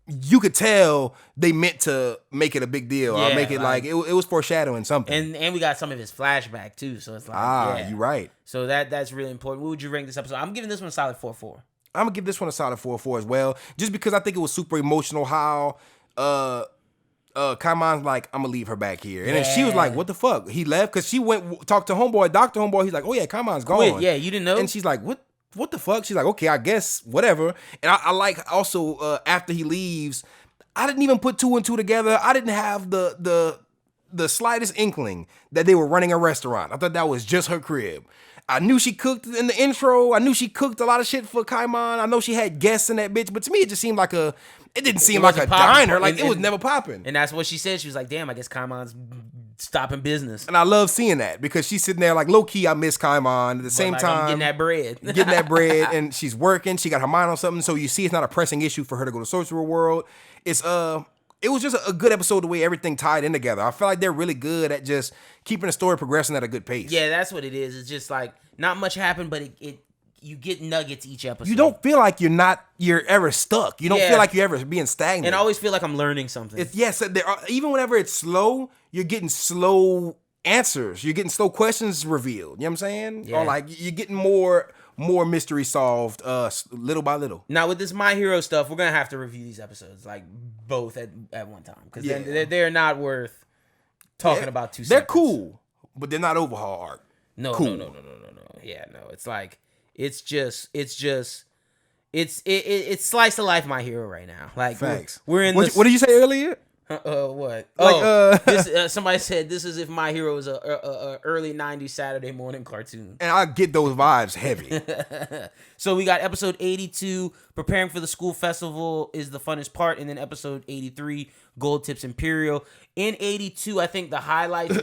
you could tell they meant to make it a big deal or
Yeah,
make it like it was foreshadowing something.
And we got some of his flashback too, so it's like
you're right.
So that's really important. What would you rank this episode? I'm giving this one a solid 4.4.
I'm gonna give this one a solid 4.4 as well, just because I think it was super emotional how Kaiman's like, I'm gonna leave her back here, and then she was like, what the fuck? He left because she went talked to homeboy, Dr. Homeboy. He's like, oh yeah, Kaiman's gone.
Wait, yeah, you didn't know?
And she's like, what the fuck? She's like, okay, I guess whatever. And I like also after he leaves, I didn't even put two and two together. I didn't have the slightest inkling that they were running a restaurant. I thought that was just her crib. I knew she cooked in the intro. I knew she cooked a lot of shit for Kaiman. I know she had guests in that bitch, but to me it just seemed like it didn't seem like a diner. Like it was never popping.
And that's what she said. She was like, damn, I guess Kaiman's stopping business.
And I love seeing that because she's sitting there like low key, I miss Kaiman. At the same time,
I'm getting that bread.
getting that bread, and she's working. She got her mind on something. So you see it's not a pressing issue for her to go to Sorcerer World. It was just a good episode the way everything tied in together. I feel like they're really good at just keeping the story progressing at a good pace.
Yeah, that's what it is. It's just like not much happened, but you get nuggets each episode.
You don't feel like you're ever stuck. You don't feel like you're ever being stagnant.
And I always feel like I'm learning something.
Even whenever it's slow, you're getting slow answers. You're getting slow questions revealed. You know what I'm saying?
Yeah.
Or like you're getting more mystery solved little by little.
Now with this My Hero stuff, we're gonna have to review these episodes like both at one time because they're not worth talking about two.
They're cool, but they're not overhaul arc.
No. Yeah, no. It's like it's slice of life My Hero right now. Like
facts.
We're in
what did you say earlier?
What? Somebody said this is if My Hero was a early 90s Saturday morning cartoon.
And I get those vibes heavy.
So we got episode 82, preparing for the school festival is the funnest part, and then episode 83, Gold Tips Imperial. In 82, I think the highlights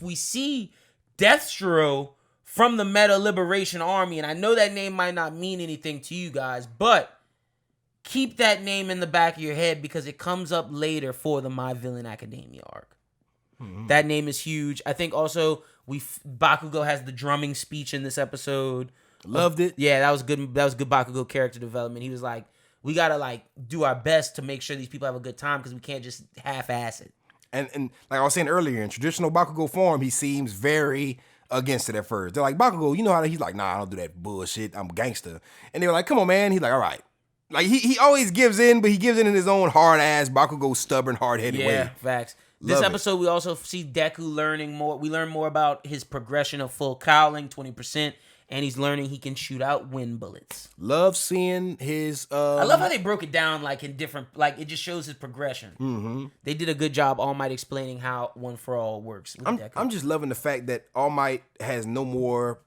we see Deathstroke from the Meta Liberation Army, and I know that name might not mean anything to you guys, but keep that name in the back of your head because it comes up later for the My Villain Academia arc. Mm-hmm. That name is huge. I think also Bakugo has the drumming speech in this episode.
Loved it.
Yeah, that was good. That was good Bakugo character development. He was like, we gotta like do our best to make sure these people have a good time because we can't just half-ass it.
And like I was saying earlier, in traditional Bakugo form, he seems very against it at first. They're like, Bakugo, you know how he's like, nah, I don't do that bullshit. I'm gangster. And they were like, come on, man. He's like, all right. Like he always gives in, but he gives in his own hard ass Bakugo stubborn, hard headed way.
Yeah, facts. This episode, we also see Deku learning more. We learn more about his progression of full cowling, 20%, and he's learning he can shoot out wind bullets.
Love seeing his.
I love how they broke it down like in different, like it just shows his progression. Mm-hmm. They did a good job, All Might, explaining how One for All works.
I'm just loving the fact that All Might has no more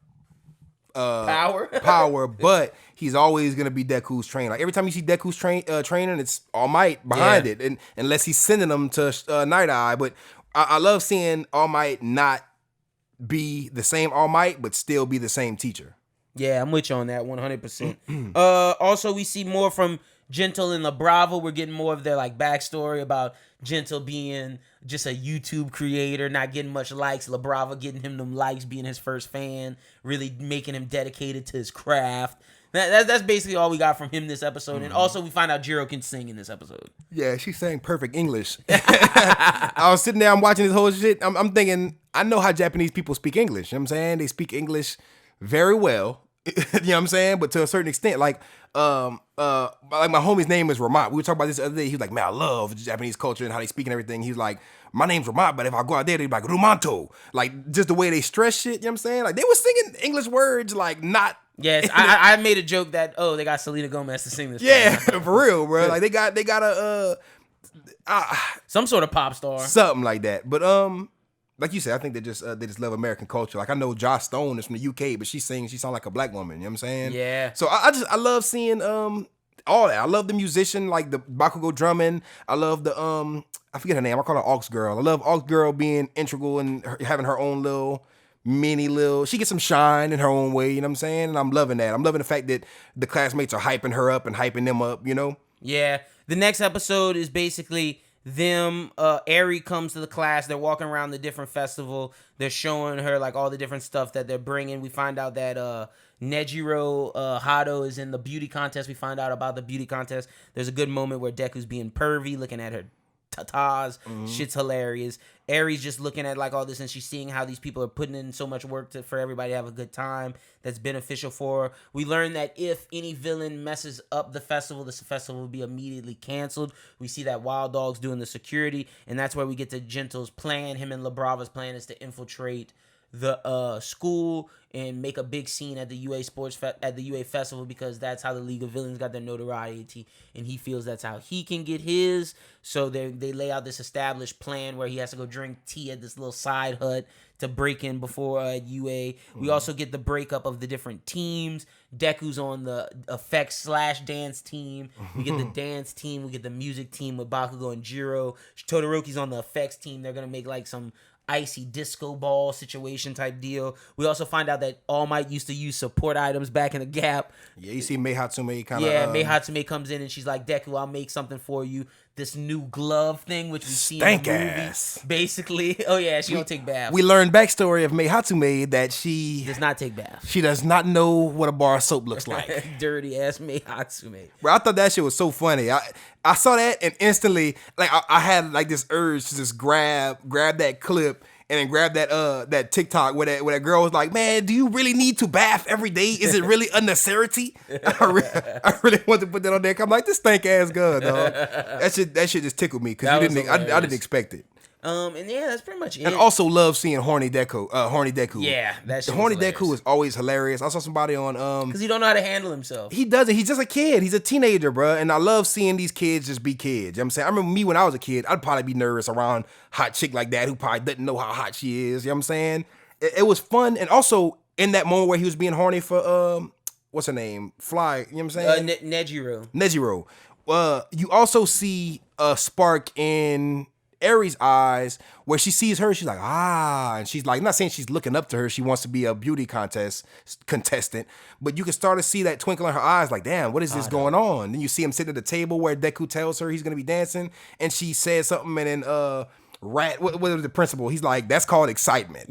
power,
but he's always gonna be Deku's trainer. Like every time you see Deku's training, it's All Might behind it, and unless he's sending them to Night Eye. But I love seeing All Might not be the same All Might, but still be the same teacher.
Yeah, I'm with you on that 100%. Also, we see more from Gentle and La Bravo. We're getting more of their like backstory about Gentle being just a YouTube creator, not getting much likes. La Bravo getting him them likes, being his first fan, really making him dedicated to his craft. That's basically all we got from him this episode. Mm-hmm. And also, we find out Jiro can sing in this episode.
Yeah, she's saying perfect English. I was sitting there, I'm watching this whole shit. I'm thinking, I know how Japanese people speak English. You know what I'm saying? They speak English very well. You know what I'm saying? But to a certain extent, like my homie's name is Ramat. We were talking about this the other day. He was like, man, I love Japanese culture and how they speak and everything. He was like, my name's Ramat, but if I go out there, they'd be like, Rumanto. Like, just the way they stress shit, you know what I'm saying? Like, they were singing English words, like, not...
Yes, I made a joke that, they got Selena Gomez to sing this.
Yeah, for real, bro. Like, they got a...
some sort of pop star.
Something like that. But, like you said, I think they just love American culture. Like I know Joss Stone is from the UK, but she sounds like a black woman. You know what I'm saying?
Yeah.
So I love seeing all that. I love the musician, like the Bakugo drumming. I love the I forget her name. I call her Aux Girl. I love Aux Girl being integral and having her own little. She gets some shine in her own way. You know what I'm saying? And I'm loving that. I'm loving the fact that the classmates are hyping her up and hyping them up. You know?
Yeah. The next episode is basically Eri comes to the class. They're walking around the different festival. They're showing her like all the different stuff that they're bringing. We find out that Nejiro Hado is in the beauty contest. We find out about the beauty contest. There's a good moment where Deku's being pervy, looking at her tatas. Shit's hilarious. Eri's just looking at like all this, and she's seeing how these people are putting in so much work for everybody to have a good time that's beneficial for her. We learn that if any villain messes up the festival will be immediately canceled. We see that Wild Dog's doing the security, and that's where we get to Gentle's plan. Him and LaBrava's plan is to infiltrate the school and make a big scene at the UA at the UA festival, because that's how the League of Villains got their notoriety, and he feels that's how he can get his. So they lay out this established plan where he has to go drink tea at this little side hut to break in before UA. We also get the breakup of the different teams. Deku's on the effects/dance team. We get the dance team. We get the music team with Bakugo and Jiro. Todoroki's on the effects team. They're gonna make like some icy disco ball situation type deal. We also find out that All Might used to use support items back in the Gap.
Yeah, you see Mei Hatsume kind of...
Yeah, Mei Hatsume comes in and she's like, Deku, I'll make something for you. This new glove thing, which we see in the movie.
Ass.
Basically. Oh yeah, she don't take baths.
We learned backstory of Mei Hatsume that she...
does not take baths.
She does not know what a bar of soap looks like.
Dirty ass Mei Hatsume.
Bro, I thought that shit was so funny. I saw that and instantly, like, I had like this urge to just grab that clip and then grab that TikTok where that girl was like, man, do you really need to bath every day? Is it really a necessity? I really want to put that on there. I'm like, this stank ass gun, dog. That shit just tickled me because I didn't expect it.
And yeah, that's pretty much it.
And also love seeing horny Deku.
Yeah, that shit.
Horny Deku is always hilarious. I saw somebody on
because he don't know how to handle himself.
He doesn't. He's just a kid. He's a teenager, bro. And I love seeing these kids just be kids. You know what I'm saying? I remember me when I was a kid. I'd probably be nervous around hot chick like that who probably doesn't know how hot she is. You know what I'm saying? It was fun. And also in that moment where he was being horny for what's her name? Fly. You know what I'm saying? Nejiro. You also see a spark in Eri's eyes where she sees her, she's like, and she's like, not saying she's looking up to her, she wants to be a beauty contestant, but you can start to see that twinkle in her eyes, like, damn, what is this going on? Then you see him sitting at the table where Deku tells her he's gonna be dancing, and she says something, and then what was the principal? He's like, that's called excitement.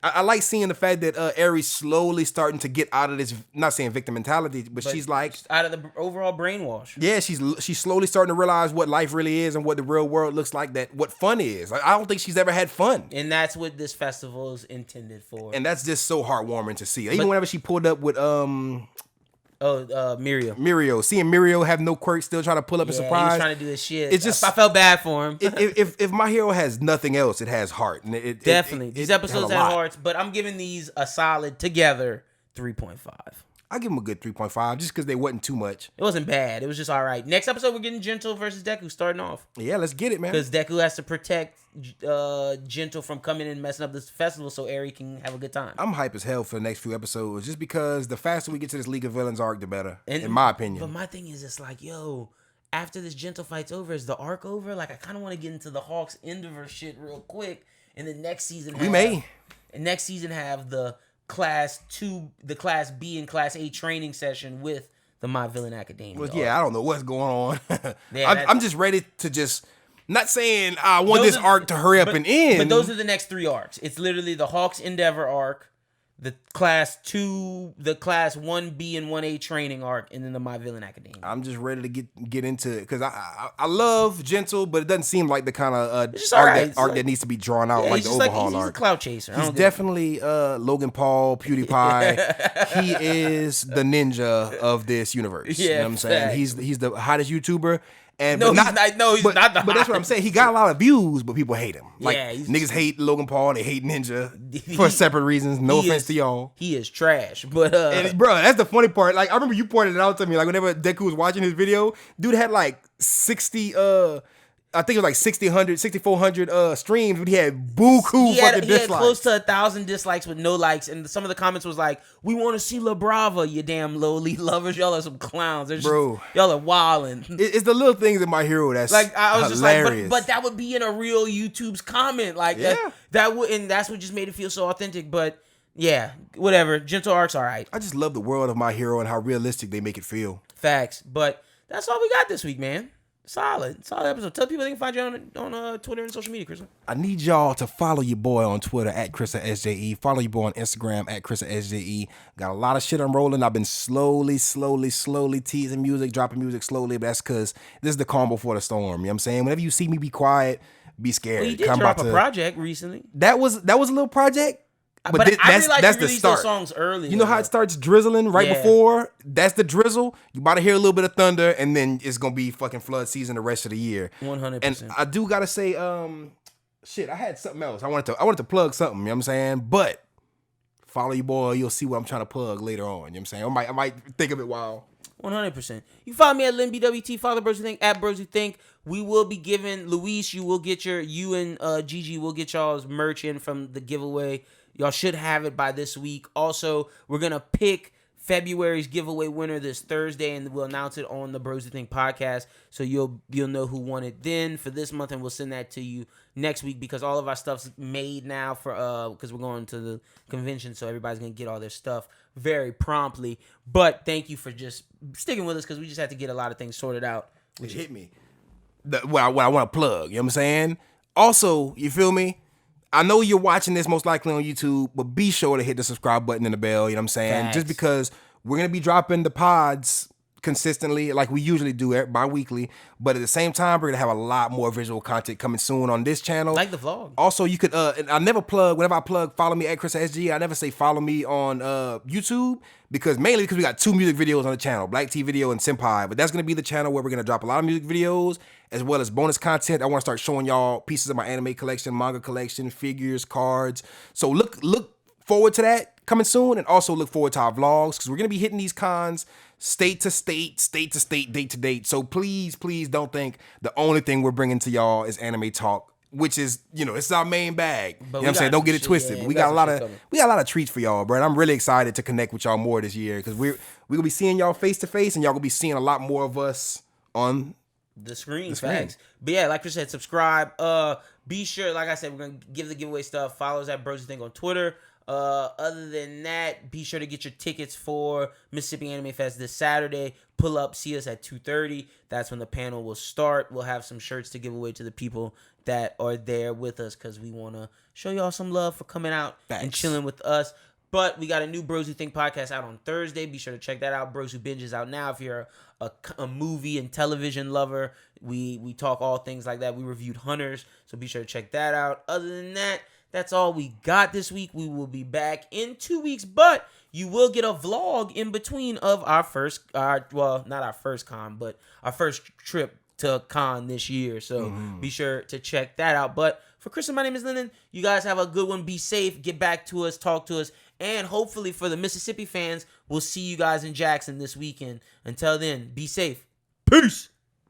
I like seeing the fact that Eri's slowly starting to get out of this, not saying victim mentality, but she's like
out of the overall brainwash.
Yeah, she's slowly starting to realize what life really is and what the real world looks like, that what fun is. Like, I don't think she's ever had fun.
And that's what this festival is intended for.
And that's just so heartwarming to see. Even whenever she pulled up with
Mirio.
Seeing Mirio have no quirks, still trying to pull up a surprise.
He's trying to do this shit.
It's just,
I felt bad for him.
if my hero has nothing else, it has heart. And
definitely. These episodes have hearts, but I'm giving these a solid together 3.5.
I give them a good 3.5 just because they wasn't too much.
It wasn't bad. It was just all right. Next episode, we're getting Gentle versus Deku starting off.
Yeah, let's get it, man.
Because Deku has to protect Gentle from coming in and messing up this festival so Eri can have a good time.
I'm hype as hell for the next few episodes just because the faster we get to this League of Villains arc, the better, in my opinion.
But my thing is, it's like, yo, after this Gentle fight's over, is the arc over? Like, I kind of want to get into the Hawks Endeavor shit real quick. And then next season have the Class B and Class A training session with the My Villain Academia.
Well, yeah, I don't know what's going on. I'm just ready to just, not saying I want this arc to hurry up and end.
But those are the next 3 arcs. It's literally the Hawks Endeavor arc, the Class 1B and 1A training arc, and then the My Villain Academia.
I'm just ready to get into it because I love Gentle, but it doesn't seem like the kind of arc that needs to be drawn out, like the overhaul arc.
He's a clout chaser.
He's definitely Logan Paul, PewDiePie. He is the ninja of this universe. You know what I'm saying? He's the hottest YouTuber. He's not. But that's what I'm saying. He got a lot of views, but people hate him. Like, niggas hate Logan Paul and they hate Ninja for separate reasons. No offense to y'all.
He is trash. But
bro, that's the funny part. Like, I remember you pointed it out to me. Like, whenever Deku was watching his video, dude had like 60 I think it was like 6,400 streams, but he had buku fucking dislikes. He had
close to 1,000 dislikes with no likes, and some of the comments was like, "We want to see La Brava, you damn lowly lovers. Y'all are some clowns,
bro.
Y'all are wilding."
It's the little things in My Hero that's like I was hilarious.
Just like, but that would be in a real YouTube's comment, like that would, and that's what just made it feel so authentic. But yeah, whatever. Gentle arc's all right.
I just love the world of My Hero and how realistic they make it feel.
Facts, but that's all we got this week, man. Solid episode. Tell people they can find you on Twitter and social media, Chris.
I need y'all to follow your boy on Twitter at Chrissa SJE. Follow your boy on Instagram at Chrissa SJE. Got a lot of shit I'm rolling. I've been slowly teasing music, dropping music slowly, but that's because this is the calm before the storm. You know what I'm saying? Whenever you see me be quiet, be scared.
Well, you did drop a project recently.
That was a little project.
But I realized you released those songs early.
You know how it starts drizzling right before? That's the drizzle. You about to hear a little bit of thunder, and then it's gonna be fucking flood season the rest of the year.
100%.
And I do gotta say, shit, I had something else. I wanted to plug something. You know what I'm saying? But follow your boy. You'll see what I'm trying to plug later on. You know what I'm saying? I might think of it while.
100%. You can follow me at LynnBWT. Follow BrosWhoThink at BrosWhoThink. We will be giving Luis. You and Gigi will get y'all's merch in from the giveaway. Y'all should have it by this week. Also, we're going to pick February's giveaway winner this Thursday, and we'll announce it on the BrosWhoThink podcast, so you'll know who won it then for this month, and we'll send that to you next week because all of our stuff's made now for because we're going to the convention, so everybody's going to get all their stuff very promptly. But thank you for just sticking with us because we just had to get a lot of things sorted out.
Which hit me. What I want to plug, you know what I'm saying? Also, you feel me? I know you're watching this most likely on YouTube, but be sure to hit the subscribe button and the bell, you know what I'm saying?
Facts.
Just because we're going to be dropping the pods consistently like we usually do bi-weekly, but at the same time, we're going to have a lot more visual content coming soon on this channel.
Like the vlog.
Also, you could, I never plug, whenever I plug, follow me at Chrissa SJE. I never say follow me on YouTube mainly because we got 2 music videos on the channel, Black Tea Video and Senpai, but that's going to be the channel where we're going to drop a lot of music videos as well as bonus content. I want to start showing y'all pieces of my anime collection, manga collection, figures, cards. So look forward to that coming soon, and also look forward to our vlogs because we're going to be hitting these cons state to state, date to date. So please don't think the only thing we're bringing to y'all is AnimeTalk, which is, it's our main bag. You know what I'm saying? Don't get it twisted.
Yeah,
we got a lot of treats for y'all, bro. And I'm really excited to connect with y'all more this year because we're going to be seeing y'all face to face, and y'all going to be seeing a lot more of us on
the screen. Facts. But yeah, like I said, subscribe. Be sure, like I said, we're going to give the giveaway stuff. Follow us at BrosWhoThink on Twitter. Other than that, be sure to get your tickets for Mississippi Anime Fest this Saturday. Pull up, see us at 2:30. That's when the panel will start. We'll have some shirts to give away to the people that are there with us because we want to show y'all some love for coming out and chilling with us. But we got a new Bros Who Think podcast out on Thursday. Be sure to check that out. Bros Who Binge is out now. If you're a movie and television lover, we talk all things like that. We reviewed Hunters, so be sure to check that out. Other than that, that's all we got this week. We will be back in 2 weeks, but you will get a vlog in between of our first, not our first con, but our first trip to con this year. So be sure to check that out. But for Chris, my name is Lynden. You guys have a good one. Be safe. Get back to us. Talk to us. And hopefully for the Mississippi fans, we'll see you guys in Jackson this weekend. Until then, be safe. Peace.